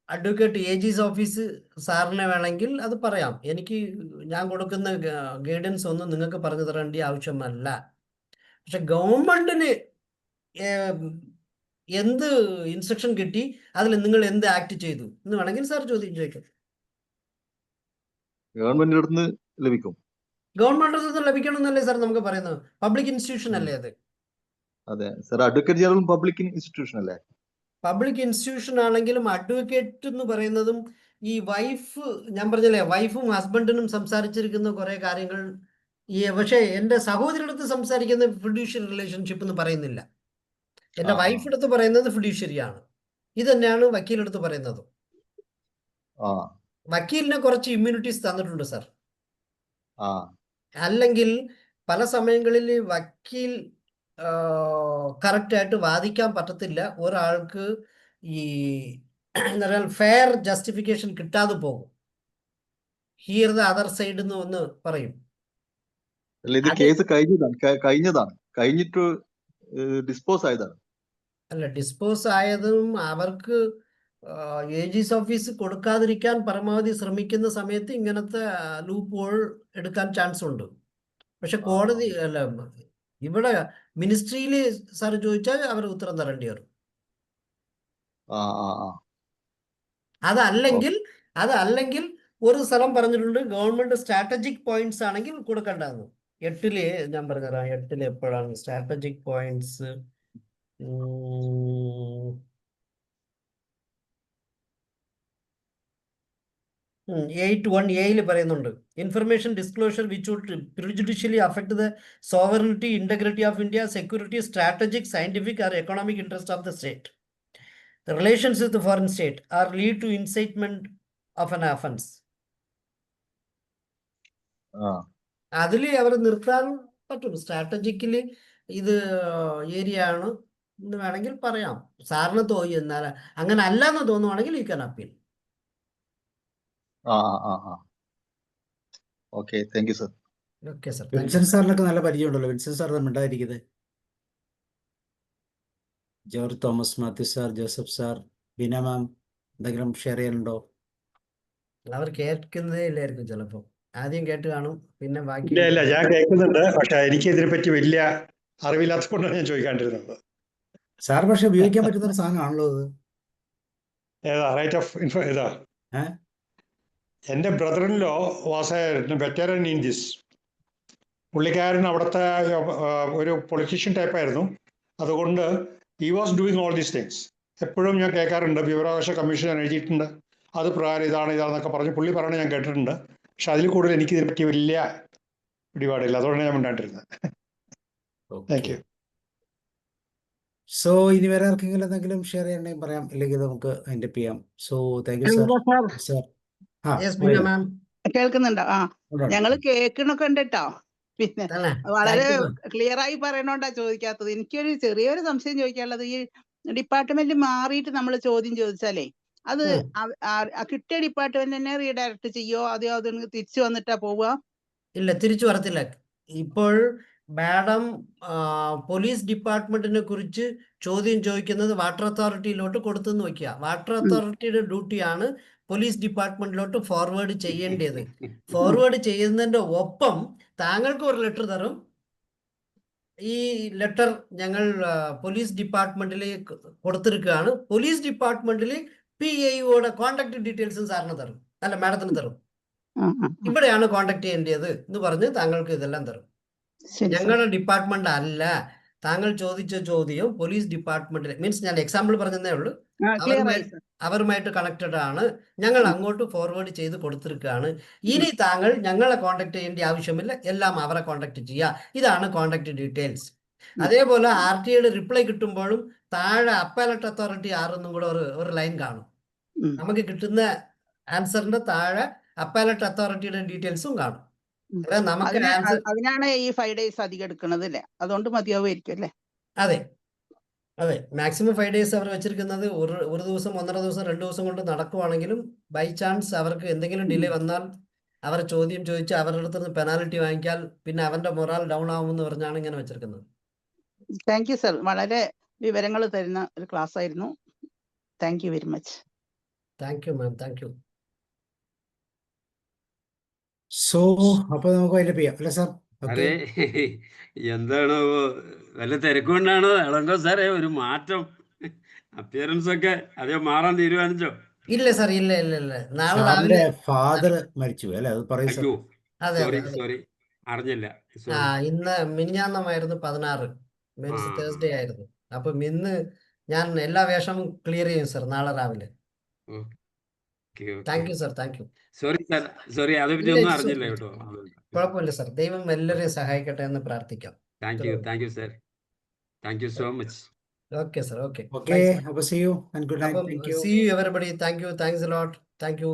അഡ്വക്കേറ്റ് AG's ഓഫീസ് സാറിനെ വേണമെങ്കിൽ അത് പറയാം. എനിക്ക് ഞാൻ കൊടുക്കുന്ന ഗൈഡൻസ് ഒന്നും നിങ്ങൾക്ക് പറഞ്ഞു തരേണ്ട ആവശ്യമല്ല. പക്ഷെ ഗവൺമെന്റിന് എന്ത് ഇൻസ്ട്രക്ഷൻ കിട്ടി, അതിൽ നിങ്ങൾ എന്ത് ആക്ട് ചെയ്തു എന്ന് വേണമെങ്കിൽ സാർ ചോദിക്കാം. ഗവൺമെന്റിന്റെ അടുത്ത് ലഭിക്കും. ഗവൺമെന്റിൽ നിന്ന് ലഭിക്കണം എന്നല്ലേ സാർ നമുക്ക് പറയുന്നത്? പബ്ലിക് ഇൻസ്റ്റിറ്റ്യൂഷൻ അല്ലേ അത്? അതെ sir, advocate general public institution അല്ലേ? പബ്ലിക് ഇൻസ്റ്റിറ്റ്യൂഷൻ ആണെങ്കിലും അഡ്വക്കേറ്റ് എന്ന് പറയുന്നതും ഈ വൈഫ്, ഞാൻ പറഞ്ഞല്ലേ, വൈഫും ഹസ്ബൻഡിനും സംസാരിച്ചിരിക്കുന്ന കുറെ കാര്യങ്ങൾ പക്ഷേ എൻ്റെ സഹോദരിയുടെ അടുത്ത് സംസാരിക്കുന്ന ഫിഡ്യൂഷ്യറി റിലേഷൻഷിപ്പ് എന്ന് പറയുന്നില്ല. എൻ്റെ വൈഫിൻ്റെ അടുത്ത് പറയുന്നത് ഫിഡ്യൂഷ്യറിയാണ്. ഇത് തന്നെയാണ് വക്കീലെടുത്ത് പറയുന്നത്. വക്കീലിനെ കുറച്ച് ഇമ്മ്യൂണിറ്റീസ് തന്നിട്ടുണ്ട് സാർ. അല്ലെങ്കിൽ പല സമയങ്ങളിൽ വക്കീൽ കറക്റ്റായിട്ട് വാദിക്കാൻ പറ്റത്തില്ല. ഒരാൾക്ക് ഈ എന്താ പറയുക, ഫെയർ ജസ്റ്റിഫിക്കേഷൻ കിട്ടാതെ പോകും. ഹിയർ ദ അതർ സൈഡ് എന്ന് ഒന്ന് പറയും. ഇത് കേസ് കഴിഞ്ഞിട്ട് ഡിസ്പോസ് ആയതാണ്. അല്ല, ഡിസ്പോസ് ആയതും അവർക്ക് AG's ഓഫീസ് കൊടുക്കാതിരിക്കാൻ പരമാവധി ശ്രമിക്കുന്ന സമയത്ത് ഇങ്ങനത്തെ ലൂപ്പ് ഹോൾ എടുക്കാൻ ചാൻസ് ഉണ്ട്. പക്ഷെ കോടതി അല്ല, ഇവിടെ മിനിസ്ട്രിയിൽ സാർ ചോദിച്ചാൽ അവർ ഉത്തരം തരേണ്ടി വരും. അതല്ലെങ്കിൽ ഒരു സ്ഥലം പറഞ്ഞിട്ടുണ്ട്, ഗവൺമെന്റ് സ്ട്രാറ്റജിക് പോയിന്റ്സ് ആണെങ്കിൽ കൊടുക്കേണ്ടതെന്ന്. 8 ഞാൻ പറഞ്ഞുതരാം. 8 എപ്പോഴാണ് സ്ട്രാറ്റജിക് പോയിന്റ്സ്? 8(1)(a) പറയുന്നുണ്ട്, information disclosure which would prejudicially affect the sovereignty, integrity of India, security, strategic, scientific or economic interest of the state, the relations with the foreign state, or lead to incitement of an offense. അതിൽ അവർ നിർത്താൻ പറ്റും. Strategically ഇത് area ആണ് എന്ന് വേണമെങ്കിൽ പറയാം. സാറിന് എന്നാൽ അങ്ങനെ അല്ല എന്ന് തോന്നുവാണെങ്കിൽ you can appeal. Okay, thank you sir. Okay sir. Vincent സാറിനൊക്കെ നല്ല പരിചയമുണ്ടല്ലോ. വിൻസെന്റ് സാർ മിണ്ടായിരിക്കുന്നത്. George Thomas, Mathew sir, Joseph sir, Beena ma'am എന്തെങ്കിലും ഷെയർ ചെയ്യാനുണ്ടോ? അവർ കേൾക്കുന്നതേ ഇല്ലായിരിക്കും ചിലപ്പോൾ. ആദ്യം കേട്ട് കാണും, പിന്നെ ബാക്കി ഇല്ല ഞാൻ കേൾക്കുന്നുണ്ട്, പക്ഷെ എനിക്ക് ഇതിനെപ്പറ്റി വലിയ അറിവില്ലാത്തതുകൊണ്ടാണ് ഞാൻ ചോദിക്കാണ്ടിരുന്നത്. സാർ പക്ഷെ ഉപയോഗിക്കാൻ പറ്റുന്ന ഒരു സാധനമാണല്ലോ അത്. ഏതാ റൈറ്റ് ഓഫ് ഇൻഫോ ഏതാ? ഏ? എൻ്റെ brother-in-law was A veteran in this. പുള്ളിക്കാരൻ അവിടുത്തെ ഒരു പൊളിറ്റീഷ്യൻ ടൈപ്പായിരുന്നു. അതുകൊണ്ട് he was doing all these things. എപ്പോഴും ഞാൻ കേൾക്കാറുണ്ട്, വിവരാവകാശ കമ്മീഷൻ എഴുതിയിട്ടുണ്ട്, അത് പ്രകാരം ഇതാണെന്നൊക്കെ പറഞ്ഞ് പുള്ളി പറയണത് ഞാൻ കേട്ടിട്ടുണ്ട്. പക്ഷെ അതിൽ കൂടുതൽ എനിക്ക് ഇതിനെപ്പറ്റി വലിയ പിടിപാടില്ല, അതുകൊണ്ടാണ് ഞാൻ മിണ്ടാണ്ടിരുന്നത്. Thank you. സോ ഇനി വേറെ ആർക്കെങ്കിലും എന്തെങ്കിലും ഷെയർ ചെയ്യണമെങ്കിൽ പറയാം, ഇല്ലെങ്കിൽ നമുക്ക് അതിൻ്റെ ചെയ്യാം. So thank you sir. Sir Yes, Bina ma'am. കേൾക്കുന്നുണ്ടോ? ഞങ്ങള് കേൾക്കണൊക്കെ ഉണ്ട് കേട്ടോ. പിന്നെ തന്നെ. വളരെ Thank you, ma'am. ക്ലിയർ ആയി പറയണോണ്ടാ ചോദിക്കാത്തത്. എനിക്കൊരു ചെറിയൊരു സംശയം ചോദിക്കാനുള്ളത്, ഈ ഡിപ്പാർട്ട്മെന്റ് മാറിയിട്ട് നമ്മൾ ചോദ്യം ചോദിച്ചാലേ അത് കിട്ടിയ ഡിപ്പാർട്ട്മെന്റ് തന്നെ റീഡയറക്ട് ചെയ്യോ, അതെയോ അത് തിരിച്ചു വന്നിട്ടാ പോവുക? ഇല്ല, തിരിച്ചു വരത്തില്ല. ഇപ്പോൾ മാഡം പോലീസ് ഡിപ്പാർട്ട്മെന്റിനെ കുറിച്ച് ചോദ്യം ചോദിക്കുന്നത് വാട്ടർ അതോറിറ്റിയിലോട്ട് കൊടുത്തെന്ന് വയ്ക്കുക. വാട്ടർ അതോറിറ്റിയുടെ ഡ്യൂട്ടിയാണ് പോലീസ് ഡിപ്പാർട്ട്മെന്റിലോട്ട് ഫോർവേഡ് ചെയ്യേണ്ടത്. ഫോർവേഡ് ചെയ്യുന്നതിന്റെ ഒപ്പം താങ്കൾക്ക് ഒരു ലെറ്റർ തരും. ഈ ലെറ്റർ ഞങ്ങൾ പോലീസ് ഡിപ്പാർട്ട്മെന്റിലേക്ക് കൊടുത്തിരിക്കുകയാണ്. പോലീസ് ഡിപ്പാർട്ട്മെന്റിൽ PAOയുടെ കോൺടാക്ട് ഡീറ്റെയിൽസും സാറിന് തരും, അല്ല മാഡത്തിന് തരും. ഇവിടെയാണ് കോൺടാക്ട് ചെയ്യേണ്ടത് എന്ന് പറഞ്ഞ് താങ്കൾക്ക് ഇതെല്ലാം തരും. ഞങ്ങളുടെ ഡിപ്പാർട്ട്മെന്റ് അല്ല, താങ്കൾ ചോദിച്ച ചോദ്യം പോലീസ് ഡിപ്പാർട്ട്മെന്റിൽ, മീൻസ് ഞാൻ എക്സാമ്പിൾ പറഞ്ഞതേ ഉള്ളൂ, അവരുമായിട്ട് കണക്റ്റഡ് ആണ്. ഞങ്ങൾ അങ്ങോട്ട് ഫോർവേഡ് ചെയ്ത് കൊടുത്തിരിക്കുകയാണ്. ഇനി താങ്കൾ ഞങ്ങളെ കോൺടാക്ട് ചെയ്യേണ്ട ആവശ്യമില്ല, എല്ലാം അവരെ കോൺടാക്ട് ചെയ്യുക. ഇതാണ് കോൺടാക്ട് ഡീറ്റെയിൽസ്. അതേപോലെ RTIയുടെ റിപ്ലൈ കിട്ടുമ്പോഴും താഴെ അപ്പലറ്റ് അതോറിറ്റി ആരെന്നും കൂടെ ഒരു ലൈൻ കാണും. നമുക്ക് കിട്ടുന്ന ആൻസറിന്റെ താഴെ അപ്പലറ്റ് അതോറിറ്റിയുടെ ഡീറ്റെയിൽസും കാണും. നമുക്ക് അതിനാണ് ഈ 5 days അധികം എടുക്കുന്നത് അല്ലേ? അതുകൊണ്ട് മതിയാവുമായിരിക്കും അല്ലേ? അതെ, മാക്സിമം 5 days അവർ വെച്ചിരിക്കുന്നത്. ഒരു ദിവസം, 1.5 ദിവസം, 2 ദിവസം കൊണ്ട് നടക്കുവാണെങ്കിലും ബൈ ചാൻസ് അവർക്ക് എന്തെങ്കിലും ഡിലേ വന്നാൽ അവർ ചോദ്യം ചോദിച്ച് അവരുടെ അടുത്ത് നിന്ന് പെനാൽറ്റി വാങ്ങിക്കാൽ പിന്നെ അവന്റെ മൊറാൽ ഡൗൺ ആവുമെന്ന് പറഞ്ഞാണ് ഇങ്ങനെ വെച്ചിരിക്കുന്നത്. താങ്ക് യു സർ, വളരെ വിവരങ്ങൾ തരുന്ന ഒരു ക്ലാസ് ആയിരുന്നു. Thank you very much. Thank you ma'am, thank you. So അപ്പൊ നമുക്ക് അതിന്റെ ചെയ്യാം അല്ലേ സാർ? അതെ, എന്താണോ വല്ല തിരക്കുകൊണ്ടാണോ ഇളങ്കോ സാറേ ഒരു മാറ്റം, അപ്പിയറൻസ് ഒക്കെ അതേ മാറാൻ തീരുമാനിച്ചോ? ഇല്ല സാർ, ഇല്ല ഇല്ല ഇല്ല, നാളെ സാറിന്റെ രാവിലെ. ഫാദർ മരിച്ചു അല്ലേ? അത് പറയൂ സാർ. അയ്യോ, അതെ സോറി അതെ. സോറി, അറിഞ്ഞില്ല. ഇന്ന് മിനിഞ്ഞാന്നമായിരുന്നു 16, മീൻസ് തേഴ്സ്ഡേ ആയിരുന്നു. അപ്പം ഇന്ന് ഞാൻ എല്ലാ വേഷവും ക്ലിയർ ചെയ്യും സാർ നാളെ രാവിലെ. Thank you sir, thank U. Sorry sir, sorry, അതേപ്പറ്റി ഒന്നും അറിഞ്ഞില്ല കേട്ടോ. കുഴപ്പമില്ല സാർ, ദൈവം എല്ലാവരെയും സഹായിക്കട്ടെ എന്ന് പ്രാർത്ഥിക്കാം. Thank you sir, thank you so much. Okay sir, okay. Okay, അപ്പൊ see you and good night. അപ്പം Thank you. see you everybody. Thank you, thanks a lot. Thank you.